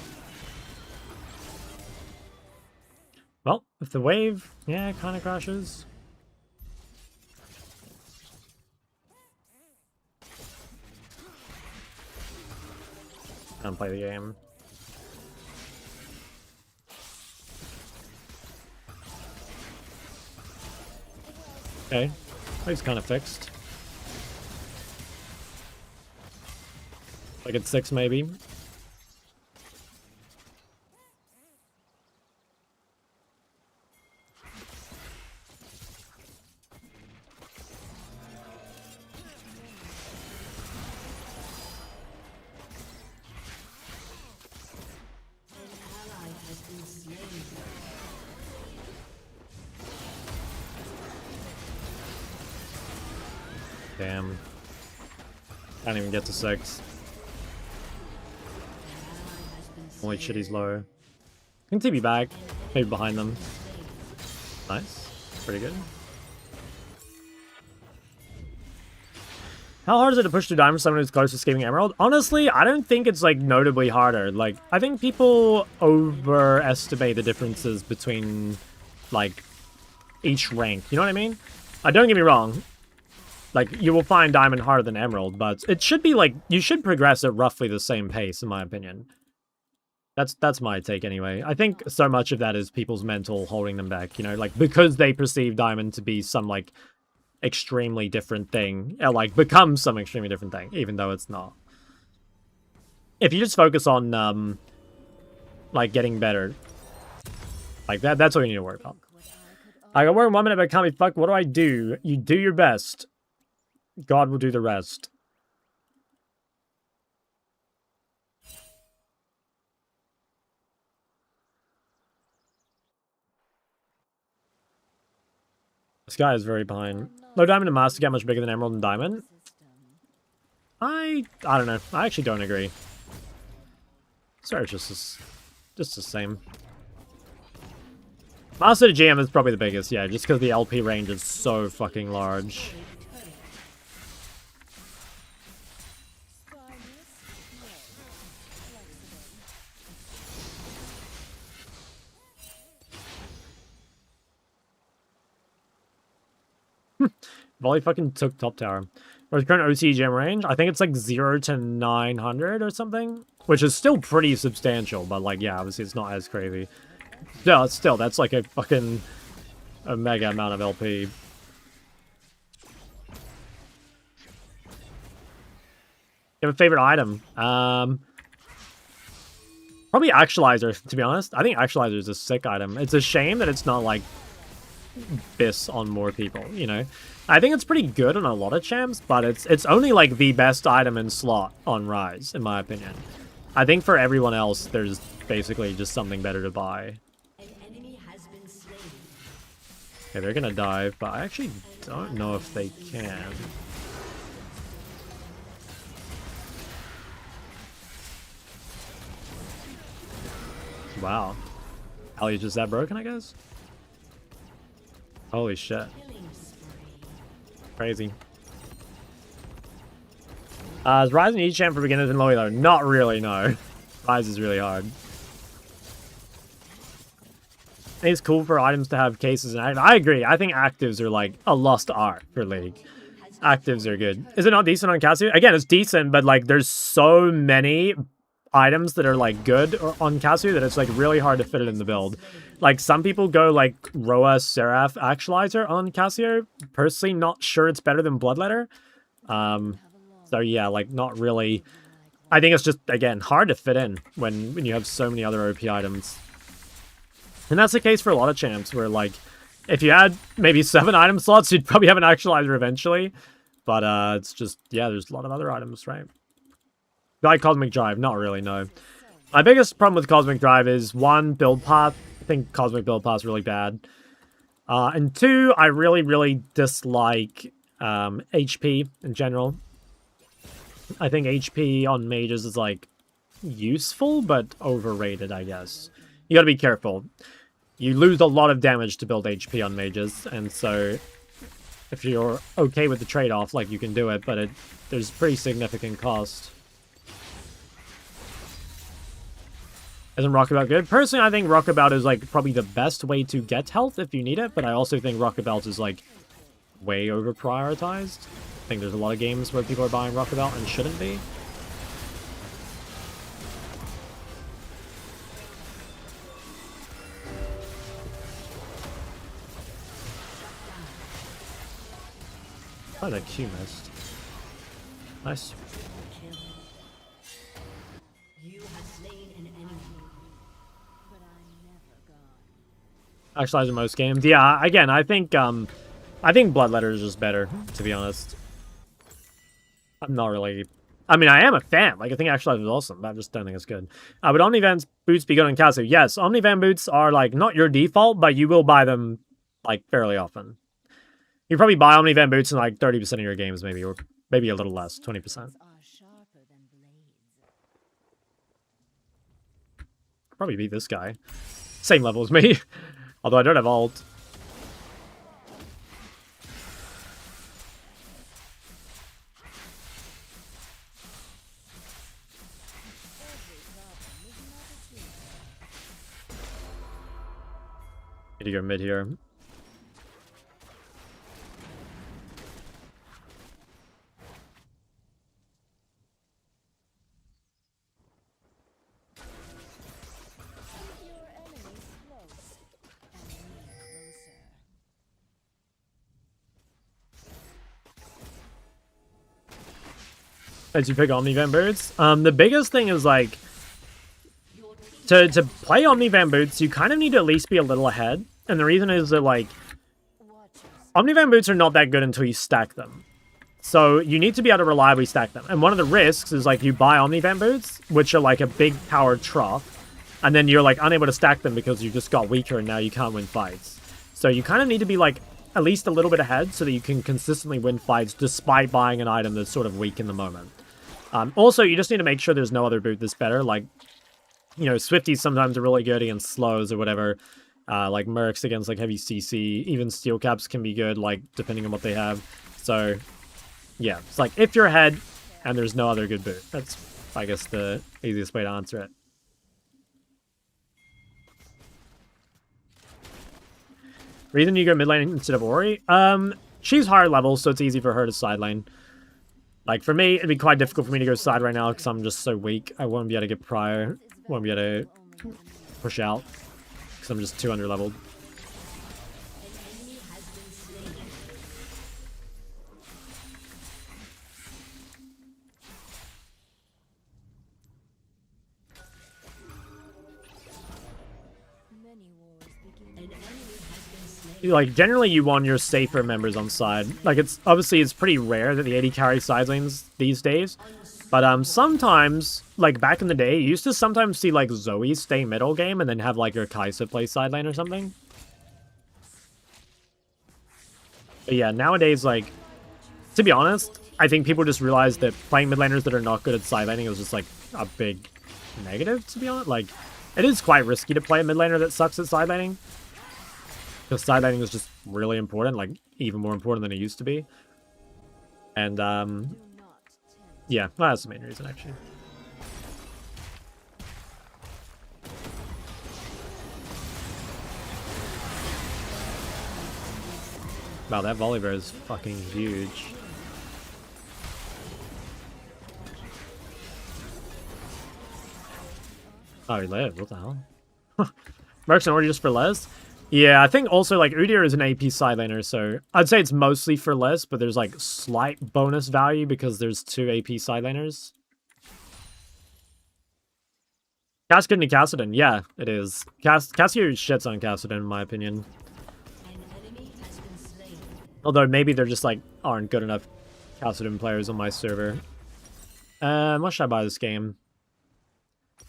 Well, if the wave, yeah, kind of crashes. Don't play the game. Okay, he's kind of fixed. Like at 6 maybe. Damn. Can't even get to 6. Holy shit, he's low. Can TB back. Maybe behind them. Nice. Pretty good. How hard is it to push through diamond for someone who's close to escaping emerald? Honestly, I don't think it's like notably harder. Like, I think people overestimate the differences between like each rank. You know what I mean? Don't get me wrong. Like, you will find diamond harder than emerald, but it should be like, you should progress at roughly the same pace, in my opinion. That's my take anyway. I think so much of that is people's mental holding them back, you know, like, because they perceive diamond to be some, like, extremely different thing, or, like, become some extremely different thing, even though it's not. If you just focus on, like, getting better, like, that's all you need to worry about. I got worried 1 minute, but can't be fucked. What do I do? You do your best. God will do the rest. This guy is very behind. Low diamond and master get much bigger than emerald and diamond. I don't know. I actually don't agree. Sorry, it's just the same. Master to GM is probably the biggest, yeah, just because the LP range is so fucking large. Volley fucking took top tower. Where's current OC gem range? I think it's like 0 to 900 or something, which is still pretty substantial, but like, yeah, obviously it's not as crazy. Yeah, still, that's like a fucking mega amount of LP. You have a favorite item? Probably Actualizer, to be honest. I think Actualizer is a sick item. It's a shame that it's not like Biss on more people, you know? I think it's pretty good on a lot of champs, but it's only like the best item in slot on Rise, in my opinion. I think for everyone else, there's basically just something better to buy. An enemy has been slain. Okay, they're gonna dive, but I actually don't know if they can. Wow. Alley's just that broken, I guess? Holy shit. Killing spree. Crazy. Is Rise an easy champ for beginners and low elo? Not really, no. Rise is really hard. It's cool for items to have cases and I agree. I think actives are like a lost art for League. Actives are good. Is it not decent on Cassio? Again, it's decent, but like there's so many items that are like good on Cassio that it's like really hard to fit it in the build. Like some people go like Roa Seraph Actualizer on Cassio. Personally, not sure it's better than Bloodletter. So yeah, like not really. I think it's just, again, hard to fit in when you have so many other OP items. And that's the case for a lot of champs where like if you had maybe 7 item slots, you'd probably have an Actualizer eventually. But it's just, yeah, there's a lot of other items, right? Like Cosmic Drive, not really, no. My biggest problem with Cosmic Drive is 1, build path. I think Cosmic build path is really bad. And 2, I really dislike HP in general. I think HP on mages is like useful, but overrated, I guess. You gotta be careful. You lose a lot of damage to build HP on mages, and so If you're okay with the trade-off, like, you can do it, but there's pretty significant cost. Isn't Rockabelt good? Personally, I think Rockabelt is, like, probably the best way to get health if you need it, but I also think Rockabelt is, like, way over-prioritized. I think there's a lot of games where people are buying Rockabelt and shouldn't be. Oh, that Q missed. Nice. You have slain an enemy. But I'm never gone. Actualize in most games. Yeah, again, I think Bloodletter is just better, to be honest. I'm not really... I mean, I am a fan. Like, I think Actualize is awesome, but I just don't think it's good. Would Omnivan's boots be good on Casu? Yes, Omnivan boots are, like, not your default, but you will buy them, like, fairly often. You probably buy Omnivan boots in, like, 30% of your games, maybe, or maybe a little less, 20%. Are sharper than blades. Probably beat this guy. Same level as me. Although I don't have ult. Every problem is an opportunity. Need to go mid here. Keep your enemies close and me closer. As you pick Omnivan boots. The biggest thing is, like, to play Omnivan boots, you kind of need to at least be a little ahead. And the reason is that, like, Watch yourself. Omnivan boots are not that good until you stack them. So you need to be able to reliably stack them. And one of the risks is, like, you buy Omnivan boots, which are, like, a big powered trough. And then you're, like, unable to stack them because you just got weaker and now you can't win fights. So you kind of need to be, like, at least a little bit ahead so that you can consistently win fights despite buying an item that's sort of weak in the moment. Also, you just need to make sure there's no other boot that's better. Like, you know, Swifties sometimes are really good against slows or whatever. Like Mercs against, like, heavy CC. Even Steel Caps can be good, like, depending on what they have. So, yeah. It's like, if you're ahead and there's no other good boot. That's, I guess, the easiest way to answer it. Reason you go mid lane instead of Ori? She's higher level, so it's easy for her to side lane. Like, for me, it'd be quite difficult for me to go side right now because I'm just so weak. I won't be able to get prior. Won't be able to push out because I'm just too under-leveled. Many wars begin. Like, generally you want your safer members on side. Like, it's obviously it's pretty rare that the AD carries side lanes these days. But sometimes, like, back in the day, you used to sometimes see, like, Zoe stay middle game and then have, like, your Kai'Sa play side lane or something. But yeah, nowadays, like, to be honest, I think people just realize that playing mid laners that are not good at side laning is just, like, a big negative, to be honest. Like, it is quite risky to play a mid laner that sucks at side laning. Because side laning is just really important, like, even more important than it used to be. And, Do not tempt. yeah, well, that's the main reason, actually. Wow, that Volibear is fucking huge. Oh, he lived. What the hell? Mercs and Ordi just for Les? Yeah, I think also, like, Udyr is an AP side laner, so I'd say it's mostly for Les, but there's, like, slight bonus value because there's 2 AP side laners. Cass good into Kassadin. Yeah, it is. Cassier shits on Kassadin, in my opinion. An enemy has been slain. Although maybe they're just, like, aren't good enough Kassadin players on my server. What should I buy this game?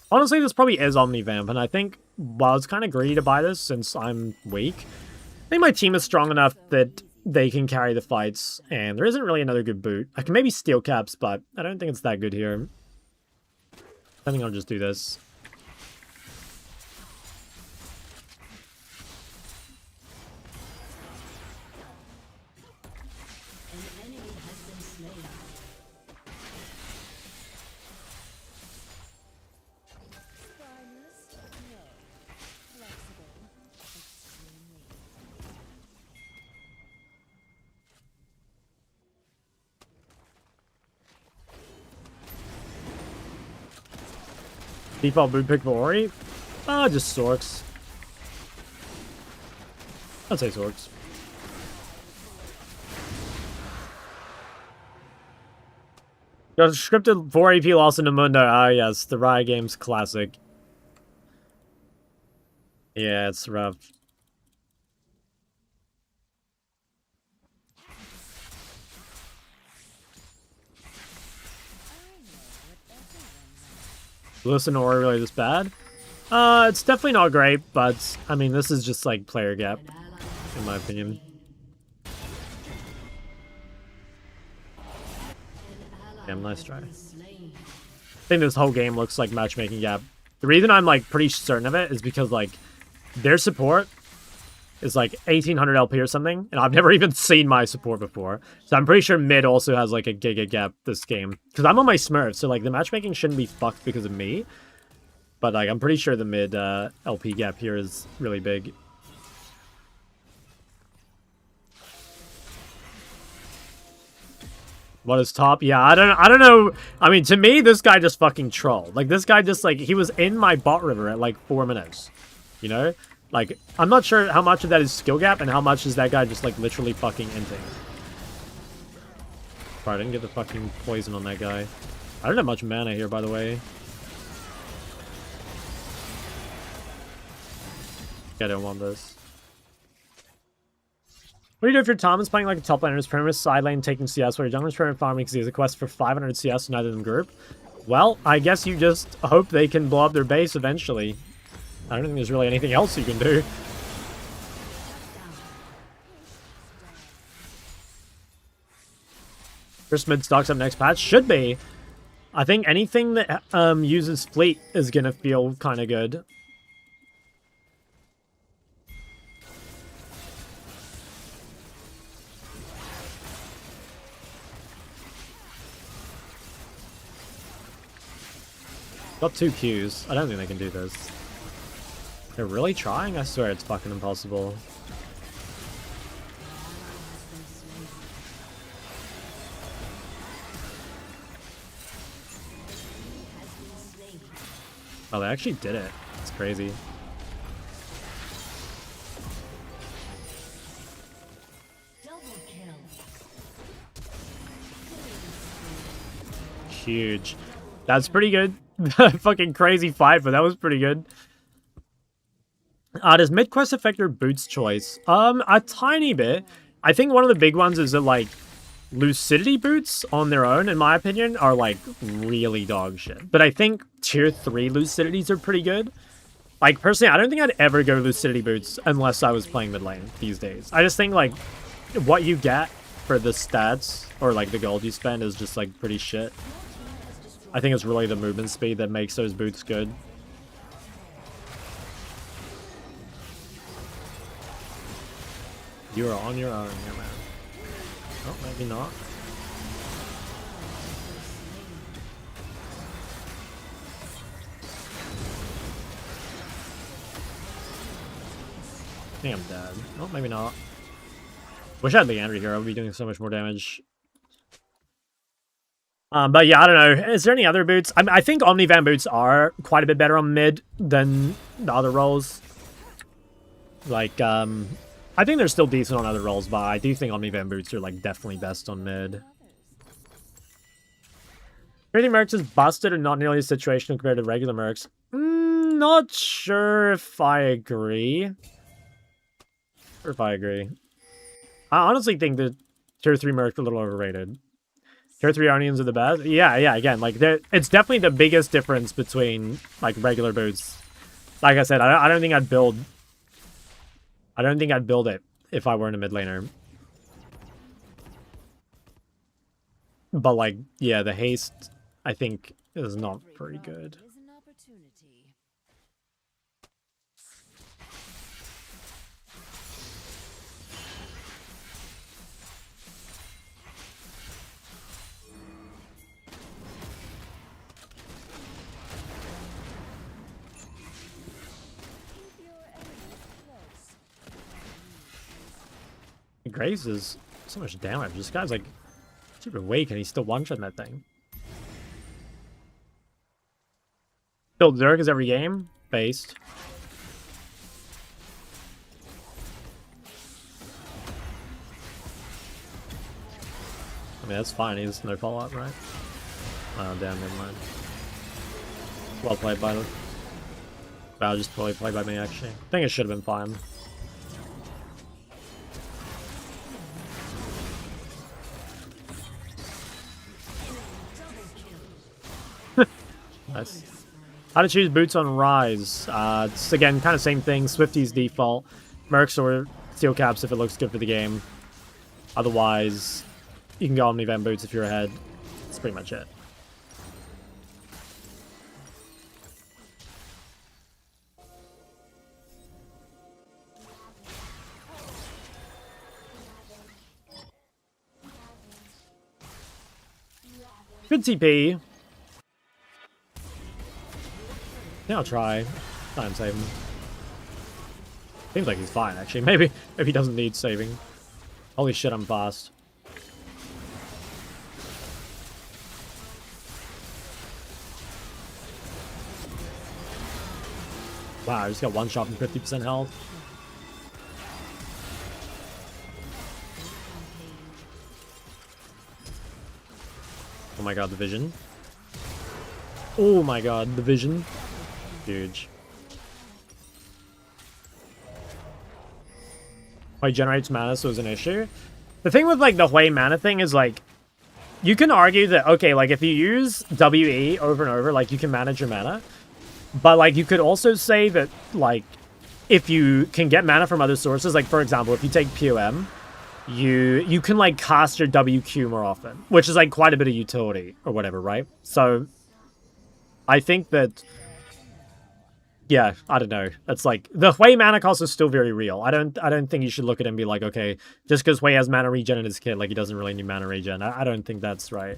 Honestly, this probably is Omnivamp, and I think, while it's kind of greedy to buy this since I'm weak, I think my team is strong enough that they can carry the fights, and there isn't really another good boot. I can maybe Steel Caps, but I don't think it's that good here. I think I'll just do this. Default boot pick for Ori? Just Sorks. I'd say Sorks. Got scripted 4 AP loss in the Mundo. Ah, yes, the Riot Games classic. Yeah, it's rough. Listen to Ori really this bad? It's definitely not great, but I mean, this is just like player gap, in my opinion. Damn, nice try. I think this whole game looks like matchmaking gap. The reason I'm like pretty certain of it is because like their support is like 1800 LP or something, and I've never even seen my support before. So I'm pretty sure mid also has like a giga gap this game. Because I'm on my Smurf, so like the matchmaking shouldn't be fucked because of me. But like I'm pretty sure the mid LP gap here is really big. What is top? Yeah, I don't know. I mean, to me, this guy just fucking trolled. Like, this guy just, like, he was in my bot river at, like, 4 minutes. You know? Like, I'm not sure how much of that is skill gap and how much is that guy just, like, literally fucking inting. Bro, I didn't get the fucking poison on that guy. I don't have much mana here, by the way. I don't want this. What do you do if your Tom is playing like a top laner, his premise side lane taking CS, where your jungler's premise farming because he has a quest for 500 CS neither than group? Well, I guess you just hope they can blow up their base eventually. I don't think there's really anything else you can do. First mid stocks up next patch? Should be. I think anything that uses fleet is gonna feel kind of good. Got 2 Qs. I don't think they can do this. They're really trying? I swear it's fucking impossible. Oh, they actually did it. It's crazy. Huge. That's pretty good. Fucking crazy fight, but that was pretty good. Does mid-quest affect your boots choice? A tiny bit. I think one of the big ones is that, like, Lucidity boots on their own, in my opinion, are, like, really dog shit. But I think tier 3 Lucidities are pretty good. Like, personally, I don't think I'd ever go Lucidity boots unless I was playing mid lane these days. I just think, like, what you get for the stats, or, like, the gold you spend is just, like, pretty shit. I think it's really the movement speed that makes those boots good. You are on your own here, man. Oh, maybe not. I think I'm dead. Oh, maybe not. Wish I had the Andrew here. I would be doing so much more damage. But yeah, I don't know. Is there any other boots? I think Omnivan boots are quite a bit better on mid than the other roles. Like, I think they're still decent on other roles, but I do think Omnivan boots are, like, definitely best on mid. Everything mercs is busted and not nearly as situational compared to regular mercs. Not sure if I agree. I honestly think that tier 3 mercs are a little overrated. Tier 3 onions are the best? Yeah, again, like, it's definitely the biggest difference between, like, regular boots. Like I said, I don't think I'd build... I don't think I'd build it if I weren't a mid laner. But, like, yeah, the haste, I think, is not very good. Graves is so much damage. This guy's like super weak and he's still one-shotting that thing. build Zerkers every game. Based. I mean, that's fine. He's no follow-up, right? Oh, damn, never mind. Well played by them. Wow, just poorly played by me, actually. I think it should have been fine. Nice. How to choose boots on Rise. It's, again, kind of same thing. Swifty's default. Mercs or Steel Caps if it looks good for the game. Otherwise, you can go on event boots if you're ahead. That's pretty much it. Good TP. Yeah, I'll try. Try and save him. Seems like he's fine, actually. Maybe he doesn't need saving. Holy shit, I'm fast. Wow, I just got one shot from 50% health. Oh my god, the vision. Oh my god, the vision. Huge. Hui generates mana, so it's an issue. The thing with, like, the Hui mana thing is, like, you can argue that, okay, like, if you use WE over and over, like, you can manage your mana. But, like, you could also say that, like, if you can get mana from other sources, like, for example, if you take POM, you can, like, cast your WQ more often, which is, like, quite a bit of utility or whatever, right? So, I think that, yeah, I don't know. It's like, the Hui mana cost is still very real. I don't think you should look at it and be like, okay, just because Hui has mana regen in his kit, like, he doesn't really need mana regen. I don't think that's right.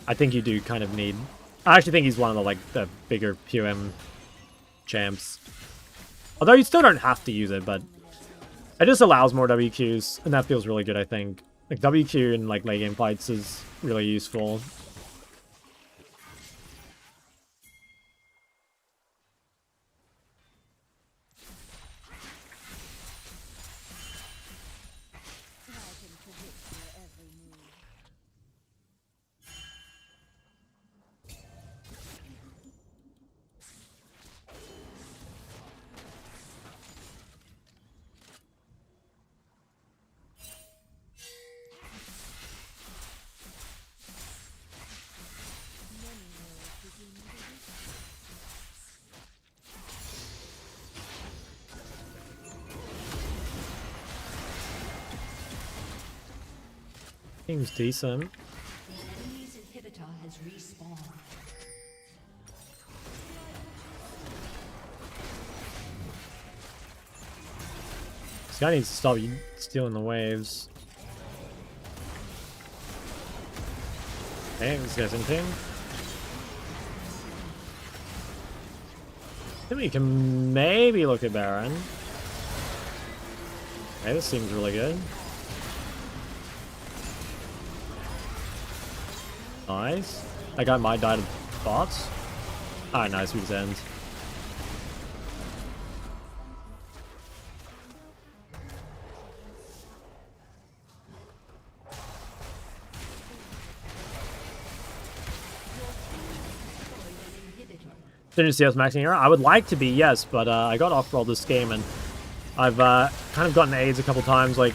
I think you do kind of need... I actually think he's one of the, like, the bigger POM champs. Although you still don't have to use it, but it just allows more WQs, and that feels really good, I think. Like, WQ in, like, late game fights is really useful. I can predict your every move. Many worlds begin with a Seems decent. The enemy's inhibitor has respawned. This guy needs to stop stealing the waves. Okay, this guy's in team. Then we can maybe look at Baron. Okay, this seems really good. Nice. That guy might die to bots. Alright, nice, we just end. Didn't see us maxing here. I would like to be, yes, but I got off-rolled this game, and I've kind of gotten AIDS a couple times. Like,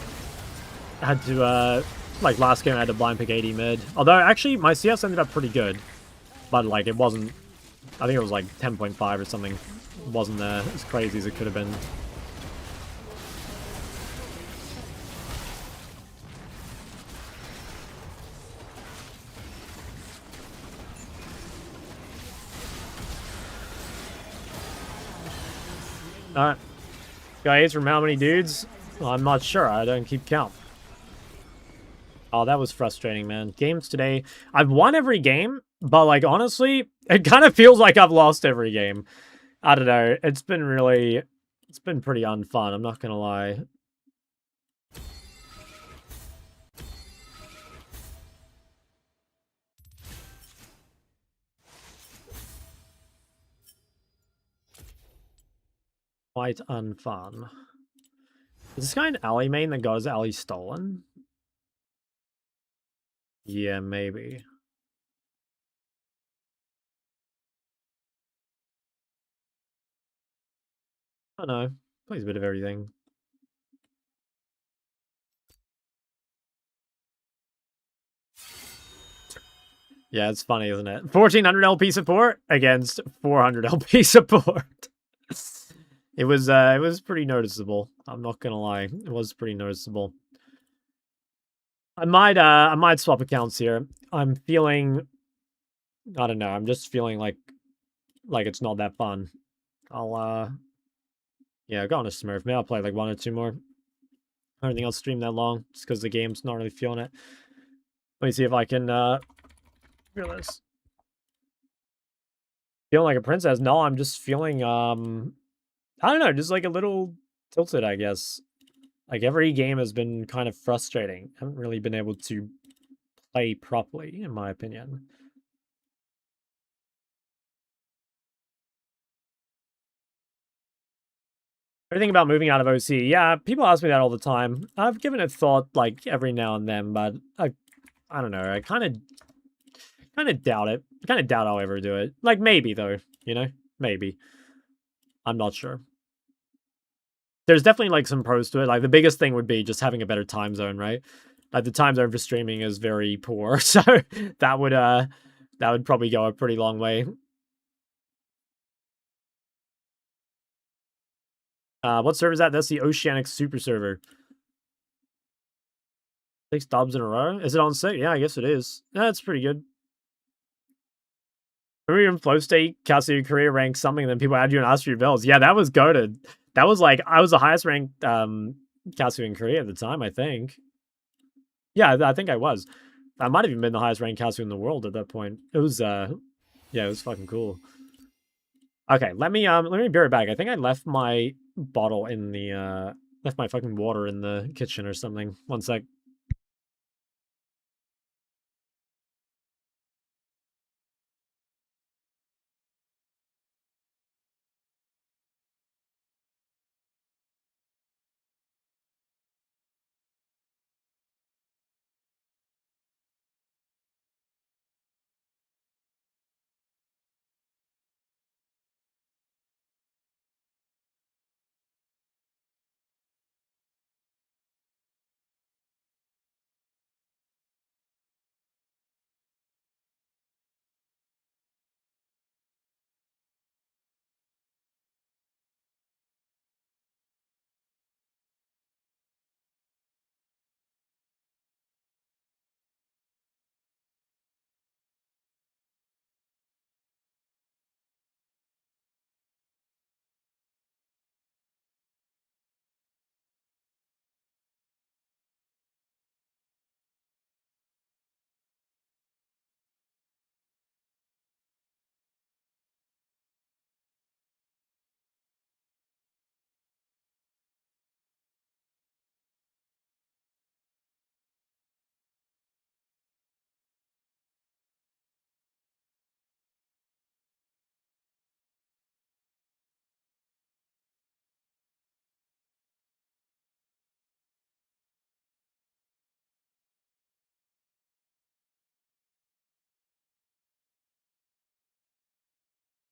I had to, like, last game I had to blind pick 80 mid. Although, actually, my CS ended up pretty good. But, like, it wasn't... I think it was, like, 10.5 or something. It wasn't as crazy as it could have been. Alright. Got AIDS from how many dudes? Well, I'm not sure. I don't keep count. Oh, that was frustrating, man. Games today. I've won every game, but, like, honestly, it kind of feels like I've lost every game. I don't know. It's been really... It's been pretty unfun, I'm not gonna lie. Quite unfun. Is this guy an alley main that got his alley stolen? Yeah, maybe. I don't know. Plays a bit of everything. Yeah, it's funny, isn't it? 1400 LP support against 400 LP support. It was pretty noticeable. I'm not gonna lie. It was pretty noticeable. I might swap accounts here. I'm feeling, I don't know, I'm just feeling like it's not that fun. I'll yeah, go on a Smurf. Maybe I'll play like 1 or 2 more. I don't think I'll stream that long, just because the game's not really feeling it. Let me see if I can feel this. Feeling like a princess? No, I'm just feeling I don't know, just like a little tilted, I guess. Like every game has been kind of frustrating. I haven't really been able to play properly, in my opinion. Everything about moving out of OC. Yeah, people ask me that all the time. I've given it thought like every now and then, but I don't know. I kind of doubt it. I kind of doubt I'll ever do it. Like maybe though, you know? Maybe. I'm not sure. There's definitely like some pros to it. Like the biggest thing would be just having a better time zone, right? Like the time zone for streaming is very poor, so that would probably go a pretty long way. What server is that? That's the Oceanic Super Server. 6 dubs in a row? Is it on 6? Yeah, I guess it is. That's pretty good. Remember in Flow State, Casio Korea ranked something, and then people add you and ask for your bells. Yeah, that was goated. That was like, I was the highest ranked Casio in Korea at the time, I think. Yeah, I think I was. I might have even been the highest ranked Casio in the world at that point. It was, yeah, it was fucking cool. Okay, let me be right back. I think I left my bottle in the, left my fucking water in the kitchen or something. One sec.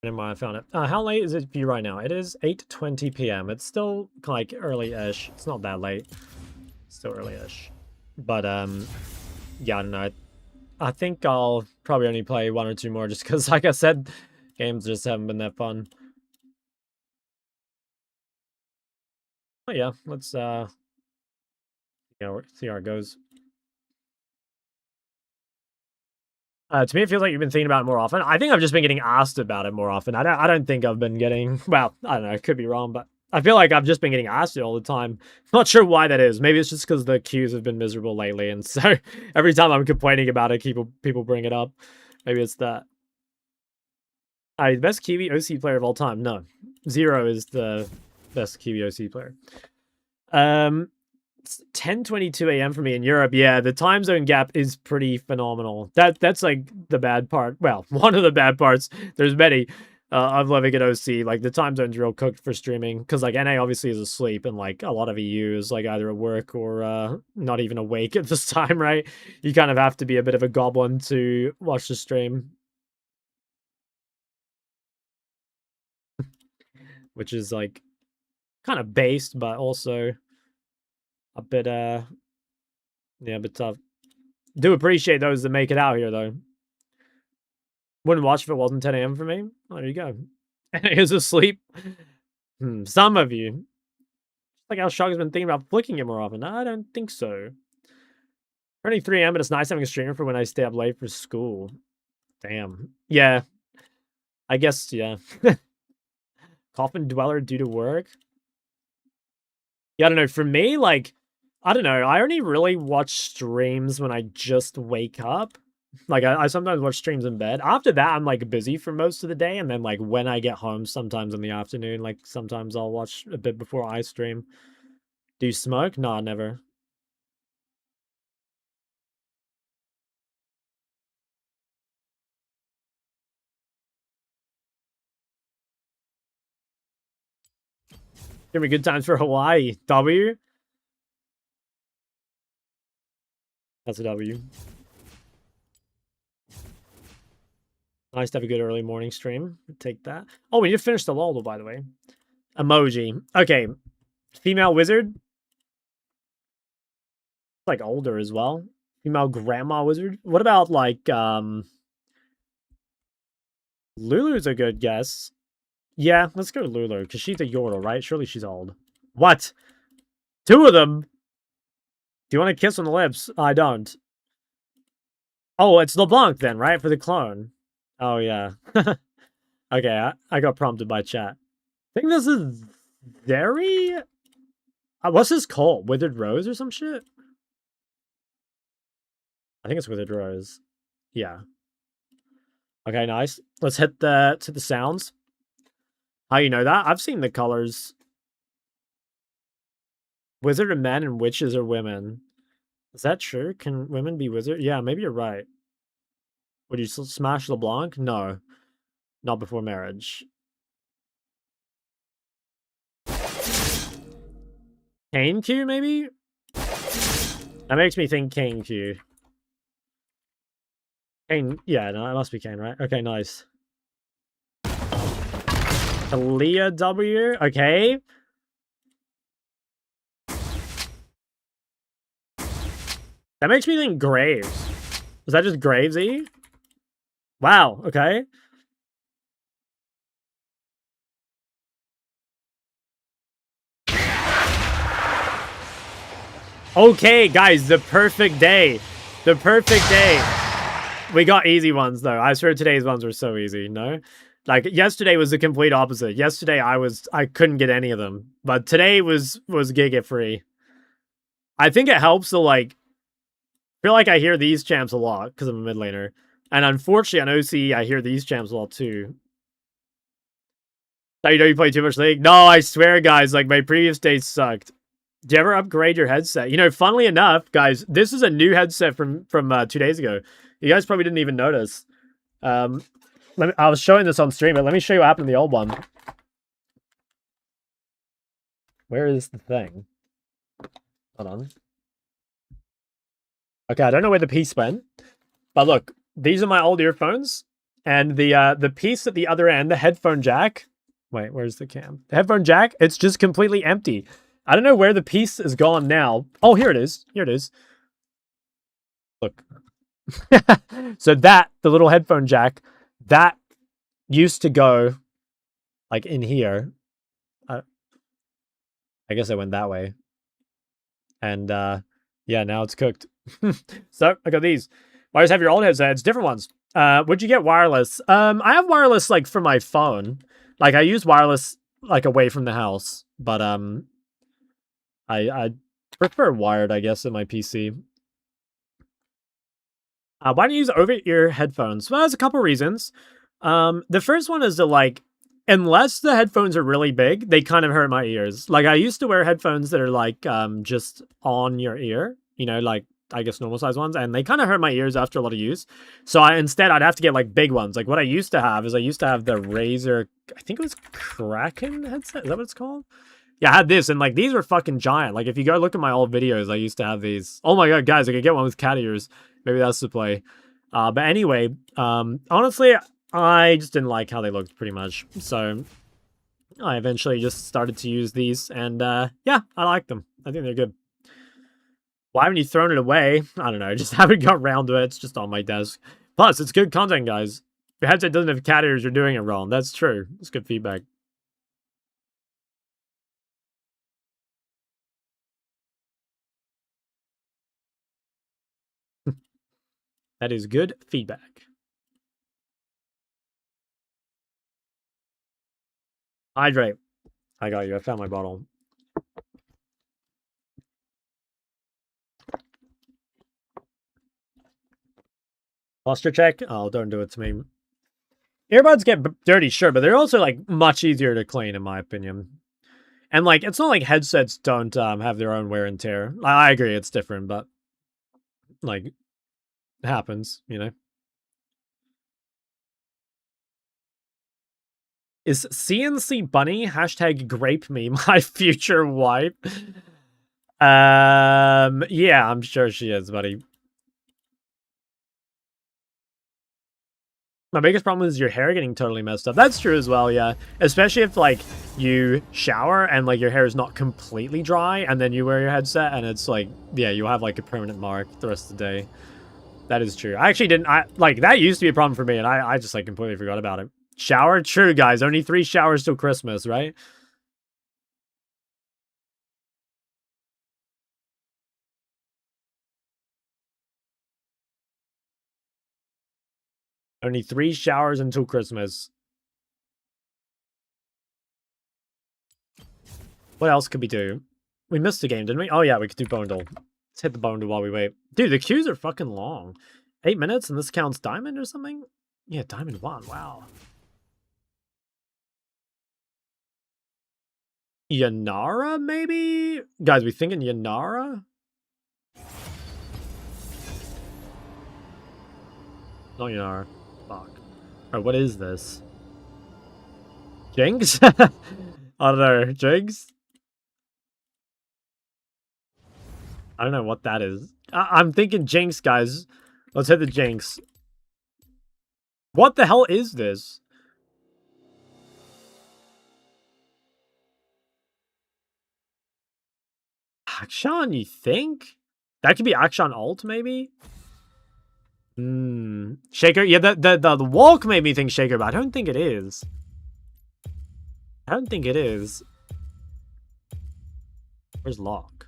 Never mind, I found it. How late is it for you right now? It is 8:20 p.m. It's still like early-ish. It's not that late. It's still early-ish. But yeah, I don't know. I think I'll probably only play 1 or 2 more just because, like I said, games just haven't been that fun. But yeah, let's see how it goes. To me, it feels like you've been thinking about it more often. I think I've just been getting asked about it more often. I don't think I've been getting, well, I don't know, I could be wrong, but I feel like I've just been getting asked it all the time. Not sure why that is. Maybe it's just because the queues have been miserable lately, and so every time I'm complaining about it, people bring it up. Maybe it's that. The best Kiwi OC player of all time? No. Zero is the best Kiwi OC player. It's 10:22 a.m. for me in Europe. Yeah, the time zone gap is pretty phenomenal. That's like the bad part. Well, one of the bad parts. There's many. I'm living at OC. Like, the time zone's real cooked for streaming. Because, like, NA obviously is asleep. And, like, a lot of EU is, like, either at work or not even awake at this time, right? You kind of have to be a bit of a goblin to watch the stream. Which is, like, kind of based, but also a bit, yeah, a bit tough. Do appreciate those that make it out here, though. Wouldn't watch if it wasn't 10 a.m. for me. Oh, there you go. And he was asleep. Some of you. Like how Shog's been thinking about flicking it more often. I don't think so. Only 3 a.m., but it's nice having a streamer for when I stay up late for school. Damn. Yeah. I guess, yeah. Coffin Dweller due to work? Yeah, I don't know. For me, like, I don't know. I only really watch streams when I just wake up. Like, I sometimes watch streams in bed. After that, I'm, like, busy for most of the day. And then, like, when I get home, sometimes in the afternoon, like, sometimes I'll watch a bit before I stream. Do you smoke? Nah, never. Give me good times for Hawaii. W? That's a W. Nice to have a good early morning stream. Take that. Oh, we need to finish the LOL, by the way. Emoji. Okay. Female wizard. Like older as well. Female grandma wizard. What about like Lulu's a good guess. Yeah, let's go Lulu, because she's a Yordle, right? Surely she's old. What? 2 of them? Do you want to kiss on the lips? I don't. Oh, it's LeBlanc then, right? For the clone. Oh, yeah. Okay, I got prompted by chat. I think this is very... what's this called? Withered Rose or some shit? I think it's Withered Rose. Yeah. Okay, nice. Let's hit the sounds. How you know that? I've seen the colors. Wizard are men and witches are women. Is that true? Can women be wizard? Yeah, maybe you're right. Would you smash LeBlanc? No. Not before marriage. Kane Q, maybe? That makes me think Kane Q. Kane, yeah, no, it must be Kane, right? Okay, nice. Talia W, okay. That makes me think Graves. Was that just Gravesy? Wow, okay. Okay, guys, the perfect day. The perfect day. We got easy ones, though. I swear today's ones were so easy, no? Like, yesterday was the complete opposite. Yesterday, I couldn't get any of them. But today was Giga free. I think it helps to, like... I feel like I hear these champs a lot, because I'm a mid laner. And unfortunately, on OC, I hear these champs a lot, too. Now you know you play too much League? No, I swear, guys, like, my previous days sucked. Do you ever upgrade your headset? You know, funnily enough, guys, this is a new headset from 2 days ago. You guys probably didn't even notice. I was showing this on stream, but let me show you what happened to the old one. Where is the thing? Hold on. Okay, I don't know where the piece went, but look, these are my old earphones, and the piece at the other end, the headphone jack. Wait, where's the cam? The headphone jack. It's just completely empty. I don't know where the piece is gone now. Oh, here it is. Here it is. Look. So that, the little headphone jack, that used to go like in here. I guess I went that way. And yeah, now it's cooked. So I got these. Why does have your old headsets? Different ones. Would you get wireless? I have wireless like for my phone. Like I use wireless like away from the house, but I prefer wired, I guess, in my PC. Why don't you use over-ear headphones? Well, there's a couple reasons. The first one is that, like, unless the headphones are really big, they kind of hurt my ears. Like, I used to wear headphones that are, like, just on your ear. You know, like, I guess, normal size ones, and they kind of hurt my ears after a lot of use. So instead, I'd have to get like big ones. Like what I used to have is I used to have the Razer, I think it was Kraken headset. Is that what it's called? Yeah, I had this, and like these were fucking giant. Like if you go look at my old videos, I used to have these. Oh my god, guys, I could get one with cat ears. Maybe that's the play. But anyway, honestly, I just didn't like how they looked pretty much. So I eventually just started to use these, and yeah, I like them. I think they're good. Why haven't you thrown it away? I don't know, just haven't got around to it. It's just on my desk. Plus, it's good content, guys. If your headset doesn't have cat ears, you're doing it wrong. That's true. It's good feedback. That is good feedback. Hydrate. I got you. I found my bottle. Posture check? Oh, don't do it to me. Earbuds get dirty, sure, but they're also, like, much easier to clean, in my opinion. And, like, it's not like headsets don't have their own wear and tear. I agree, it's different, but, like, it happens, you know? Is CNC Bunny hashtag grape me my future wife? Yeah, I'm sure she is, buddy. My biggest problem is your hair getting totally messed up. That's true as well, yeah. Especially if, like, you shower and, like, your hair is not completely dry and then you wear your headset and it's, like, yeah, you'll have, like, a permanent mark the rest of the day. That is true. I actually didn't, like, that used to be a problem for me and I just, like, completely forgot about it. Shower? True, guys. Only 3 showers till Christmas, right? Only 3 showers until Christmas. What else could we do? We missed a game, didn't we? Oh, yeah, we could do Bondle. Let's hit the Bondle while we wait. Dude, the queues are fucking long. 8 minutes, and this counts Diamond or something? Yeah, Diamond 1, wow. Yanara, maybe? Guys, we thinking Yanara? Not Yanara. Fuck. Alright, what is this? Jinx? I don't know. Jinx? I don't know what that is. I'm thinking Jinx, guys. Let's hit the Jinx. What the hell is this? Akshan, you think? That could be Akshan ult, maybe? Shaker? Yeah, the walk made me think Shaker, but I don't think it is. I don't think it is. Where's Locke?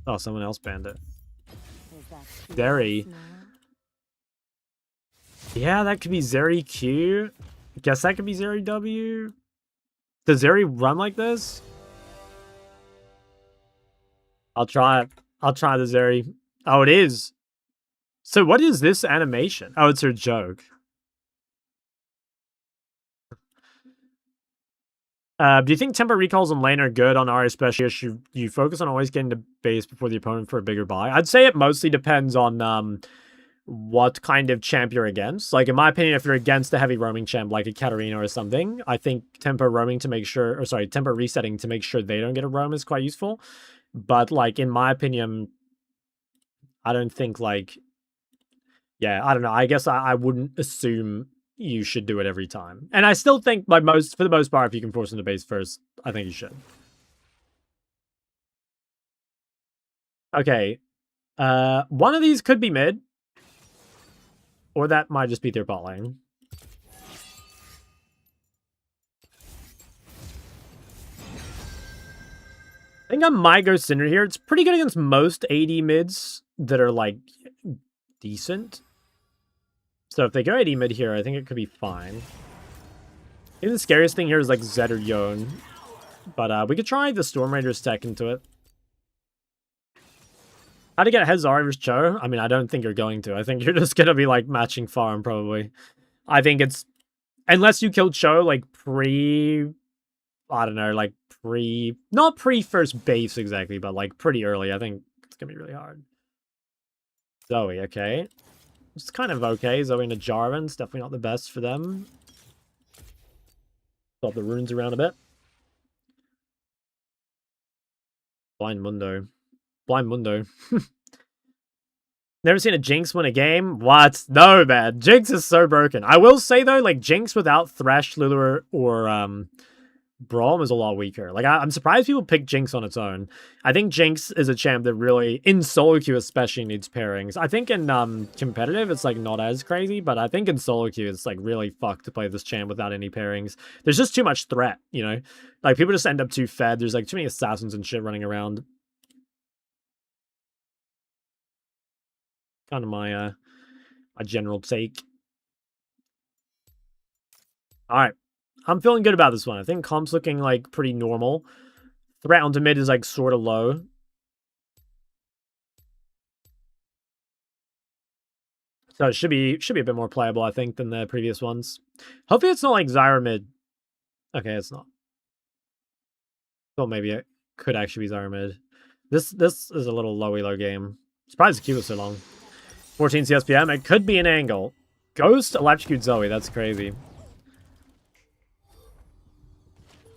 Oh, someone else banned it. Zeri. Yeah, that could be Zeri Q. Guess that could be Zeri W. Does Zeri run like this? I'll try it. I'll try the Zeri. Oh, it is. So what is this animation? Oh, it's her joke. Do you think tempo recalls on lane are good on R, especially if you focus on always getting to base before the opponent for a bigger buy? I'd say it mostly depends on what kind of champ you're against. Like, in my opinion, if you're against a heavy roaming champ like a Katarina or something, I think tempo roaming to make sure, or sorry, tempo resetting to make sure they don't get a roam is quite useful. But, like, in my opinion, I don't think, like, yeah, I don't know. I guess I wouldn't assume you should do it every time. And I still think, for the most part, if you can force them to base first, I think you should. Okay. One of these could be mid. Or that might just be their bot lane. I think I might go Cinder here. It's pretty good against most AD mids that are, like, decent. So if they go AD mid here, I think it could be fine. Maybe the scariest thing here is, like, Zed or Yone. But we could try the Storm Raider's tech into it. How to get Hazard versus Cho? I mean, I don't think you're going to. I think you're just going to be, like, matching farm, probably. I think it's... Unless you kill Cho, like, I don't know, like, not pre-first base exactly, but, like, pretty early. I think gonna be really hard. Zoe, okay. It's kind of okay. Zoe and a Jarvan's definitely not the best for them. Swap the runes around a bit. Blind Mundo. Blind Mundo. Never seen a Jinx win a game? What? No, man. Jinx is so broken. I will say, though, like, Jinx without Thresh, Lulu, or Braum is a lot weaker. Like, I'm surprised people pick Jinx on its own. I think Jinx is a champ that really, in solo queue especially, needs pairings. I think in competitive, it's, like, not as crazy, but I think in solo queue, it's, like, really fucked to play this champ without any pairings. There's just too much threat, you know? Like, people just end up too fed. There's, like, too many assassins and shit running around. Kind of my general take. All right. I'm feeling good about this one. I think comp's looking like pretty normal. Threat onto mid is like sort of low. So it should be a bit more playable, I think, than the previous ones. Hopefully it's not like Zyra mid. Okay, it's not. Well, maybe it could actually be Zyra mid. This is a little low game. Surprised the queue was so long. 14 CSPM. It could be an angle. Ghost electrocute Zoe. That's crazy.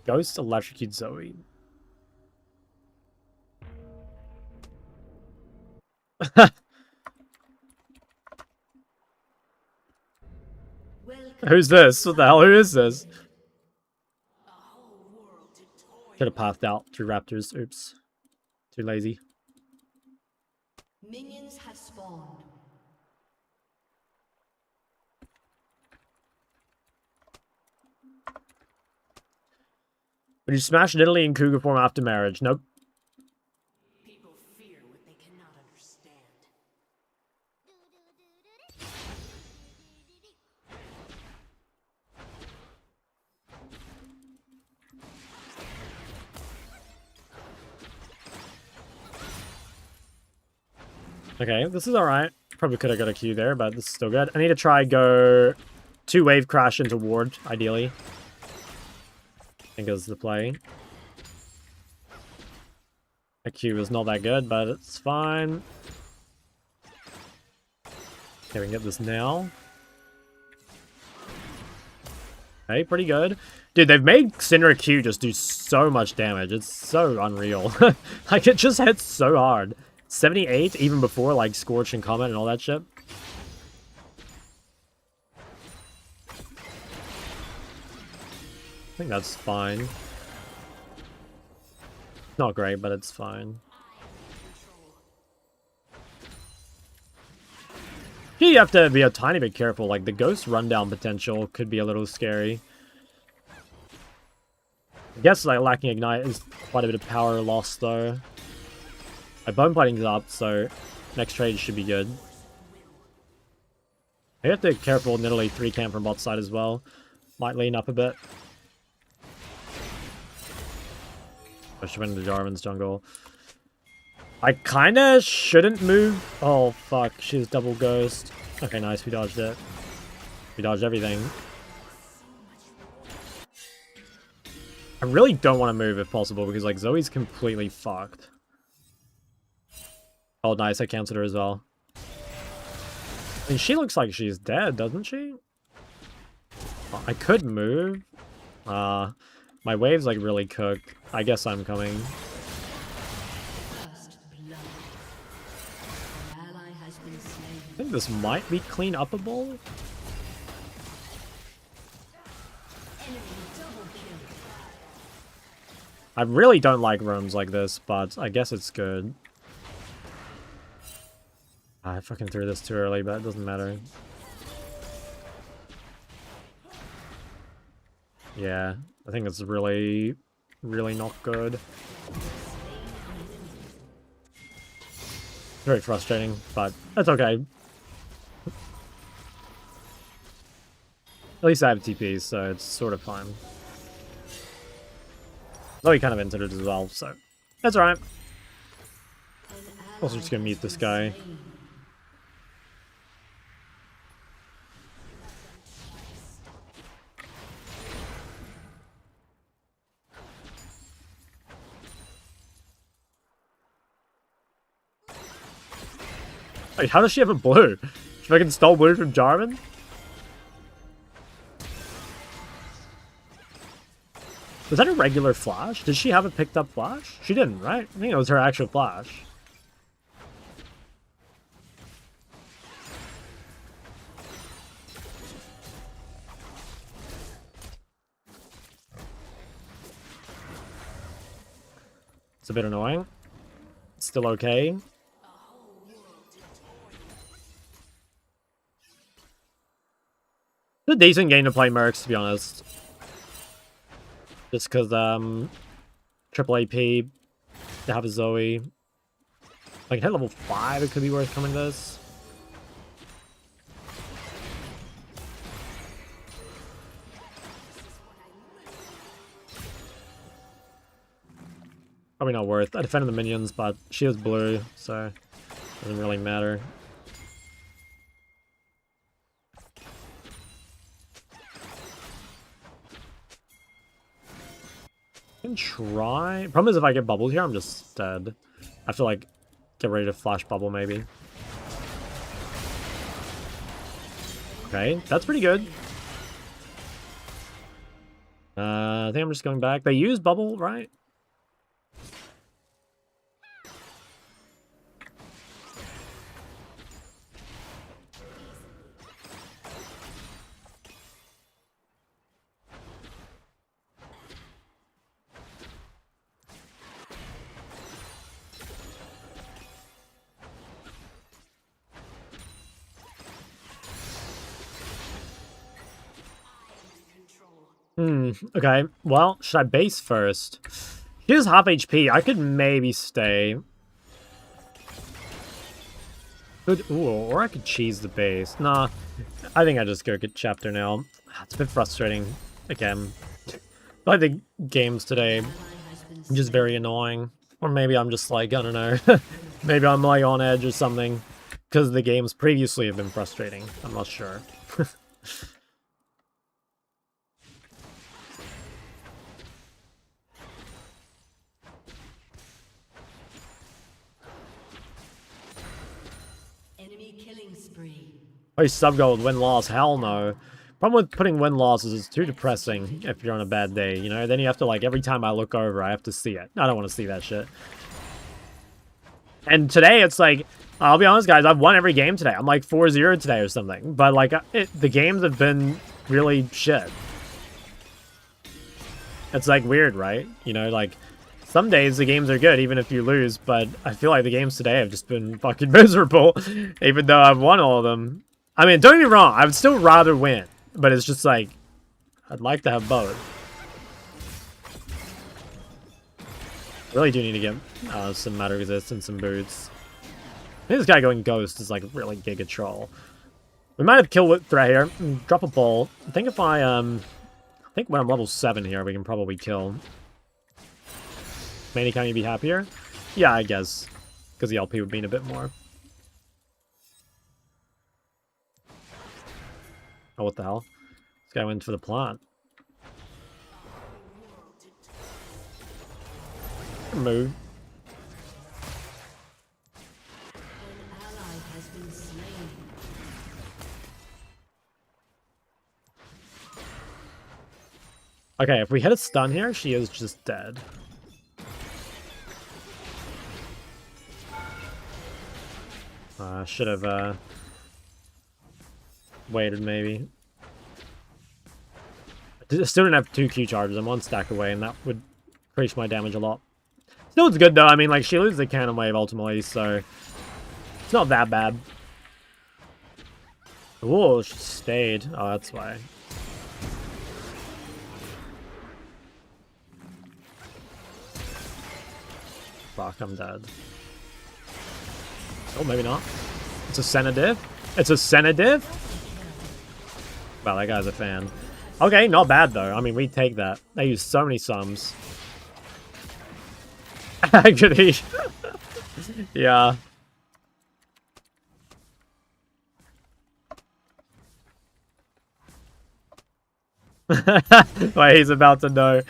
Ghost electrocute Zoe. Who's this? What the hell? Who is this? Should have pathed out through raptors. Oops. Too lazy. Minions have spawned. Would you smash Italy in cougar form after marriage? Nope. People fear what they cannot understand. Okay, this is alright. Probably could have got a Q there, but this is still good. I need to try go 2 wave crash into ward, ideally. I think is the play. A Q is not that good, but it's fine. Okay, we can get this now. Okay, pretty good. Dude, they've made Syndra Q just do so much damage. It's so unreal. Like, it just hits so hard. 78, even before, like, Scorch and Comet and all that shit. I think that's fine. Not great, but it's fine. You have to be a tiny bit careful. Like, the ghost rundown potential could be a little scary. I guess, like, lacking Ignite is quite a bit of power loss, though. My bone plating's up, so next trade should be good. I have to be careful with Italy 3 camp from bot side as well. Might lean up a bit. I should win the Jarvan's jungle. I kinda shouldn't move. Oh, fuck. She's double ghost. Okay, nice. We dodged it. We dodged everything. I really don't want to move if possible because, like, Zoe's completely fucked. Oh, nice. I cancelled her as well. I mean, she looks like she's dead, doesn't she? Oh, I could move. My wave's, like, really cooked. I guess I'm coming. First blood. An ally has been slain. I think this might be clean upable. Enemy double kill. I really don't like rooms like this, but I guess it's good. I fucking threw this too early, but it doesn't matter. Yeah, I think it's really, really not good. Very frustrating, but that's okay. At least I have TP, so it's sort of fine. Though he kind of entered it as well, so that's alright. Also just gonna mute this guy. Wait, how does she have a blue? She fucking stole blue from Jarvan? Was that a regular flash? Did she have a picked up flash? She didn't, right? I think it was her actual flash. It's a bit annoying. It's still okay. It's a decent game to play Mercs, to be honest. Just because, triple AP, to have a Zoe. Like, hit level 5, it could be worth coming to this. Probably not worth. I defended the minions, but she is blue, so it doesn't really matter. I can try. Problem is, if I get bubbled here, I'm just dead. I have to, like, get ready to flash bubble, maybe. Okay, that's pretty good. I think I'm just going back. They use bubble, right? Okay. Well, should I base first? He has half HP. I could maybe stay. Ooh, or I could cheese the base. Nah, I think I just go get chapter now. It's a bit frustrating. Again, like the games today, just very annoying. Or maybe I'm just like, I don't know. Maybe I'm like on edge or something. Because the games previously have been frustrating. I'm not sure. Oh, sub-gold, win-loss, hell no. Problem with putting win-loss is it's too depressing if you're on a bad day, you know? Then you have to, like, every time I look over, I have to see it. I don't want to see that shit. And today, it's like, I'll be honest, guys, I've won every game today. I'm like 4-0 today or something. But, like, the games have been really shit. It's, like, weird, right? You know, like, some days the games are good, even if you lose. But I feel like the games today have just been fucking miserable, even though I've won all of them. I mean, don't get me wrong, I would still rather win, but it's just like, I'd like to have both. I really do need to get some matter resist and some boots. I think this guy going ghost is like really giga troll. We might have kill threat here. Drop a ball. I think if I think when I'm level 7 here, we can probably kill. Manny, can you be happier? Yeah, I guess. Because the LP would mean a bit more. Oh, what the hell? This guy went for the plant. Move. Okay, if we hit a stun here, she is just dead. Should have waited, maybe. I still didn't have 2 Q charges. I'm 1 stack away, and that would increase my damage a lot. Still, it's good, though. I mean, like, she loses the cannon wave, ultimately, so it's not that bad. Whoa, she stayed. Oh, that's why. Fuck, I'm dead. Oh, maybe not. It's a Senative? It's a Senative? Wow, that guy's a fan. Okay, not bad, though. I mean, we take that. They use so many sums. Actually, yeah. Wait, he's about to know.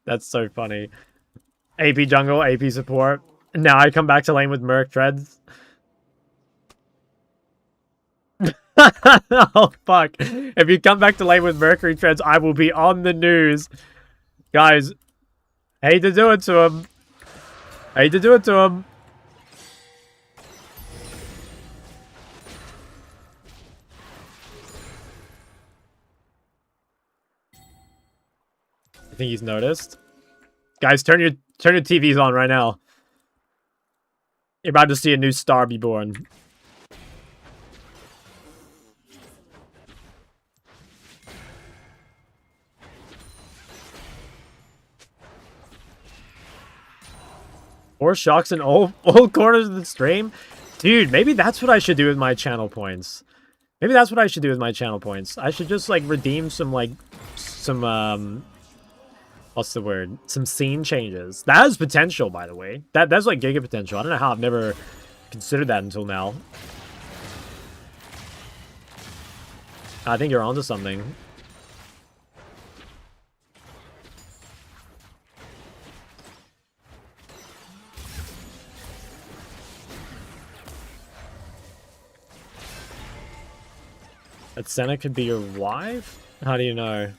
That's so funny. AP jungle, AP support. Now I come back to lane with Merc Treads. Oh, fuck. If you come back to lane with Mercury Treads, I will be on the news. Guys, hate to do it to him. Hate to do it to him. I think he's noticed. Guys, turn your TVs on right now. You're about to see a new star be born. Four shocks in all corners of the stream? Dude, maybe that's what I should do with my channel points. Maybe that's what I should do with my channel points. I should just, like, redeem some, like, some, what's the word? Some scene changes. That has potential, by the way. That's, like, giga potential. I don't know how I've never considered that until now. I think you're onto something. That Senna could be your wife? How do you know?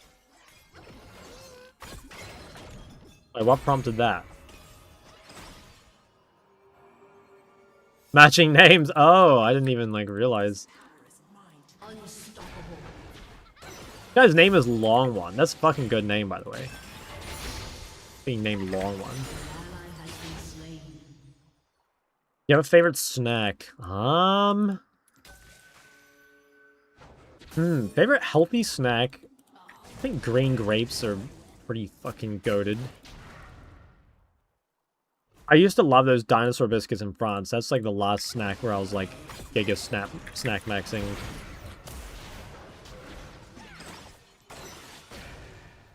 Wait, what prompted that? Matching names? Oh, I didn't even, like, realize. Unstoppable. Guy's name is Long One. That's a fucking good name, by the way. Being named Long One. Ally has been slain. You have a favorite snack? Favorite healthy snack? I think green grapes are pretty fucking goated. I used to love those dinosaur biscuits in France. That's like the last snack where I was like giga snack maxing.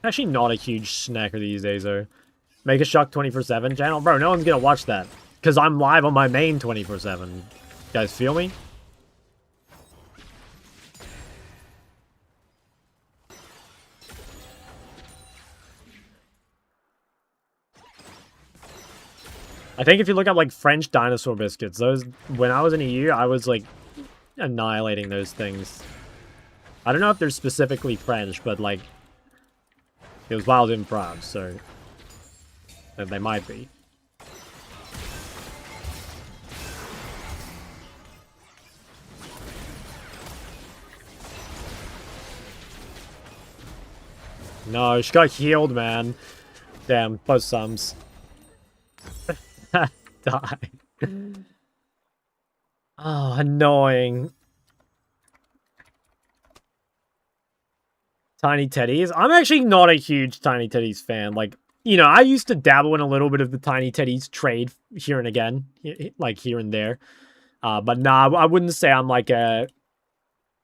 Actually not a huge snacker these days though. Make a Shock 24/7 channel? Bro, no one's gonna watch that. Because I'm live on my main 24/7. You guys feel me? I think if you look up, like, French dinosaur biscuits, those, when I was in EU, I was, like, annihilating those things. I don't know if they're specifically French, but, like, it was wild in France, so they might be. No, she got healed, man. Damn, both sums. Die. Oh, annoying. Tiny Teddies? I'm actually not a huge Tiny Teddies fan. Like, you know, I used to dabble in a little bit of the Tiny Teddies trade here and again. Like, here and there. But nah, I wouldn't say I'm like a...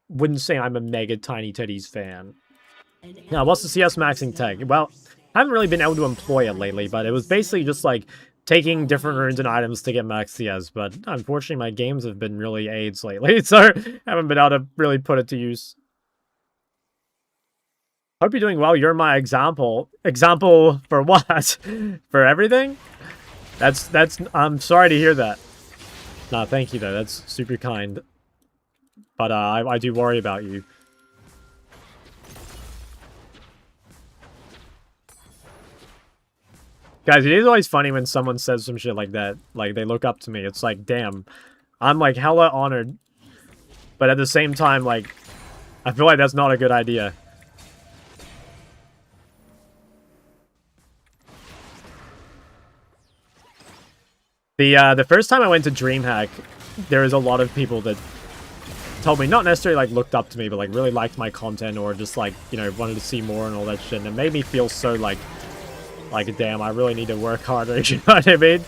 Wouldn't say I'm a mega Tiny Teddies fan. Now, what's the Csmaxxing tech? Well, I haven't really been able to employ it lately, but it was basically just like taking different runes and items to get max CS, but unfortunately my games have been really AIDS lately, so I haven't been able to really put it to use. Hope you're doing well. You're my example. Example for what? For everything? That's, I'm sorry to hear that. Nah, thank you though, that's super kind. But I do worry about you. Guys, it is always funny when someone says some shit like that. Like, they look up to me. It's like, damn. I'm, like, hella honored. But at the same time, like, I feel like that's not a good idea. The first time I went to DreamHack, there was a lot of people that told me, not necessarily, like, looked up to me, but, like, really liked my content or just, like, you know, wanted to see more and all that shit. And it made me feel so, like, damn, I really need to work harder, you know what I mean?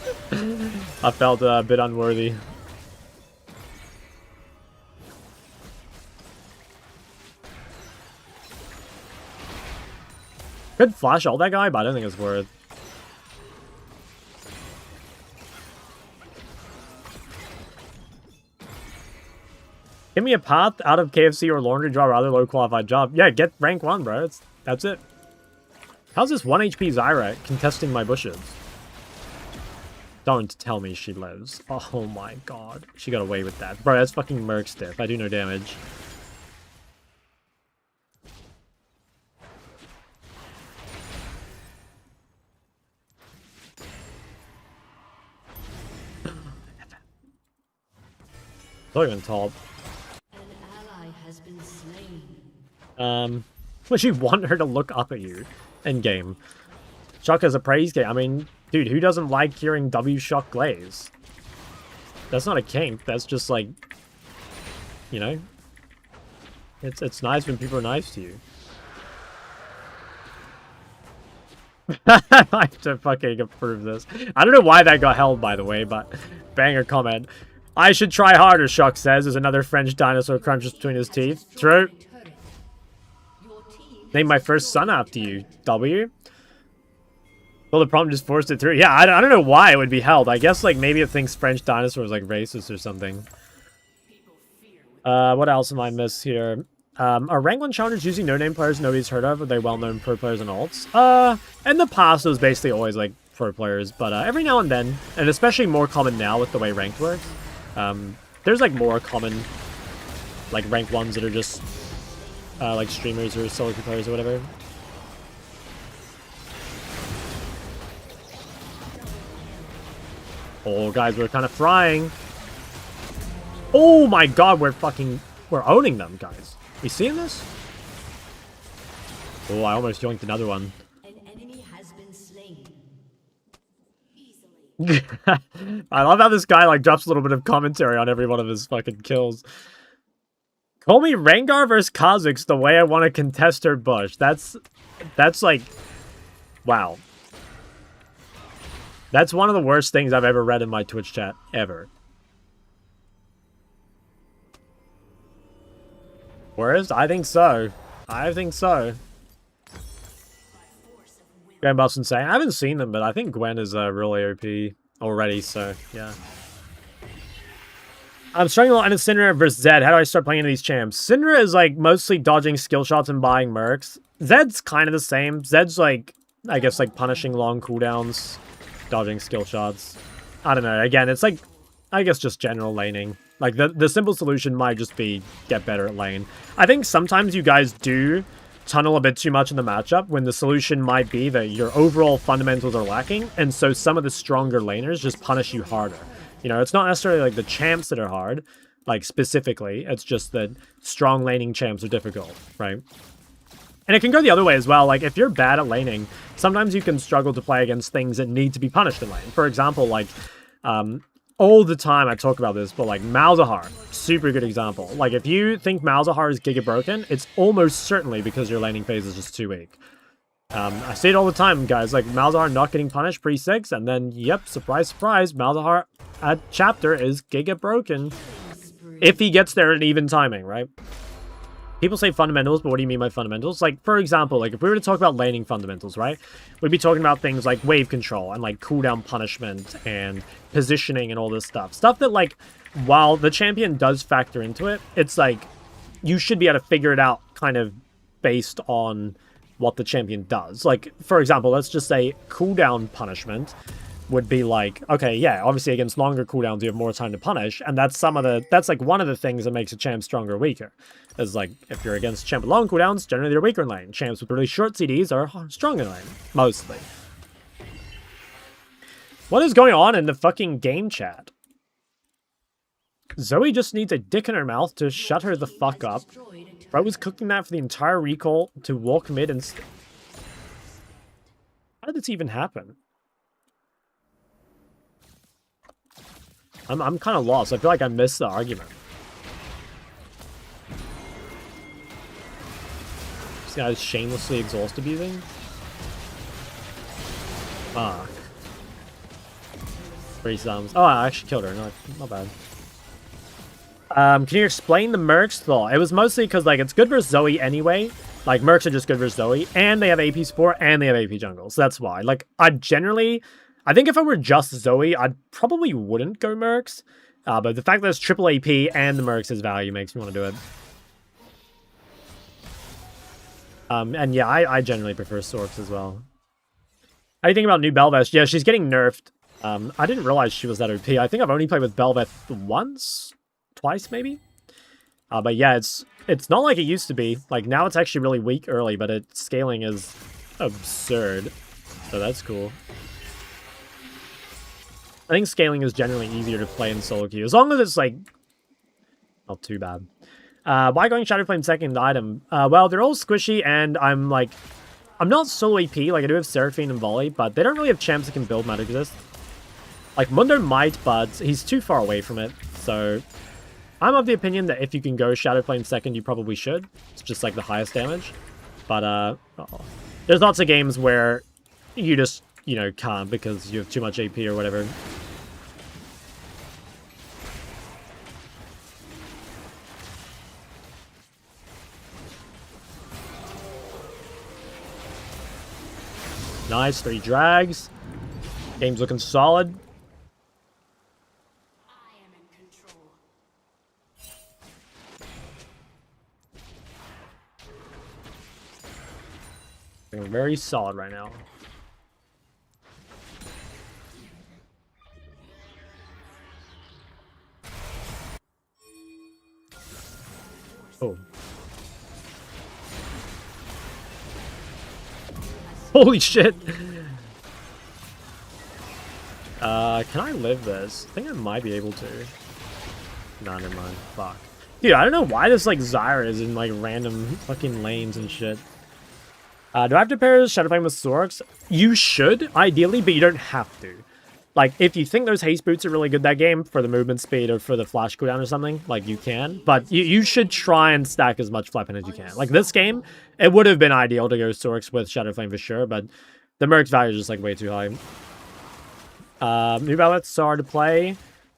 I felt a bit unworthy. Could flash ult that guy, but I don't think it's worth. Give me a path out of KFC or laundry job or other low qualified job. Yeah, get rank 1, bro. That's it. How's this 1 HP Zyra contesting my bushes? Don't tell me she lives. Oh my god. She got away with that. Bro, that's fucking Merc stiff. I do no damage. Look on top. An ally has been slain. Would you want her to look up at you in game? Shock is a praise game. I mean, dude, who doesn't like hearing W Shock glaze? That's not a kink. That's just like, you know, it's nice when people are nice to you. I have to fucking approve this. I don't know why that got held, by the way, but banger comment. I should try harder, Shock says, as another French dinosaur crunches between his teeth. True. Name my first son after you, W. Well, the problem just forced it through. Yeah, I don't know why it would be held. I guess, like, maybe it thinks French dinosaurs like racist or something. What else am I miss here? Are rank 1 challengers using no-name players nobody's heard of? Are they well-known pro players and alts? In the past, it was basically always, like, pro players. But every now and then, and especially more common now with the way ranked works, there's, like, more common, like, rank 1s that are just, like, streamers or solo players or whatever. Oh, guys, we're kind of frying. Oh my god, we're owning them, guys. You seeing this? Oh, I almost yoinked another one. An enemy has been slain. Easily. I love how this guy, like, drops a little bit of commentary on every one of his fucking kills. Call me Rengar versus Kha'Zix the way I want to contest her bush. That's like, wow. That's one of the worst things I've ever read in my Twitch chat, ever. Worst? I think so. I think so. Gwen Buff's insane. I haven't seen them, but I think Gwen is really OP already, so yeah. I'm struggling a lot in Syndra versus Zed. How do I start playing into these champs? Syndra is like mostly dodging skill shots and buying mercs. Zed's kind of the same. Zed's like, I guess, like punishing long cooldowns, dodging skill shots. I don't know. Again, it's like, I guess just general laning. Like, the simple solution might just be get better at lane. I think sometimes you guys do tunnel a bit too much in the matchup when the solution might be that your overall fundamentals are lacking, and so some of the stronger laners just punish you harder. You know, it's not necessarily like the champs that are hard, like specifically, it's just that strong laning champs are difficult, right? And it can go the other way as well. Like, if you're bad at laning, sometimes you can struggle to play against things that need to be punished in lane. For example, like, all the time I talk about this, but like Malzahar, super good example. Like, if you think Malzahar is giga broken, it's almost certainly because your laning phase is just too weak. I see it all the time, guys. Like, Malzahar not getting punished pre-6, and then, yep, surprise, surprise, Malzahar at chapter is giga broken. If he gets there at even timing, right? People say fundamentals, but what do you mean by fundamentals? Like, for example, like, if we were to talk about laning fundamentals, right? We'd be talking about things like wave control and, like, cooldown punishment and positioning and all this stuff. Stuff that, like, while the champion does factor into it, it's like, you should be able to figure it out kind of based on what the champion does. Like, for example, let's just say cooldown punishment would be like, okay, yeah, obviously against longer cooldowns you have more time to punish, and that's like one of the things that makes a champ stronger or weaker. Is like, if you're against champ with long cooldowns, generally they're weaker in lane. Champs with really short CDs are stronger in lane, mostly. What is going on in the fucking game chat? Zoe just needs a dick in her mouth to shut her the fuck up. Bro was cooking that for the entire recall to walk mid and... How did this even happen? I'm kind of lost. I feel like I missed the argument. This guy's shamelessly exhaust abusing. Fuck. 3 thumbs. Oh, I actually killed her. Not bad. Can you explain the Mercs thought? It was mostly because, like, it's good versus Zoe anyway. Like, Mercs are just good versus Zoe, and they have AP support, and they have AP jungle. So that's why. Like, I think if I were just Zoe, I probably wouldn't go Mercs. But the fact that it's triple AP and the Mercs' value makes me want to do it. And yeah, I generally prefer Sorks as well. How do you think about new Belvest? Yeah, she's getting nerfed. I didn't realize she was that OP. I think I've only played with Belveth once? Twice, maybe? But yeah, it's not like it used to be. Like, now it's actually really weak early, but its scaling is absurd. So that's cool. I think scaling is generally easier to play in solo queue, as long as it's, like, not too bad. Why going Shadow Flame second item? Well, they're all squishy, and I'm not solo AP, like, I do have Seraphine and Volley, but they don't really have champs that can build Magic Resist. Like, Mundo might, but he's too far away from it, so I'm of the opinion that if you can go Shadow Flame second, you probably should. It's just, like, the highest damage. But, there's lots of games where you just, you know, can't because you have too much AP or whatever. Nice, 3 drags. Game's looking solid. I am in control. Looking very solid right now. Oh. Holy shit! Can I live this? I think I might be able to. Nah, never mind. Fuck. Dude, I don't know why this, like, Zyra is in, like, random fucking lanes and shit. Do I have to pair Shadow Flame with Sorks? You should, ideally, but you don't have to. Like, if you think those haste boots are really good that game for the movement speed or for the flash cooldown or something, like, you can. But you should try and stack as much weapon as you can. Like, this game, it would have been ideal to go Sorks with Shadow Flame for sure, but the Merc's value is just, like, way too high. New ballots are hard to play.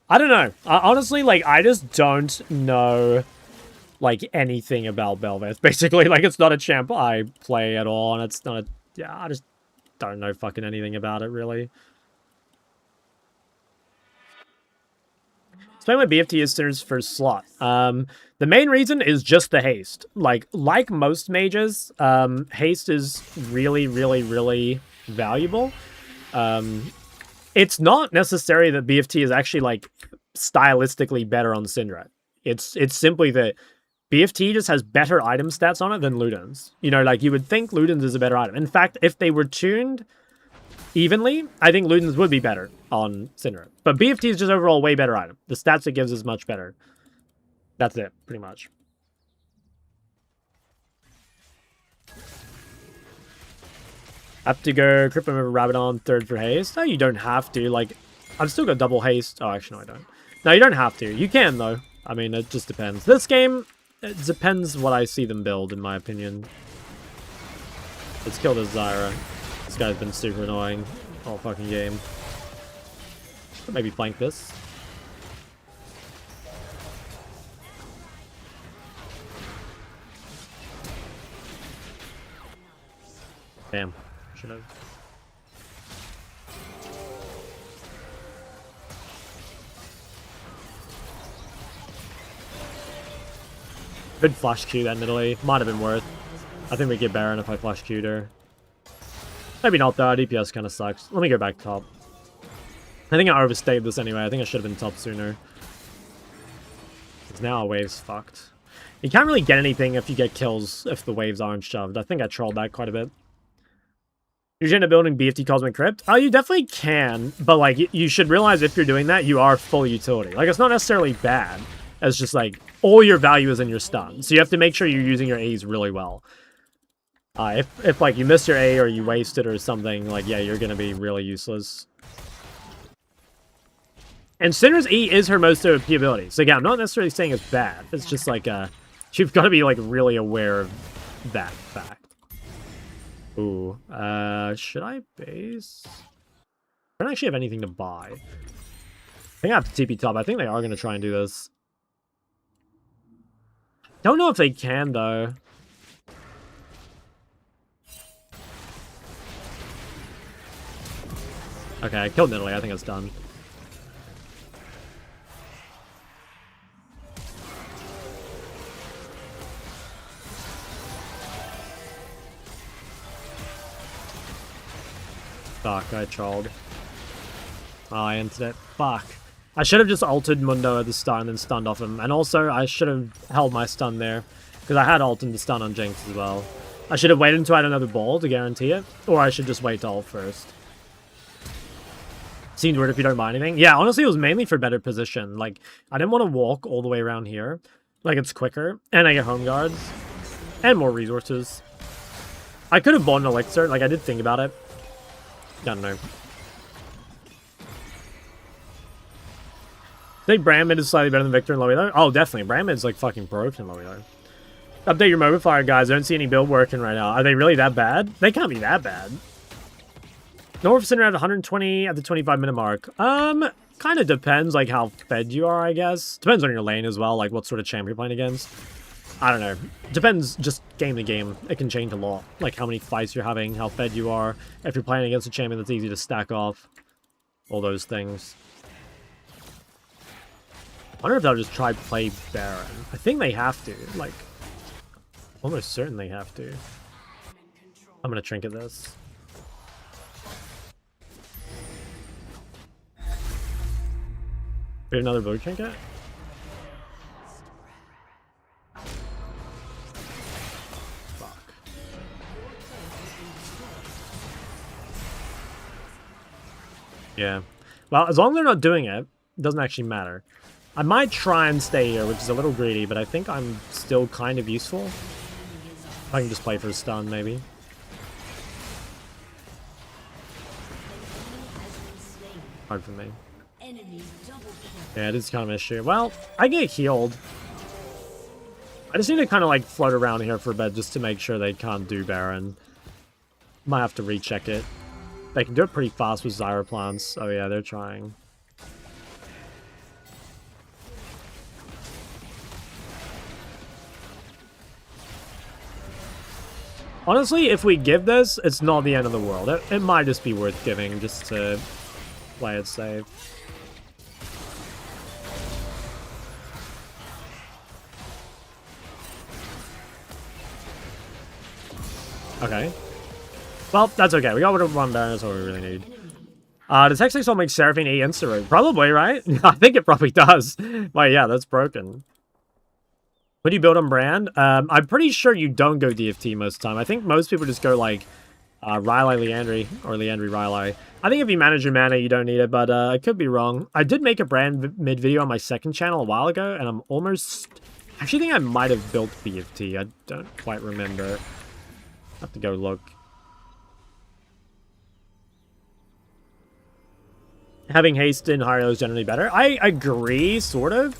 I don't know. Honestly, like, I just don't know, like, anything about Belveth. Basically, like, it's not a champ I play at all, and it's not a... Yeah, I just don't know fucking anything about it, really. Playing with BFT is Sinner's first slot. The main reason is just the haste. Like most mages, haste is really, really, really valuable. It's not necessary that BFT is actually, like, stylistically better on Syndra. It's simply that BFT just has better item stats on it than Luden's. You know, like, you would think Luden's is a better item. In fact, if they were tuned evenly, I think Luden's would be better on Syndra. But BFT is just overall way better item. The stats it gives is much better. That's it, pretty much. Have to go Crypto River Rabbit on third for haste. No, you don't have to. Like, I've still got double haste. Oh, actually, no, I don't. No, you don't have to. You can, though. I mean, it just depends. This game, it depends what I see them build, in my opinion. Let's kill this Zyra. This guy's been super annoying all fucking game. Maybe flank this. Damn. Should have. Good flash Q that Italy. Might have been worth. I think we get Baron if I flash Q'd her. Maybe not though, DPS kind of sucks. Let me go back top. I think I overstayed this anyway. I think I should have been top sooner. Because now our wave's fucked. You can't really get anything if you get kills if the waves aren't shoved. I think I trolled that quite a bit. You're into building BFT Cosmic Crypt? Oh, you definitely can, but, like, you should realize if you're doing that, you are full utility. Like, it's not necessarily bad. It's just, like, all your value is in your stun. So you have to make sure you're using your A's really well. If like, you miss your A or you waste it or something, like, yeah, you're gonna be really useless. And Cinder's E is her most OP ability. So, again, I'm not necessarily saying it's bad. It's just, like, you've got to be, like, really aware of that fact. Ooh, should I base? I don't actually have anything to buy. I think I have to TP top. I think they are going to try and do this. Don't know if they can, though. Okay, I killed Nidalee. I think it's done. Fuck, I trolled. Oh, I entered it. Fuck. I should have just ulted Mundo at the start and then stunned off him. And also, I should have held my stun there. Because I had ult into stun on Jinx as well. I should have waited until I had another ball to guarantee it. Or I should just wait to ult first. Seems weird if you don't buy anything. Yeah, honestly, it was mainly for better position. Like, I didn't want to walk all the way around here. Like, it's quicker. And I get home guards. And more resources. I could have bought an elixir. Like, I did think about it. I don't know. I think Brand mid is slightly better than Victor and low elo. Oh, definitely. Brand mid is like fucking broken low elo. Update your modifier, guys. I don't see any build working right now. Are they really that bad? They can't be that bad. North Center at 120 at the 25-minute mark. Kind of depends, like, how fed you are, I guess. Depends on your lane as well, like, what sort of champ you're playing against. I don't know. Depends just game to game. It can change a lot. Like, how many fights you're having, how fed you are, if you're playing against a champion that's easy to stack off. All those things. I wonder if they'll just try play Baron. I think they have to. Like, almost certain they have to. I'm gonna trinket this. We have another blue trinket? Fuck. Yeah. Well, as long as they're not doing it, it doesn't actually matter. I might try and stay here, which is a little greedy, but I think I'm still kind of useful. I can just play for a stun, maybe. Hard for me. Yeah, it is kind of an issue. Well, I get healed. I just need to kind of like float around here for a bit just to make sure they can't do Baron. Might have to recheck it. They can do it pretty fast with Zyra plants. Oh yeah, they're trying. Honestly, if we give this, it's not the end of the world. It might just be worth giving just to play it safe. Okay. Well, that's okay. We got one Baron. That's what we really need. Does Hexaxol make Seraphine E insta-root? Probably, right? I think it probably does. Well, yeah, that's broken. What do you build on Brand? I'm pretty sure you don't go DFT most of the time. I think most people just go like Rylai Leandry or Leandry Rylai. I think if you manage your mana, you don't need it, but I could be wrong. I did make a Brand mid video on my second channel a while ago, and I'm almost... I actually think I might have built BFT. I don't quite remember. I have to go look. Having haste in higher elo is generally better. I agree, sort of.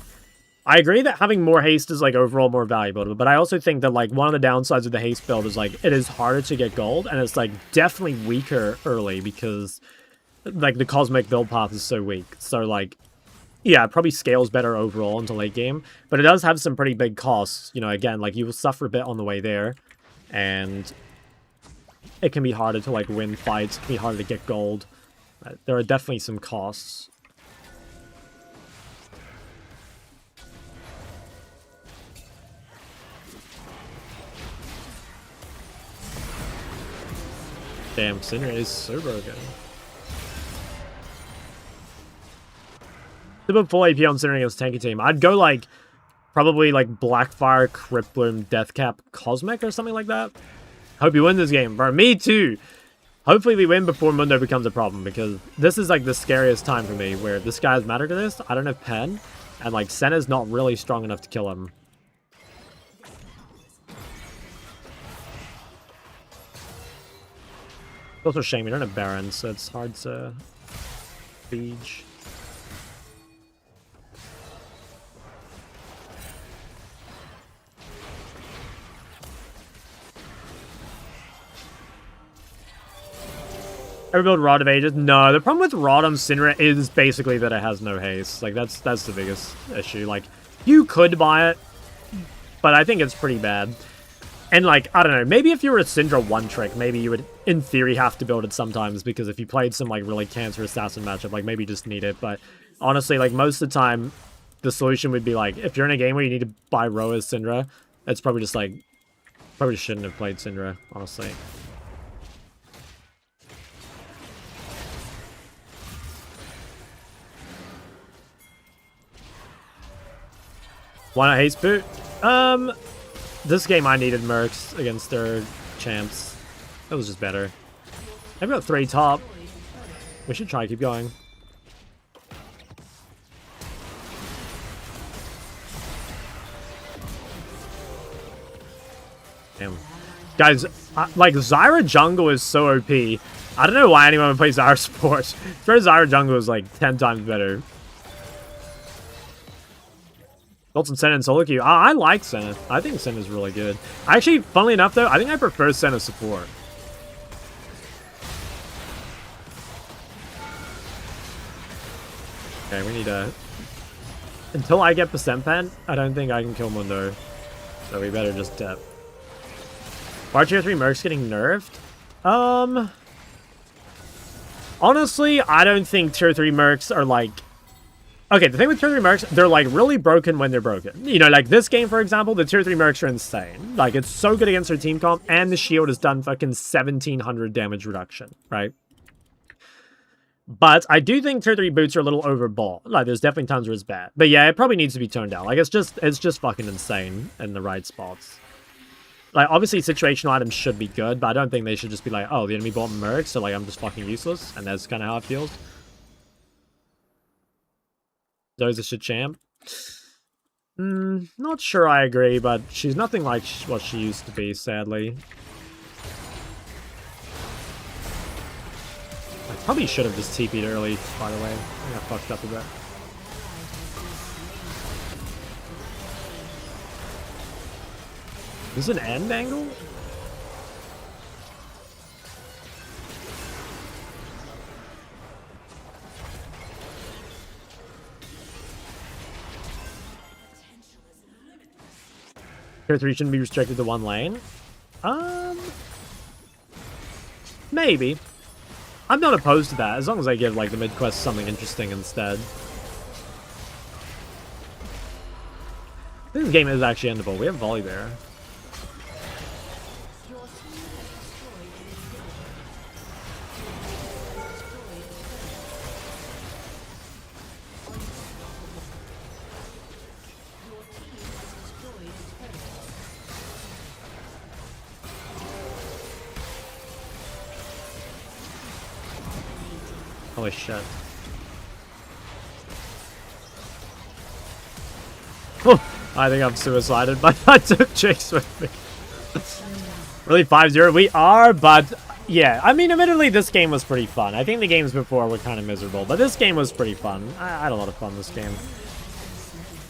I agree that having more haste is, like, overall more valuable, but I also think that, like, one of the downsides of the haste build is, like, it is harder to get gold, and it's, like, definitely weaker early because, like, the cosmic build path is so weak. So, like, yeah, it probably scales better overall into late game, but it does have some pretty big costs. You know, again, like, you will suffer a bit on the way there, and it can be harder to, like, win fights. It can be harder to get gold. There are definitely some costs. Damn, Syndra is so broken. To put full AP on Syndra against tanky team, I'd go like, probably like Blackfire, Cryptbloom, Deathcap, Cosmic or something like that. Hope you win this game, bro. Me too. Hopefully we win before Mundo becomes a problem, because this is like the scariest time for me, where this guy's matter to this. I don't have Pen, and like Senna's not really strong enough to kill him. It's also a shame we don't have Baron, so it's hard to siege. Ever build Rod of Ages? No, the problem with Rod on Syndra is basically that it has no haste. Like, that's the biggest issue. Like, you could buy it, but I think it's pretty bad. And, like, I don't know, maybe if you were a Syndra one-trick, maybe you would, in theory, have to build it sometimes, because if you played some, like, really cancer assassin matchup, like, maybe you just need it. But, honestly, like, most of the time, the solution would be, like, if you're in a game where you need to buy Roa as Syndra, it's probably just, like, probably shouldn't have played Syndra, honestly. Why not haste boot? This game I needed mercs against their champs. It was just better. I've got 3 top. We should try to keep going. Damn. Guys, like, Zyra jungle is so OP. I don't know why anyone would play Zyra support. For Zyra jungle is like 10 times better. Built some Senna and solo queue. I like Senna. I think Senna is really good. Actually, funnily enough though, I think I prefer Senna support. Okay, we need a... Until I get percent pen, I don't think I can kill Mundo. So we better just dip. Are tier 3 mercs getting nerfed? Honestly, I don't think tier 3 mercs are like... Okay, the thing with tier 3 mercs, they're like really broken when they're broken. You know, like this game, for example, the tier 3 mercs are insane. Like, it's so good against their team comp, and the shield has done fucking 1700 damage reduction, right? But I do think tier 3 boots are a little overbought. Like, there's definitely times where it's bad. But yeah, it probably needs to be toned down. Like, it's just fucking insane in the right spots. Like, obviously, situational items should be good, but I don't think they should just be like, oh, the enemy bought mercs, so, like, I'm just fucking useless. And that's kind of how it feels. Zoza should champ. Not sure I agree, but she's nothing like what she used to be, sadly. I probably should have just TP'd early, by the way. I think I fucked up a bit. Is this an end angle? Tier 3 shouldn't be restricted to one lane? Maybe. I'm not opposed to that, as long as I give, like, the mid-quest something interesting instead. This game is actually endable. We have Volley Bear. Holy shit. Oh, I think I'm suicided, but I took Chase with me. Really, 5-0? We are, but yeah. I mean, admittedly, this game was pretty fun. I think the games before were kind of miserable, but this game was pretty fun. I had a lot of fun this game.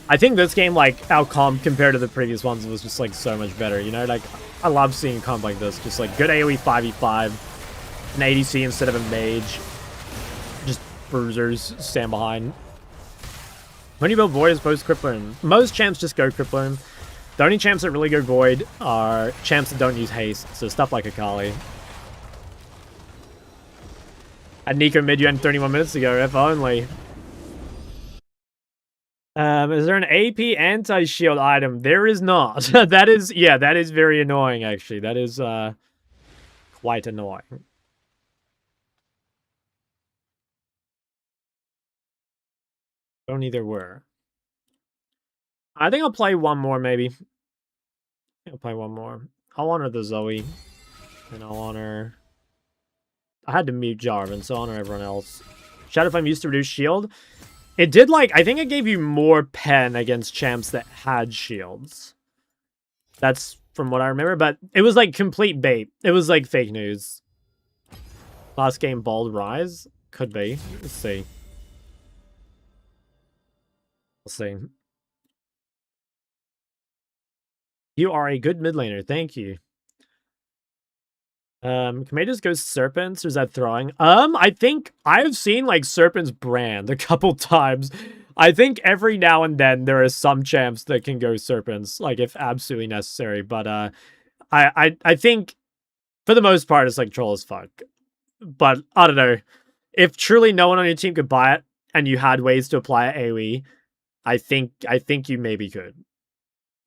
I think this game, like, our comp compared to the previous ones was just, like, so much better, you know? Like, I love seeing a comp like this. Just, like, good AoE 5v5, an ADC instead of a mage. Just bruisers stand behind. When you build Void as opposed to Crippler, most champs just go Crippler. The only champs that really go Void are champs that don't use haste, so stuff like Akali. At Nico mid you ended 31 minutes ago, if only. Is there an AP anti-shield item? There is not. That is, yeah, that is very annoying, actually. That is, quite annoying. Don't either were. I think I'll play one more, maybe. I'll play one more. I'll honor the Zoe. And I'll honor... I had to mute Jarvan, so I'll honor everyone else. Shadow Flame used to reduce shield. It did, like... I think it gave you more pen against champs that had shields. That's from what I remember, but it was, like, complete bait. It was, like, fake news. Last game, Bald Rise? Could be. Let's see. We'll see. You are a good mid laner. Thank you. Can we just go Serpents, or is that throwing? I think I've seen, like, Serpents brand a couple times. I think every now and then there are some champs that can go Serpents, like, if absolutely necessary. But, I think, for the most part, it's, like, troll as fuck. But, I don't know. If truly no one on your team could buy it, and you had ways to apply it AoE, I think you maybe could.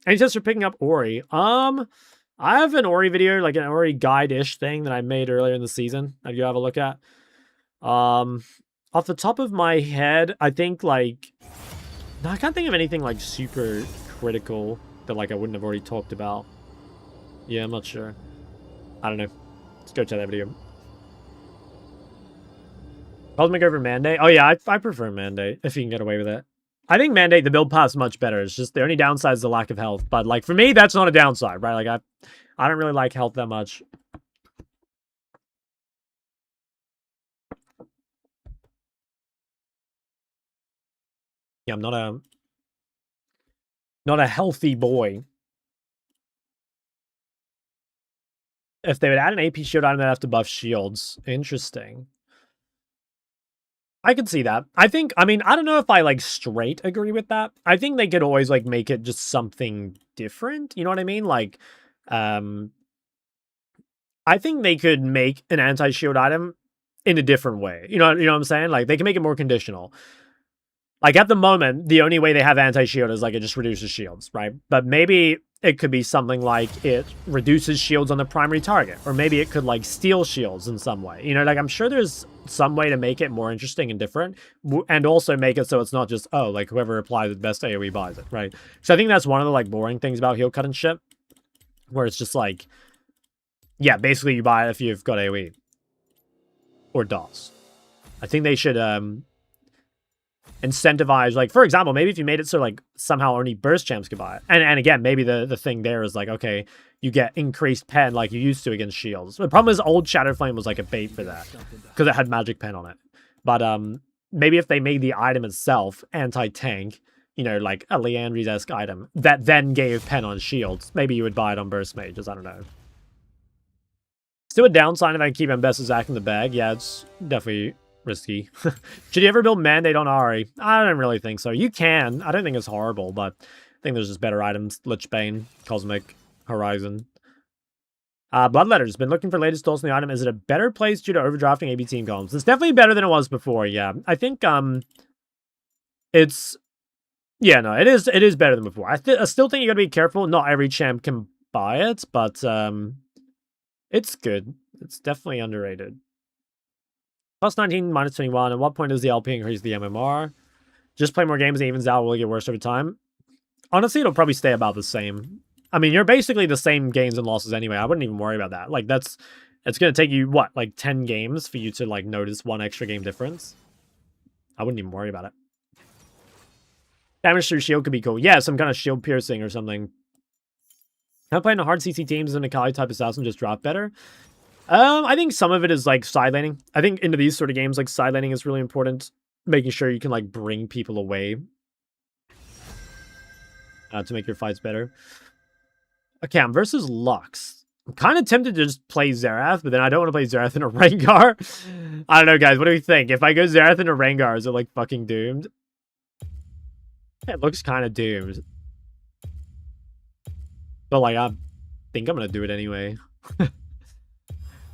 Any tips for picking up Ori? I have an Ori video, like an Ori guide-ish thing that I made earlier in the season that you have a look at. Off the top of my head, I think, like... No, I can't think of anything, like, super critical that like I wouldn't have already talked about. Yeah, I'm not sure. I don't know. Let's go check that video. Cosmic over Mandate? Oh yeah, I prefer Mandate if you can get away with it. I think Mandate, the build path is much better. It's just the only downside is the lack of health. But like for me, that's not a downside, right? Like I don't really like health that much. Yeah, I'm not a healthy boy. If they would add an AP shield item, they'd have to buff shields. Interesting. I could see that. I mean, I don't know if I like straight agree with that. I think they could always like make it just something different. You know what I mean? Like, I think they could make an anti-shield item in a different way. You know what I'm saying? Like they can make it more conditional. Like at the moment, the only way they have anti-shield is like it just reduces shields, right? But maybe it could be something like it reduces shields on the primary target. Or maybe it could like steal shields in some way. You know, like I'm sure there's some way to make it more interesting and different. And also make it so it's not just, oh, like whoever applies the best AoE buys it, right? So I think that's one of the like boring things about heal cut and shit. Where it's just like, yeah, basically you buy it if you've got AoE. Or DOS. I think they should incentivize, like, for example, maybe if you made it so, like, somehow only burst champs could buy it. And again, maybe the thing there is, like, okay, you get increased pen like you used to against shields. The problem is old Shadowflame was, like, a bait for that. Because it had magic pen on it. But, maybe if they made the item itself anti-tank, you know, like a Leandry's-esque item, that then gave pen on shields, maybe you would buy it on burst mages, I don't know. Still a downside if I keep Mbessa's Zac in the bag. Yeah, it's definitely risky. Should you ever build Mandate on Ari? I don't really think so. You can. I don't think it's horrible, but I think there's just better items. Lichbane, Cosmic, Horizon. Bloodletter's been looking for latest thoughts on the item. Is it a better place due to overdrafting AB team columns? It's definitely better than it was before, yeah. I think, it's... Yeah, no, it is better than before. I still think you gotta be careful. Not every champ can buy it, but, it's good. It's definitely underrated. Plus 19, minus 21. At what point does the LP increase the MMR? Just play more games and evens out will it get worse over time? Honestly, it'll probably stay about the same. I mean, you're basically the same gains and losses anyway. I wouldn't even worry about that. Like, it's going to take you, what, like 10 games for you to, like, notice one extra game difference? I wouldn't even worry about it. Damage through shield could be cool. Yeah, some kind of shield piercing or something. Not playing a hard CC teams and a Kali type assassin just drop better. I think some of it is like side laning. I think into these sort of games, like side laning is really important. Making sure you can like bring people away to make your fights better. Okay, I'm versus Lux. I'm kind of tempted to just play Xerath, but then I don't want to play Xerath in a Rengar. I don't know, guys. What do we think? If I go Xerath in a Rengar, is it like fucking doomed? It looks kind of doomed. But like, I think I'm going to do it anyway.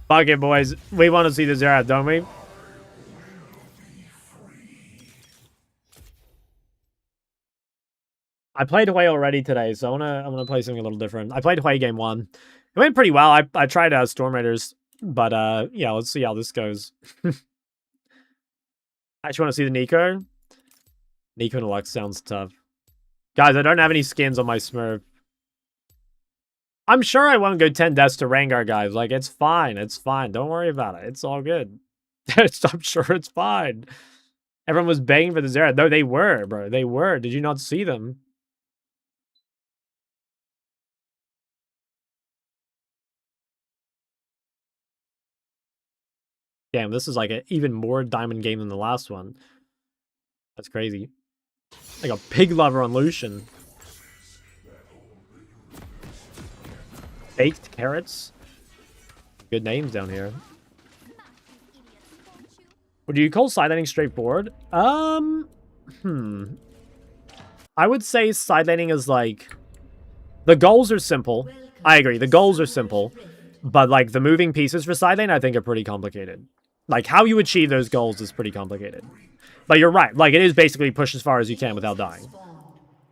Fuck it, boys. We want to see the Xerath, don't we? I played Hui already today, so I wanna play something a little different. I played Hui game 1. It went pretty well. I tried Storm Raiders, but yeah, let's see how this goes. I actually want to see the Nico. Nico and Lux sounds tough. Guys, I don't have any skins on my Smurf. I'm sure I won't go 10 deaths to Rengar, guys. Like, it's fine. It's fine. Don't worry about it. It's all good. I'm sure it's fine. Everyone was begging for the Xerath. No, they were, bro. They were. Did you not see them? Damn, this is like an even more diamond game than the last one. That's crazy. Like a pig lover on Lucian. Baked carrots. Good names down here. Would you call side laning straightforward? I would say side laning is like... The goals are simple. I agree, the goals are simple. But like the moving pieces for side lane I think are pretty complicated. Like how you achieve those goals is pretty complicated. But you're right, like it is basically push as far as you can without dying.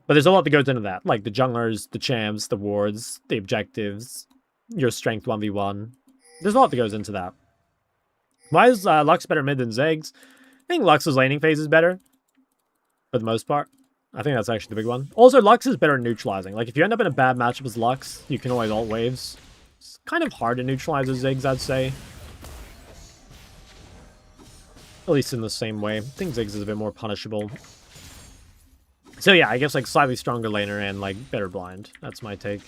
But there's a lot that goes into that. Like the junglers, the champs, the wards, the objectives, your strength 1v1. There's a lot that goes into that. Why is Lux better mid than Ziggs? I think Lux's laning phase is better. For the most part. I think that's actually the big one. Also, Lux is better at neutralizing. Like, if you end up in a bad matchup with Lux, you can always ult waves. It's kind of hard to neutralize with Ziggs, I'd say. At least in the same way. I think Ziggs is a bit more punishable. So yeah, I guess like slightly stronger laner and like better blind. That's my take.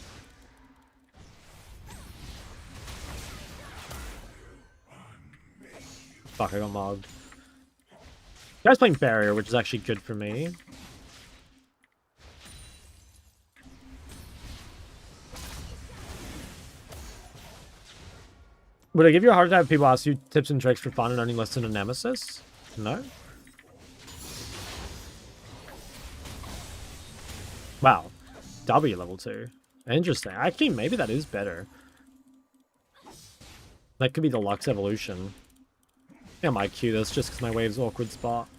Fuck, I got mobbed. Guy's playing barrier, which is actually good for me. Would it give you a hard time if people ask you tips and tricks for fun and only listen to Nemesis? No? Wow. W level 2. Interesting. Actually, maybe that is better. That could be the Lux evolution. I might queue this just because my wave's awkward spot.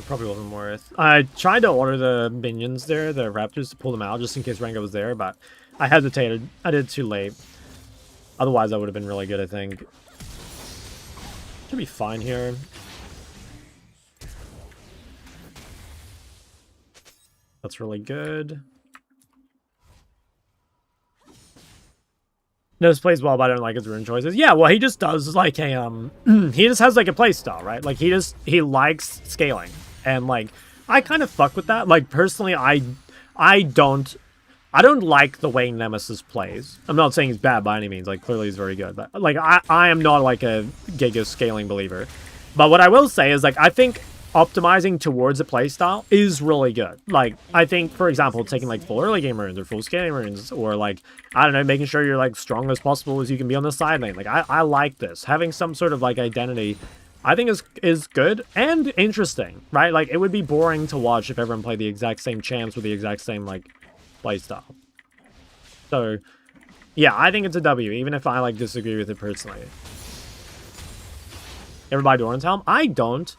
Probably wasn't worth. I tried to order the minions there, the raptors, to pull them out just in case Rengo was there, but I hesitated. I did it too late. Otherwise, that would have been really good, I think. Should be fine here. That's really good. Knows plays well, but I don't like his rune choices. Yeah, well, he just does like a he just has like a play style, right? Like he likes scaling, and like I kind of fuck with that. Like personally, I don't like the way Nemesis plays. I'm not saying he's bad by any means. Like clearly he's very good, but like I am not like a giga scaling believer. But what I will say is like I think optimizing towards a playstyle is really good. Like, I think, for example, taking, like, full early game runes or full scaling runes, or, like, I don't know, making sure you're, like, strong as possible as you can be on the side lane. Like, I like this. Having some sort of, like, identity, I think is good and interesting, right? Like, it would be boring to watch if everyone played the exact same champs with the exact same, like, playstyle. So, yeah, I think it's a W, even if I, like, disagree with it personally. Everybody Doran's Helm? I don't.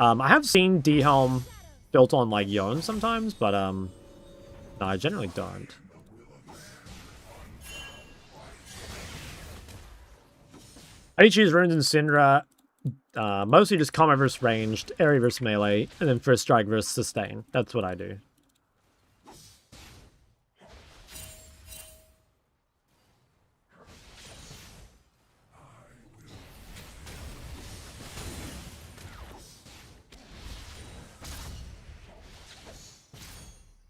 I have seen D-Helm built on, like, Yone sometimes, but, no, I generally don't. I choose runes and Syndra, mostly just combat versus ranged, area versus melee, and then first strike versus sustain. That's what I do.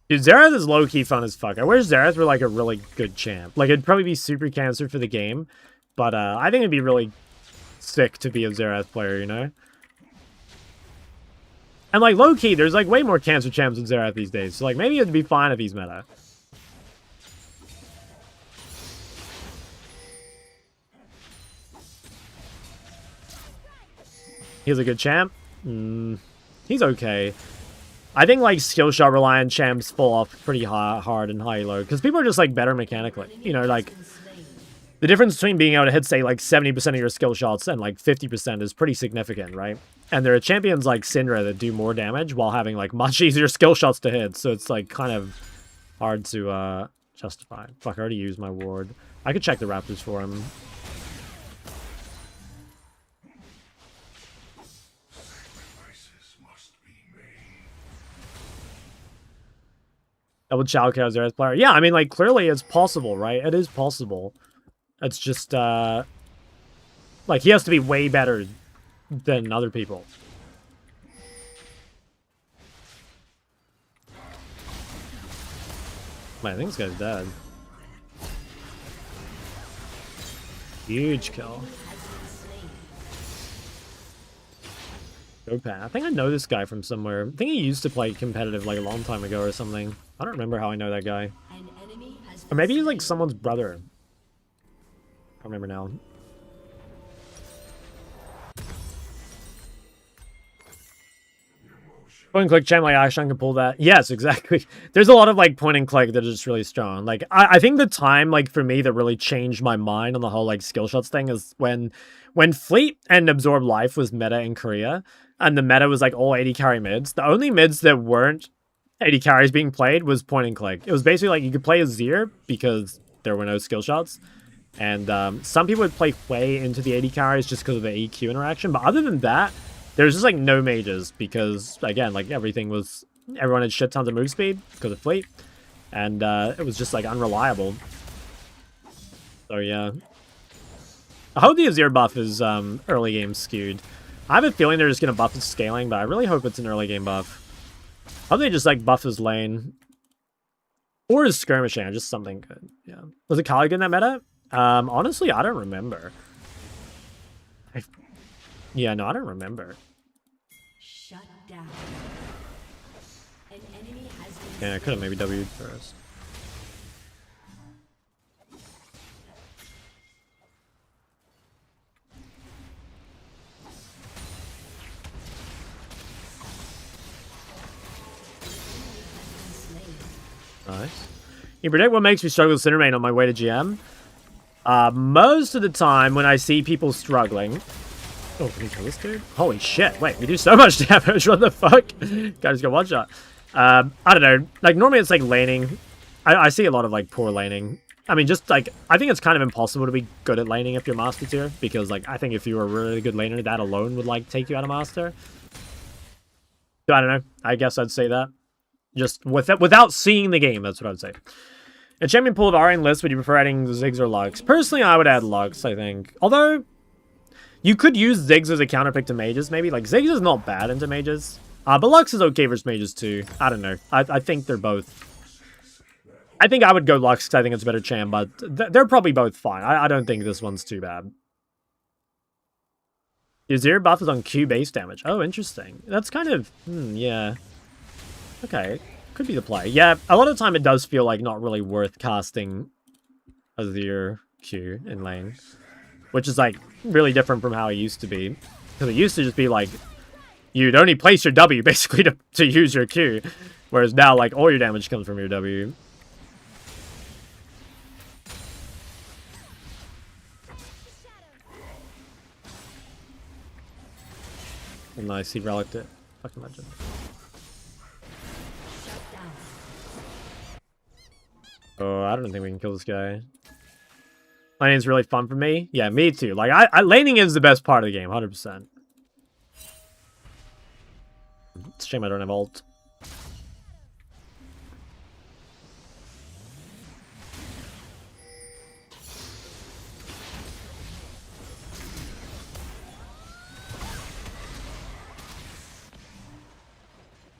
Dude, Xerath is low-key fun as fuck. I wish Xerath were, like, a really good champ. Like, it'd probably be super cancer for the game, but, I think it'd be really sick to be a Xerath player, you know? And, like, low-key, there's, like, way more cancer champs than Xerath these days, so, like, maybe it'd be fine if he's meta. He's a good champ? He's okay. I think, like, skill shot reliant champs fall off pretty hard and high low, because people are just, like, better mechanically. You know, like, the difference between being able to hit, say, like, 70% of your skill shots and, like, 50% is pretty significant, right? And there are champions like Syndra that do more damage while having, like, much easier skill shots to hit, so it's, like, kind of hard to, justify. Fuck, I already used my ward. I could check the Raptors for him. Double Chalco as Xerath player. Yeah, I mean, like, clearly it's possible, right? It is possible. It's just, like, he has to be way better than other people. Man, I think this guy's dead. Huge kill. Gopan. I think I know this guy from somewhere. I think he used to play competitive, like, a long time ago or something. I don't remember how I know that guy. Or maybe he's, like, someone's brother. I don't remember now. Point and click champ like Akshan can pull that. Yes, exactly. There's a lot of, like, point and click that are just really strong. Like, I think the time, like, for me that really changed my mind on the whole, like, skill shots thing is when Fleet and Absorb Life was meta in Korea, and the meta was, like, all 80 carry mids. The only mids that weren't 80 carries being played was point and click. It was basically like you could play Azir because there were no skill shots. And some people would play Hui into the AD carries just because of the EQ interaction. But other than that, there's just like no mages because, again, like everyone had shit tons of move speed because of fleet. And it was just like unreliable. So yeah. I hope the Azir buff is early game skewed. I have a feeling they're just going to buff his scaling, but I really hope it's an early game buff. I hope they just like buff his lane. Or his skirmishing, or just something good. Yeah. Was it Kali good in that meta? Honestly, I don't remember. Yeah, no, I don't remember. Shut down. An enemy has been Yeah, I could have maybe W'd first. Nice. You predict what makes me struggle with Cinermane on my way to GM? Most of the time when I see people struggling... Oh, can you kill this dude? Holy shit, wait, we do so much damage, what the fuck? Guys, go one shot. I don't know, like, normally it's like laning. I see a lot of, like, poor laning. I mean, just, like, I think it's kind of impossible to be good at laning if you're Master Tier, because, like, I think if you were a really good laner, that alone would, like, take you out of Master. So, I don't know, I guess I'd say that. Just without seeing the game, that's what I'd say. A champion pool of Aryan list, would you prefer adding Ziggs or Lux? Personally, I would add Lux, I think. Although, you could use Ziggs as a counterpick to mages, maybe. Like, Ziggs is not bad into mages. But Lux is okay versus mages, too. I don't know. I think they're both... I think I would go Lux because I think it's a better champ, but they're probably both fine. I don't think this one's too bad. Your Zero buff is on Q base damage. Oh, interesting. That's kind of... yeah. Okay. Could be the play. Yeah, a lot of the time it does feel like not really worth casting Azir Q in lane. Which is like really different from how it used to be. Because it used to just be like, you'd only place your W basically to use your Q. Whereas now like all your damage comes from your W. Nice, he relicked it. Fucking legend. Oh, I don't think we can kill this guy. Laning's really fun for me. Yeah, me too. Like, laning is the best part of the game, 100%. It's a shame I don't have ult.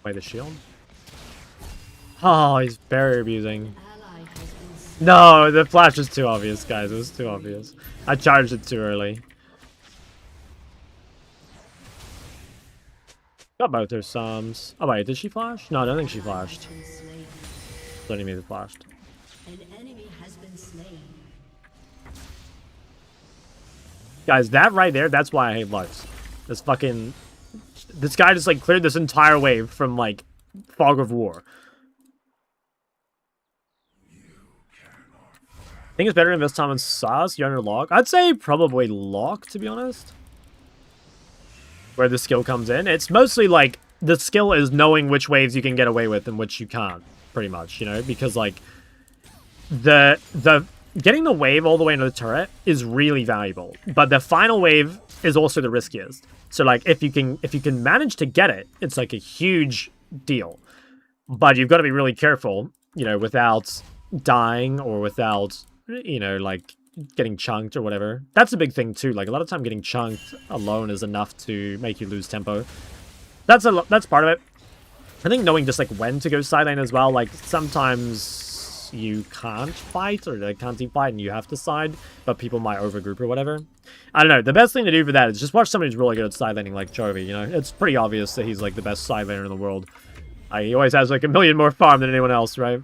Wait, the shield? Oh, he's barrier abusing. No, the flash was too obvious, guys. It was too obvious. I charged it too early. Got both their sums. Oh wait, did she flash? No, I don't think she flashed. Don't even flashed. An enemy has been slain. Guys, that right there, that's why I hate Lux. This fucking... This guy just like cleared this entire wave from like Fog of War. I think it's better to invest time in Sauce, Yarn, or Lock. I'd say probably Lock, to be honest. Where the skill comes in. It's mostly like, the skill is knowing which waves you can get away with and which you can't, pretty much, you know? Because like, getting the wave all the way into the turret is really valuable. But the final wave is also the riskiest. So like, if you can manage to get it, it's like a huge deal. But you've got to be really careful, you know, without dying or without... you know, like, getting chunked or whatever. That's a big thing, too. Like, a lot of time getting chunked alone is enough to make you lose tempo. That's part of it. I think knowing just, like, when to go side lane as well. Like, sometimes you can't fight or they can't team fight and you have to side, but people might overgroup or whatever. I don't know. The best thing to do for that is just watch somebody who's really good at side laning, like Chovy, you know? It's pretty obvious that he's, like, the best side laner in the world. He always has, like, a million more farm than anyone else, right?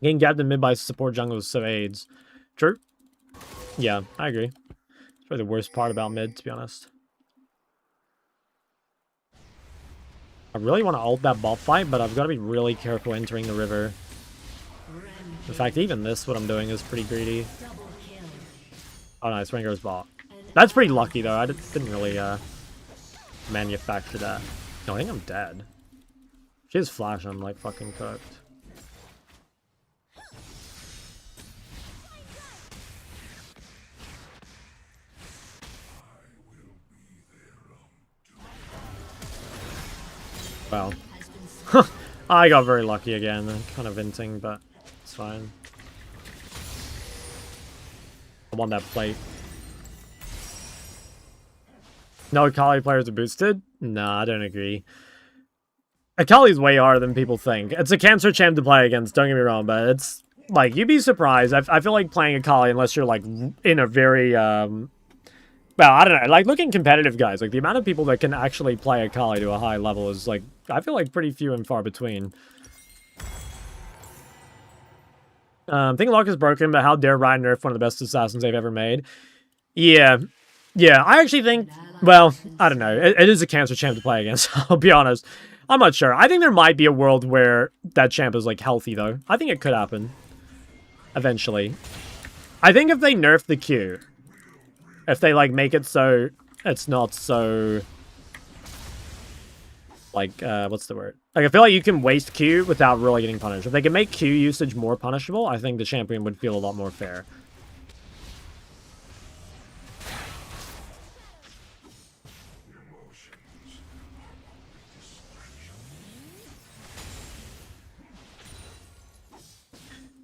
Getting gapped in mid by support jungle is so AIDS. True. Yeah, I agree. It's probably the worst part about mid, to be honest. I really want to ult that bot fight, but I've got to be really careful entering the river. In fact, even this, what I'm doing, is pretty greedy. Oh, nice. Rengar's bot. That's pretty lucky, though. I didn't really manufacture that. No, I think I'm dead. She has flash, I'm like fucking cooked. Well, I got very lucky again. Kind of venting, but it's fine. I want that plate. No Akali players are boosted? Nah, I don't agree. Akali's way harder than people think. It's a cancer champ to play against, don't get me wrong, but it's like, you'd be surprised. I feel like playing Akali, unless you're like in a very well, I don't know, like looking competitive guys, like the amount of people that can actually play Akali to a high level is like, I feel like pretty few and far between. I think Luck is broken, but how dare Ryan nerf one of the best assassins they've ever made? Yeah, I actually think, well, I don't know, it is a cancer champ to play against, I'll be honest. I'm not sure. I think there might be a world where that champ is like healthy though. I think it could happen. Eventually. I think if they nerf the Q, if they like make it so it's not so like what's the word? Like I feel like you can waste Q without really getting punished. If they can make Q usage more punishable, I think the champion would feel a lot more fair.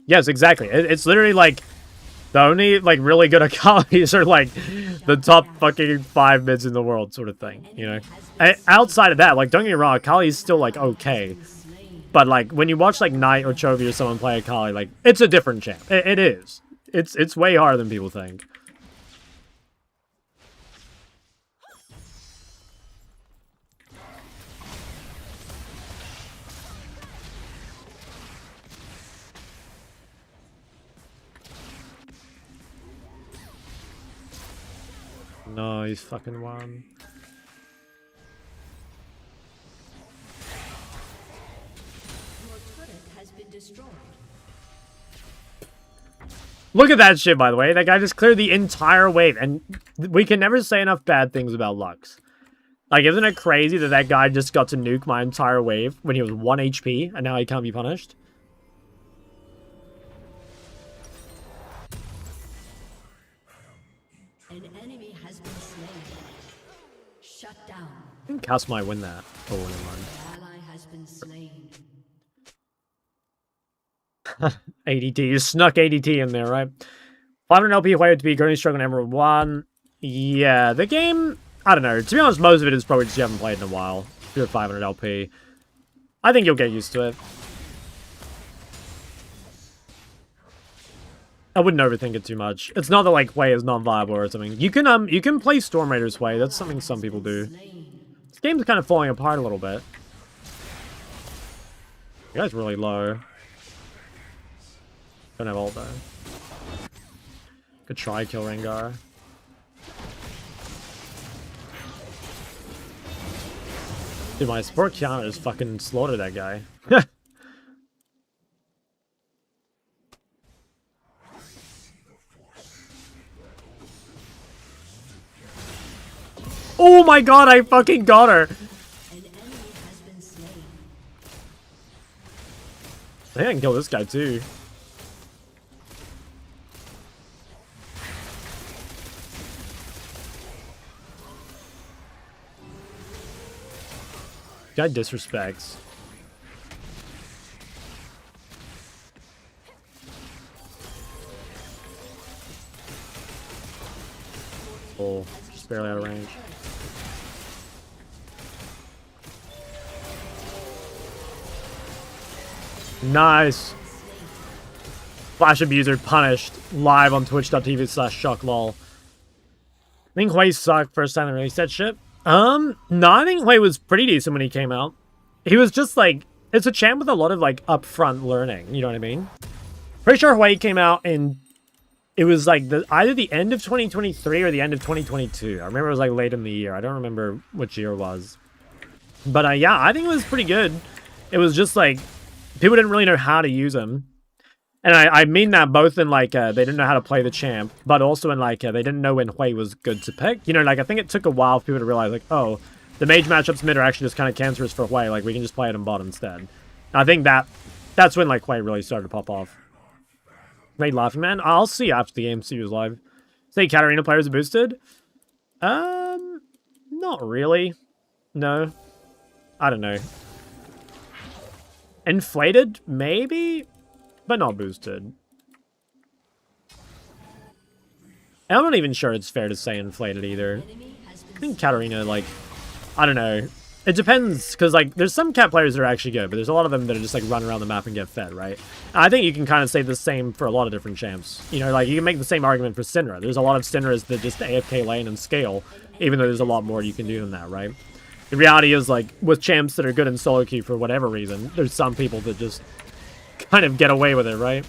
Yes, exactly. It's literally like the only like really good Akalis are like the top fucking 5 mids in the world sort of thing, you know? Outside of that, like don't get me wrong, Akali is still like okay. But like when you watch like Knight or Chovy or someone play Akali, like it's a different champ. It is. It's way harder than people think. No, he's fucking won. Your turret has been destroyed. Look at that shit, by the way. That guy just cleared the entire wave, and we can never say enough bad things about Lux. Like, isn't it crazy that that guy just got to nuke my entire wave when he was 1 HP, and now he can't be punished? An enemy has been slain. Shut down. I think Cass might win that. Oh, never mind. An ally has been slain. ADT. You snuck ADT in there, right? 500 LP player to be currently struggling Emerald 1. Yeah, the game... I don't know. To be honest, most of it is probably just you haven't played in a while. If you're at 500 LP. I think you'll get used to it. I wouldn't overthink it too much. It's not that like Way is non-viable or something. You can play Storm Raider's Way. That's something some people do. This game's kind of falling apart a little bit. You guys really low. Don't have ult though. Could try kill Rengar. Dude, my support counter just fucking slaughtered that guy. Oh my god, I fucking got her! An enemy has been slain. I think I can kill this guy too. Guy disrespects. Oh, just barely out of range. Nice. Flash abuser punished live on twitch.tv/shocklol. I think Hui sucked first time they released that shit. No, I think Hui was pretty decent when he came out. He was just like, it's a champ with a lot of like upfront learning, you know what I mean? Pretty sure Hui came out in it was like either the end of 2023 or the end of 2022. I remember it was like late in the year. I don't remember which year it was. But yeah, I think it was pretty good. It was just like people didn't really know how to use him. And I mean that both in like they didn't know how to play the champ, but also in like they didn't know when Hui was good to pick. You know, like I think it took a while for people to realize like, oh, the mage matchups mid are actually just kind of cancerous for Hui. Like we can just play it in bot instead. And I think that's when like Hui really started to pop off. Great laughing man. I'll see after the game. See who's live. Say Katarina players are boosted. Not really. No. I don't know. Inflated, maybe, but not boosted. I'm not even sure it's fair to say inflated either. I think Katarina, like, I don't know. It depends, because, like, there's some cat players that are actually good, but there's a lot of them that are just, like, run around the map and get fed, right? And I think you can kind of say the same for a lot of different champs. You know, like, you can make the same argument for Syndra. There's a lot of Syndras that just AFK lane and scale, even though there's a lot more you can do than that, right? The reality is, like, with champs that are good in solo queue for whatever reason, there's some people that just kind of get away with it, right?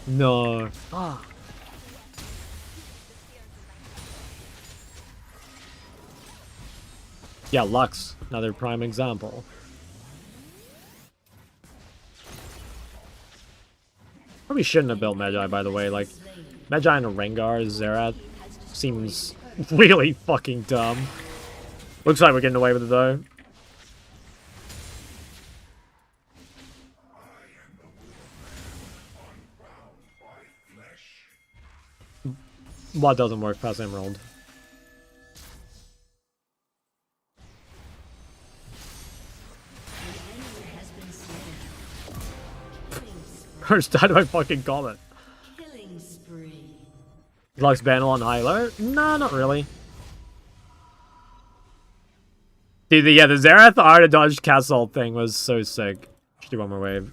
No. Ah. Yeah, Lux, another prime example. Probably shouldn't have built Magi, by the way. Like, Magi and a Rengar Xerath seems really fucking dumb. Looks like we're getting away with it, though. What doesn't work past Emerald? First died by fucking comment. Killing spree. Lux Banel on high-low? Nah, not really. Dude, the Xerath Art of Dodge Castle thing was so sick. Should do one more wave.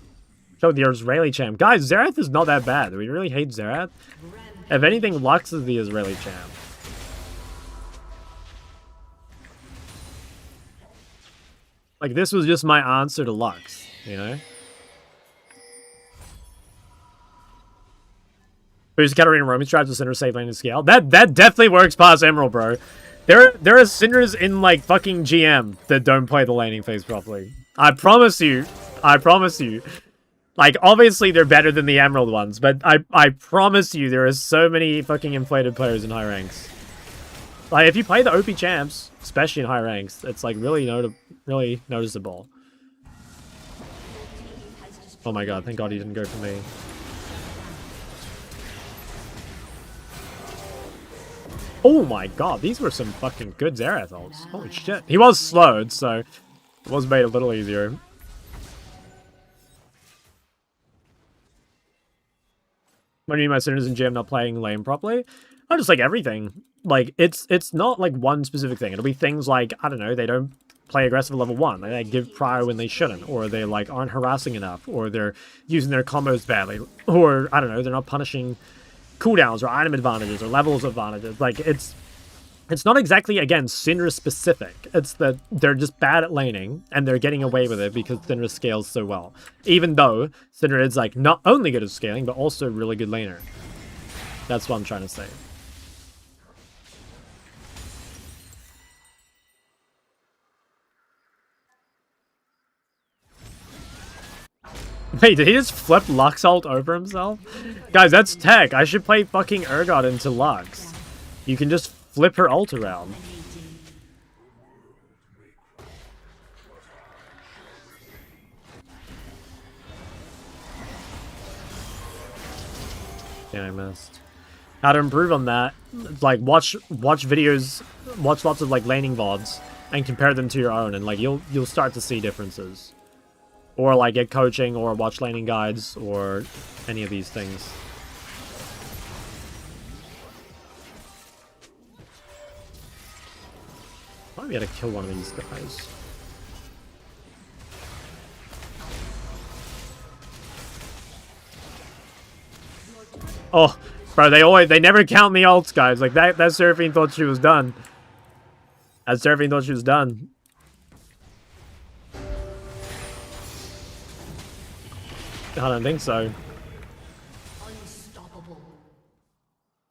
Show the Israeli champ. Guys, Xerath is not that bad. Do we really hate Xerath? If anything, Lux is the Israeli champ. Like, this was just my answer to Lux, you know? Boost Katarina roaming stripes with Cinder safe lane and scale. That definitely works past Emerald, bro. There are Cinders in like fucking GM that don't play the laning phase properly. I promise you. I promise you. Like, obviously they're better than the Emerald ones, but I promise you there are so many fucking inflated players in high ranks. Like, if you play the OP champs, especially in high ranks, it's like really noticeable. Oh my god, thank god he didn't go for me. Oh my god, these were some fucking good Xerath ults. Holy shit. He was slowed, so it was made a little easier. What do you mean by Cinders in GM not playing lane properly? Oh, just like everything. Like, it's not like one specific thing. It'll be things like, I don't know, they don't play aggressive at level 1. Like, they give prior when they shouldn't. Or they, like, aren't harassing enough. Or they're using their combos badly. Or, I don't know, they're not punishing cooldowns or item advantages or levels advantages. Like, it's not exactly, again, Syndra specific. It's that they're just bad at laning and they're getting away with it because Syndra scales so well. Even though Syndra is like not only good at scaling but also a really good laner. That's what I'm trying to say. Wait, did he just flip Lux ult over himself? Guys, that's tech. I should play fucking Urgot into Lux. You can just flip her ult around. Yeah, I missed. How to improve on that? Like, watch videos, watch lots of like laning VODs, and compare them to your own, and like you'll start to see differences. Or like get coaching, or watch laning guides, or any of these things. Might be able to kill one of these guys. Oh, bro, they never count the ults, guys. Like that Seraphine thought she was done. That Seraphine thought she was done. I don't think so. Unstoppable.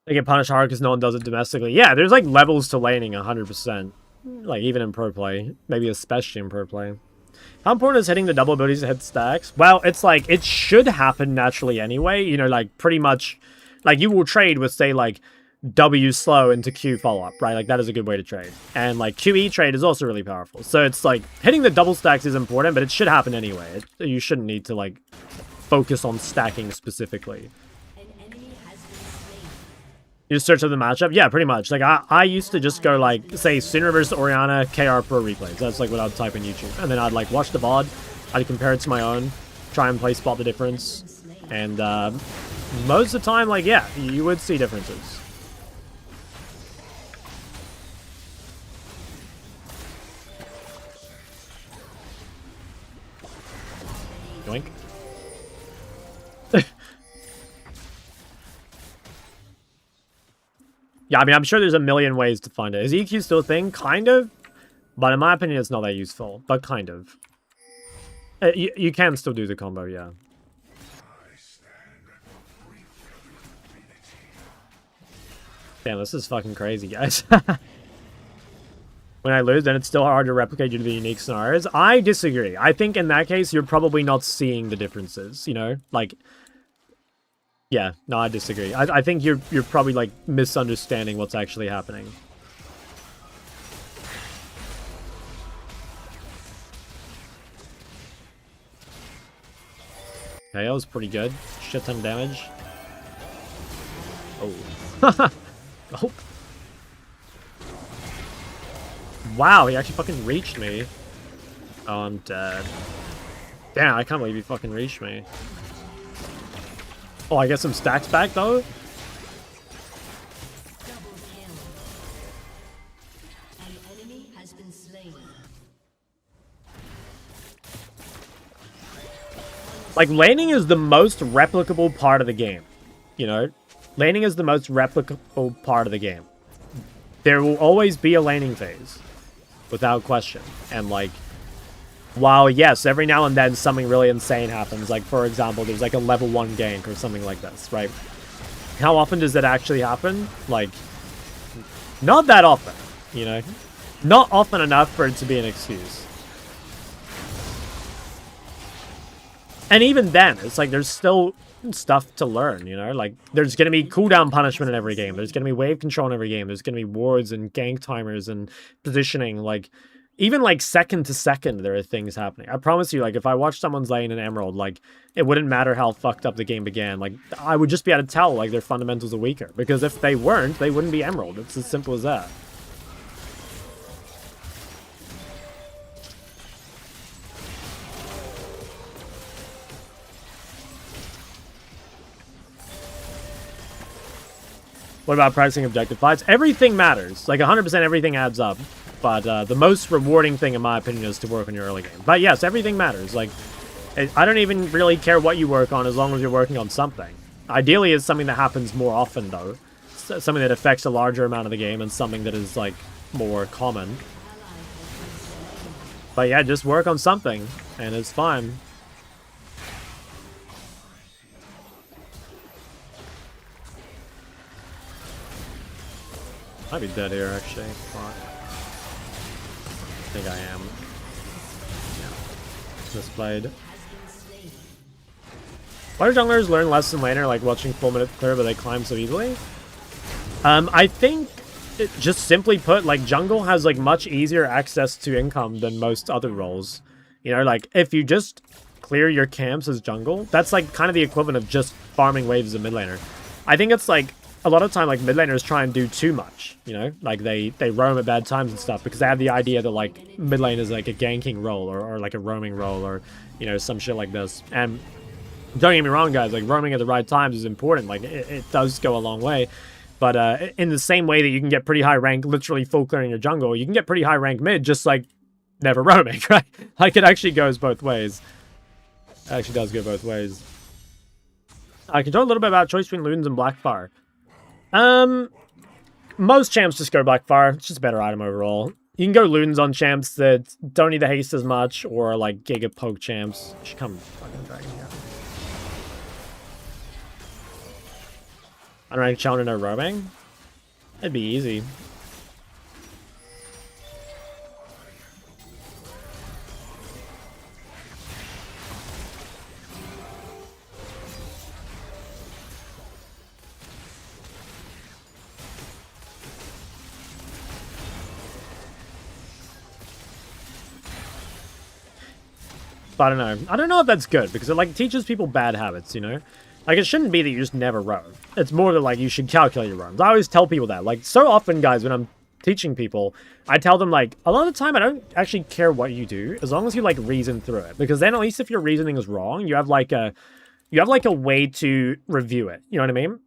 They get punished hard because no one does it domestically. Yeah, there's like levels to laning 100%. Like even in pro play. Maybe especially in pro play. How important is hitting the double abilities to hit stacks? Well, it's like, it should happen naturally anyway. You know, like pretty much, like you will trade with say like W slow into Q follow-up, right? Like that is a good way to trade. And like QE trade is also really powerful. So it's like hitting the double stacks is important, but it should happen anyway. You shouldn't need to like focus on stacking specifically. An enemy has been slain. You just search up the matchup? Yeah, pretty much. Like, I used to just go, like, say, Sinner versus Orianna, KR Pro replays. That's, like, what I'd type in YouTube. And then I'd, like, watch the VOD. I'd compare it to my own. Try and play spot the difference. And, most of the time, like, yeah, you would see differences. Yoink. Yeah, I mean, I'm sure there's a million ways to find it. Is EQ still a thing? Kind of. But in my opinion, it's not that useful. But kind of. You can still do the combo, yeah. Damn, this is fucking crazy, guys. When I lose, then it's still hard to replicate due to the unique scenarios. I disagree. I think in that case, you're probably not seeing the differences, you know? Like... Yeah, no, I disagree. I think you're probably, like, misunderstanding what's actually happening. Okay, that was pretty good. Shit ton of damage. Oh. Oh. Wow, he actually fucking reached me. Oh, I'm dead. Damn, I can't believe he fucking reached me. Oh, I get some stacks back, though? Double kill. An enemy has been slain. Like, laning is the most replicable part of the game. You know? Laning is the most replicable part of the game. There will always be a laning phase. Without question. And, like... While, yes, every now and then something really insane happens, like, for example, there's, like, a level 1 gank or something like this, right? How often does that actually happen? Like, not that often, you know? Not often enough for it to be an excuse. And even then, it's like, there's still stuff to learn, you know? Like, there's gonna be cooldown punishment in every game. There's gonna be wave control in every game. There's gonna be wards and gank timers and positioning, like... Even, like, second to second, there are things happening. I promise you, like, if I watch someone's lane in Emerald, like, it wouldn't matter how fucked up the game began. Like, I would just be able to tell, like, their fundamentals are weaker. Because if they weren't, they wouldn't be Emerald. It's as simple as that. What about practicing objective fights? Everything matters. Like, 100% everything adds up. But the most rewarding thing, in my opinion, is to work on your early game. But yes, everything matters. Like, I don't even really care what you work on as long as you're working on something. Ideally, it's something that happens more often, though. Something that affects a larger amount of the game and something that is, like, more common. But yeah, just work on something, and it's fine. Might be dead here, actually. Fuck. I think I am. Yeah. Misplayed. Why do junglers learn less than laner, like watching full minute clear, but they climb so easily? I think, just simply put, like, jungle has, like, much easier access to income than most other roles. You know, like, if you just clear your camps as jungle, that's, like, kind of the equivalent of just farming waves as a mid laner. I think it's, like, a lot of time, like, mid laners try and do too much, you know? Like, they roam at bad times and stuff because they have the idea that, like, mid lane is, like, a ganking role or like, a roaming role or, you know, some shit like this. And don't get me wrong, guys, like, roaming at the right times is important. Like, it does go a long way. But in the same way that you can get pretty high rank literally full clearing your jungle, you can get pretty high rank mid just, like, never roaming, right? Like, it actually goes both ways. It actually does go both ways. I can talk a little bit about choice between Ludens and Blackfire. Most champs just go Blackfire. It's just a better item overall. You can go Ludens on champs that don't need the haste as much, or like Giga Poke champs. Should come fucking dragon here. Unranked challenger no roaming? It'd be easy. But I don't know. I don't know if that's good, because it, like, teaches people bad habits, you know? Like, it shouldn't be that you just never roam. It's more that, like, you should calculate your roams. I always tell people that. Like, so often, guys, when I'm teaching people, I tell them, like, a lot of the time, I don't actually care what you do, as long as you, like, reason through it. Because then, at least if your reasoning is wrong, you have, like, a way to review it. You know what I mean?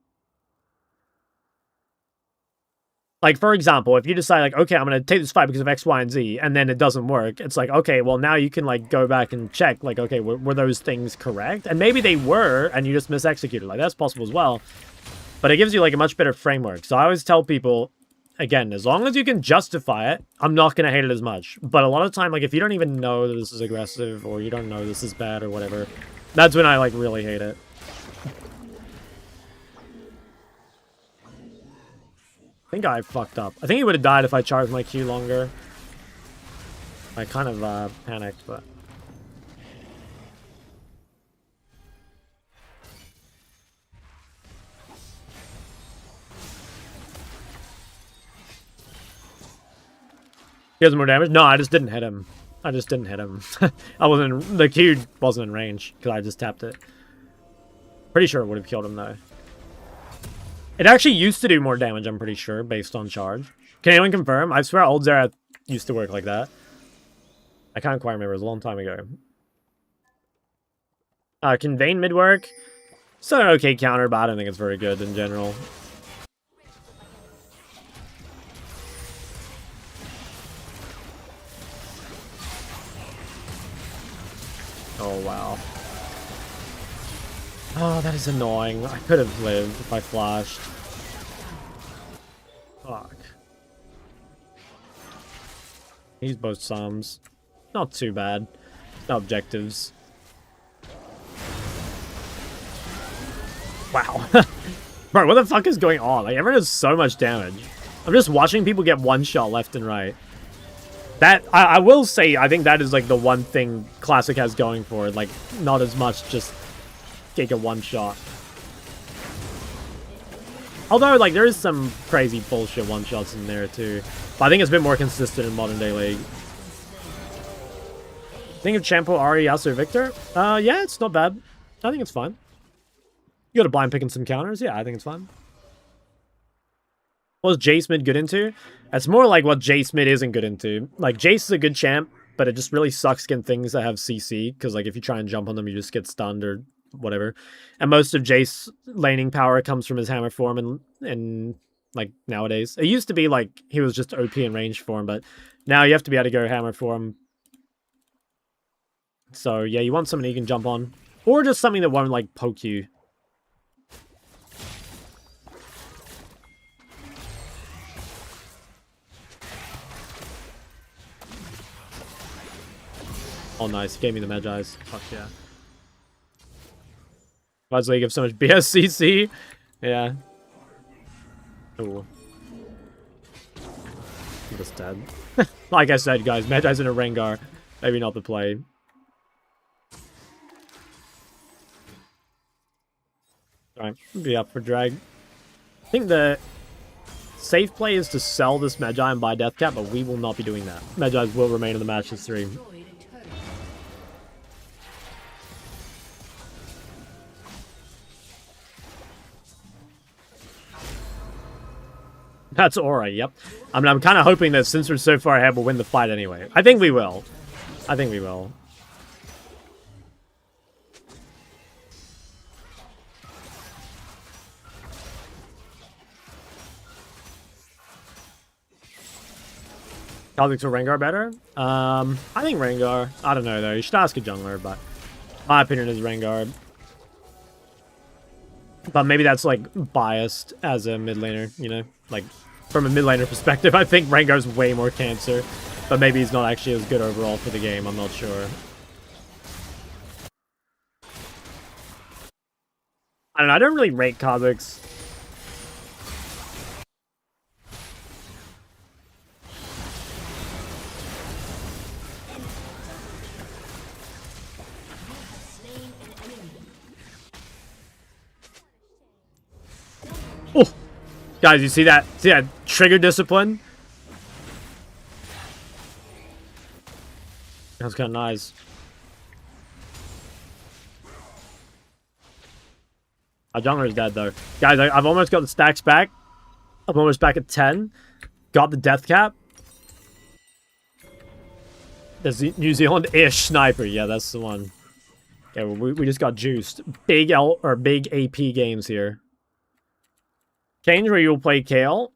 Like, for example, if you decide, like, okay, I'm going to take this fight because of X, Y, and Z, and then it doesn't work, it's like, okay, well, now you can, like, go back and check, like, okay, were those things correct? And maybe they were, and you just misexecuted. Like, that's possible as well. But it gives you, like, a much better framework. So I always tell people, again, as long as you can justify it, I'm not going to hate it as much. But a lot of the time, like, if you don't even know that this is aggressive, or you don't know this is bad, or whatever, that's when I, like, really hate it. I think I fucked up. I think he would have died if I charged my Q longer. I kind of panicked, but... He has more damage? No, I just didn't hit him. I just didn't hit him. I wasn't... The Q wasn't in range, because I just tapped it. Pretty sure it would have killed him, though. It actually used to do more damage, I'm pretty sure, based on charge. Can anyone confirm? I swear old Zera used to work like that. I can't quite remember. It was a long time ago. Can Vayne mid work? It's an okay counter, but I don't think it's very good in general. Oh, wow. Oh, that is annoying. I could have lived if I flashed. Fuck. Use both sums. Not too bad. No objectives. Wow. Bro, what the fuck is going on? Like, everyone has so much damage. I'm just watching people get one shot left and right. That, I will say, I think that is, like, the one thing Classic has going for it. Like, not as much just take a one shot. Although, like, there is some crazy bullshit one shots in there too. But I think it's a bit more consistent in modern day League. Think of Champo, Ari, Yasuo, Victor? Yeah, it's not bad. I think it's fine. You got a blind picking some counters? Yeah, I think it's fine. What was Jace mid good into? That's more like what Jace mid isn't good into. Like, Jace is a good champ, but it just really sucks against things that have CC, because, like, if you try and jump on them, you just get stunned or whatever. And most of Jace laning power comes from his hammer form and like, nowadays. It used to be, like, he was just OP in range form, but now you have to be able to go hammer form. So, yeah, you want something you can jump on. Or just something that won't, like, poke you. Oh, nice. Gave me the Magi's. Fuck yeah. Why does League have so much BSCC? Yeah. Ooh. I'm just dead. Like I said, guys, Magi's in a Rengar. Maybe not the play. Alright, be up for drag. I think the safe play is to sell this Magi and buy Deathcap, but we will not be doing that. Magi's will remain in the match as 3. That's Aura, yep. I mean, I'm kind of hoping that since we're so far ahead, we'll win the fight anyway. I think we will. I think we will. Kha'Zix or Rengar better? I think Rengar. I don't know, though. You should ask a jungler, but my opinion is Rengar. But maybe that's, like, biased as a mid laner, you know? Like, from a mid laner perspective, I think Rengar's way more cancer. But maybe he's not actually as good overall for the game, I'm not sure. I don't know, I don't really rate Kha'Zix Guys, you see that? See that trigger discipline? That's kind of nice. Our jungler is dead, though. Guys, I've almost got the stacks back. I'm almost back at 10. Got the death cap. There's the New Zealand-ish sniper. Yeah, that's the one. Okay, well, we just got juiced. Big AP games here. Change where you'll play Kale.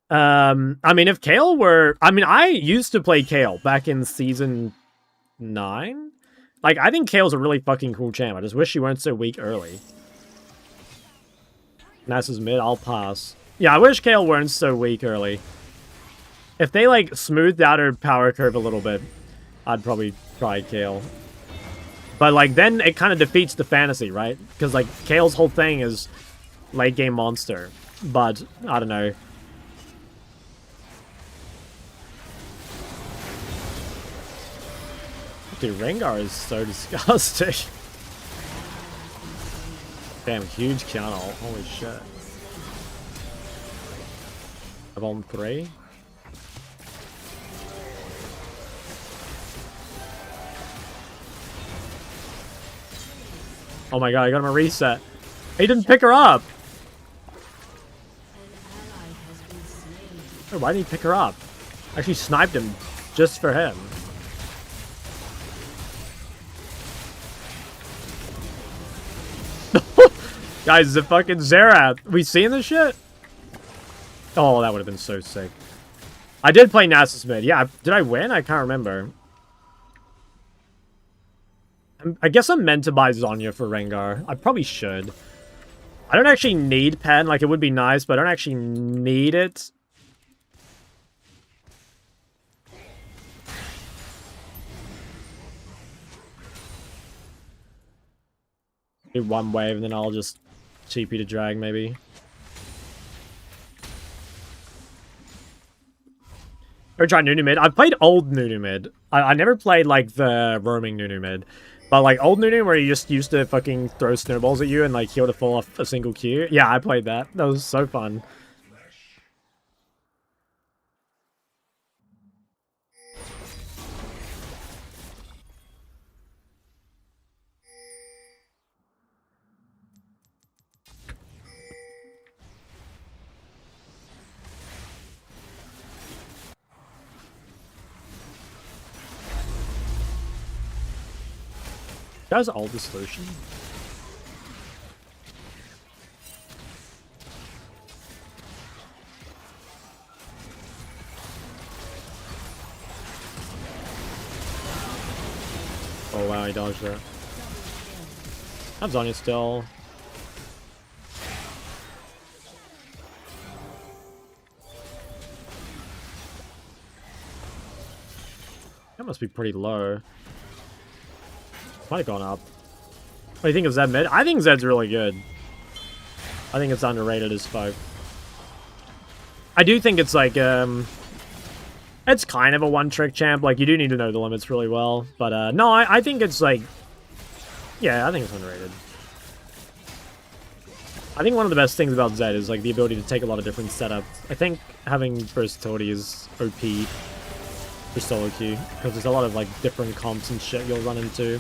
I mean, if Kale were... I mean, I used to play Kale back in Season 9. Like, I think Kale's a really fucking cool champ. I just wish you weren't so weak early. Nasa's mid, I'll pass. Yeah, I wish Kale weren't so weak early. If they, like, smoothed out her power curve a little bit, I'd probably try Kale. But, like, then it kind of defeats the fantasy, right? Because, like, Kale's whole thing is late game monster. But, I don't know. Dude, Rengar is so disgusting. Damn, huge counter. Holy shit. I'm on 3. Oh my god, I got him a reset. He didn't pick her up. Oh, why didn't he pick her up? I actually sniped him just for him. Guys, the fucking Xerath. We seeing this shit? Oh, that would have been so sick. I did play Nasus mid. Yeah, did I win? I can't remember. I guess I'm meant to buy Zhonya for Rengar. I probably should. I don't actually need Pen. Like, it would be nice, but I don't actually need it. Do one wave, and then I'll just TP to drag, maybe. Or try Nunu mid. I've played old Nunu mid. I never played, like, the roaming Nunu mid. But, like, old Nunu where you just used to fucking throw snowballs at you and, like, heal to fall off a single Q. Yeah, I played that. That was so fun. That was all the solution. Oh wow, he dodged that. I have Zhonya still. That must be pretty low. Might have gone up. What do you think of Zed mid? I think Zed's really good. I think it's underrated as fuck. I do think it's like, it's kind of a one-trick champ. Like, you do need to know the limits really well. But, no, I think it's like, yeah, I think it's underrated. I think one of the best things about Zed is, like, the ability to take a lot of different setups. I think having versatility is OP for solo queue, because there's a lot of, like, different comps and shit you'll run into.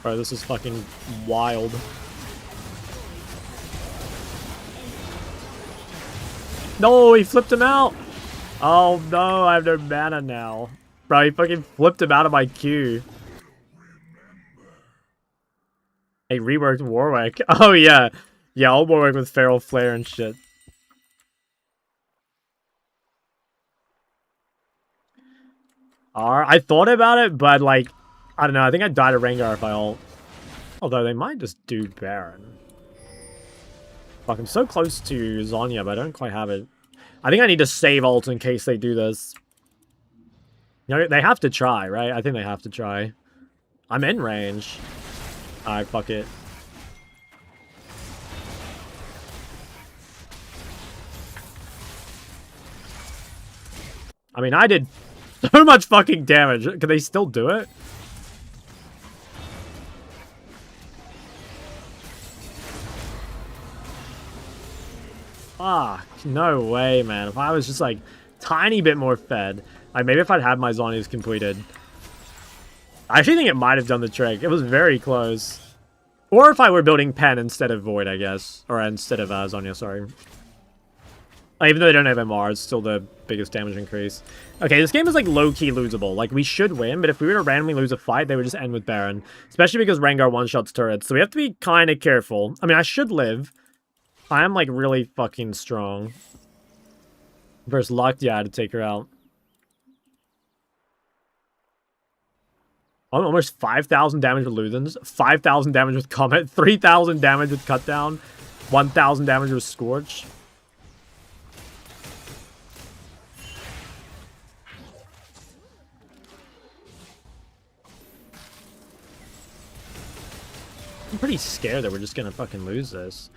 Bro, this is fucking wild. No, he flipped him out! Oh no, I have no mana now. Bro, he fucking flipped him out of my queue. Hey, reworked Warwick. Oh yeah. Yeah, I'll Warwick with Feral Flare and shit. I thought about it, but like, I don't know, I think I'd die to Rengar if I ult. Although they might just do Baron. Fuck, I'm so close to Zhonya, but I don't quite have it. I think I need to save ult in case they do this. You know, they have to try, right? I think they have to try. I'm in range. Alright, fuck it. I mean, I did so much fucking damage. Can they still do it? Fuck, no way, man. If I was just like tiny bit more fed, like maybe if I'd had my Zhonya's completed. I actually think it might have done the trick. It was very close. Or if I were building Pen instead of Void, I guess. Or instead of Zhonya, sorry. Even though they don't have MR, it's still the biggest damage increase. Okay, this game is like low-key losable. Like, we should win, but if we were to randomly lose a fight, they would just end with Baron. Especially because Rengar one-shots turrets. So we have to be kind of careful. I mean, I should live. I am like really fucking strong. Versus Luck, yeah, to take her out. Almost 5,000 damage with Luthens, 5,000 damage with Comet, 3,000 damage with Cutdown, 1,000 damage with Scorch. I'm pretty scared that we're just gonna fucking lose this.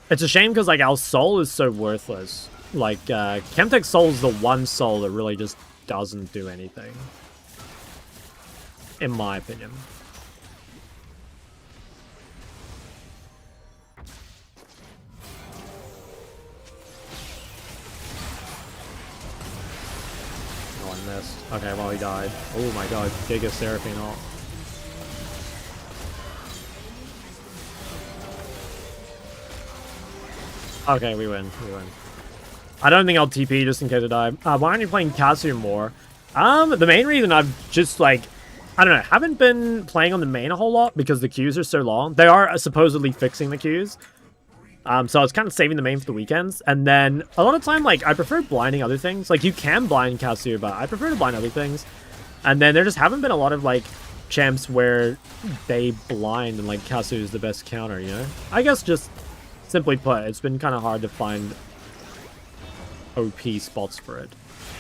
It's a shame because, like, our soul is so worthless. Like, Chemtech Soul is the one soul that really just doesn't do anything. In my opinion. Oh, I missed. Okay, well, he died. Oh my god, Giga Seraphine ult. Okay, we win. We win. I don't think I'll TP just in case I die. Why aren't you playing Kasu more? The main reason I've just, like, I don't know, haven't been playing on the main a whole lot because the queues are so long. They are supposedly fixing the queues. So I was kind of saving the main for the weekends. And then a lot of time, like, I prefer blinding other things. Like, you can blind Kasu, but I prefer to blind other things. And then there just haven't been a lot of, like, champs where they blind and, like, Kasu is the best counter, you know? I guess just simply put, it's been kind of hard to find OP spots for it.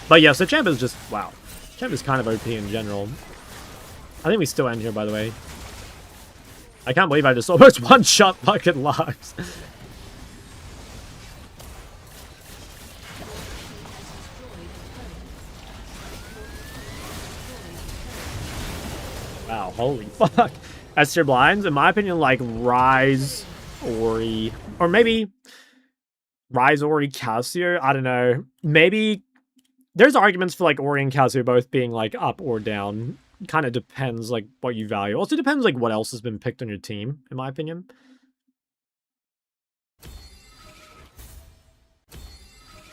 But yeah, so champ is just, wow. Champ is kind of OP in general. I think we still end here, by the way. I can't believe I just almost one-shot fucking Lux. Wow, holy fuck. Esther blinds, in my opinion, like Rise, Ori, or maybe Rise, Ori, Cassio. I don't know. Maybe there's arguments for like Ori and Cassio both being like up or down. Kind of depends like what you value. Also depends like what else has been picked on your team, in my opinion.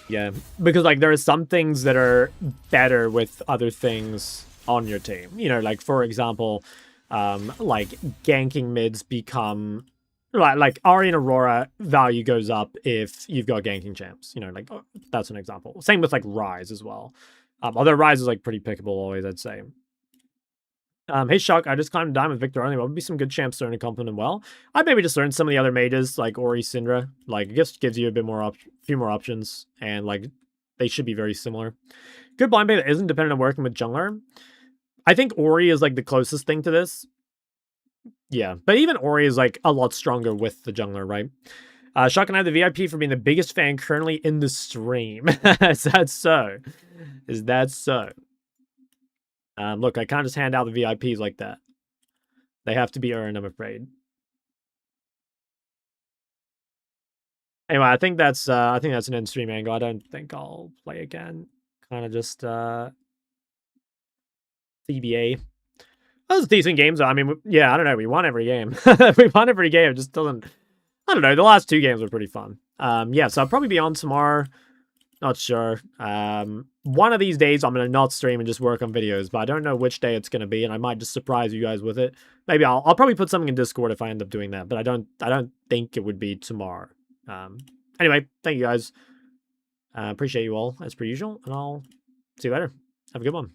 Yeah, because like there are some things that are better with other things on your team. You know, like for example, like ganking mids become like Ari and Aurora value goes up if you've got ganking champs. You know, like that's an example. Same with like Rise as well. Although Rise is like pretty pickable always, I'd say. Hey Shock, I just climbed Diamond Victor only. What would be some good champs to learn and complement well? I'd maybe just learn some of the other mages, like Ori, Syndra. Like, it just gives you a bit more few more options, and like, they should be very similar. Good blind bait that isn't dependent on working with jungler. I think Ori is like the closest thing to this. Yeah, but even Ori is like a lot stronger with the jungler, right? Shock and I have the VIP for being the biggest fan currently in the stream. Is that so? Is that so? Look, I can't just hand out the VIPs like that. They have to be earned, I'm afraid. Anyway, I think that's an in-stream angle. I don't think I'll play again. Kind of just CBA. That was a decent game, though. I mean, yeah, I don't know. We won every game. We won every game. It just doesn't. I don't know. The last two games were pretty fun. Yeah, so I'll probably be on tomorrow. Not sure. One of these days I'm gonna not stream and just work on videos, but I don't know which day it's gonna be, and I might just surprise you guys with it. Maybe I'll probably put something in Discord if I end up doing that, but I don't think it would be tomorrow. Anyway, thank you guys. Appreciate you all as per usual, and I'll see you later. Have a good one.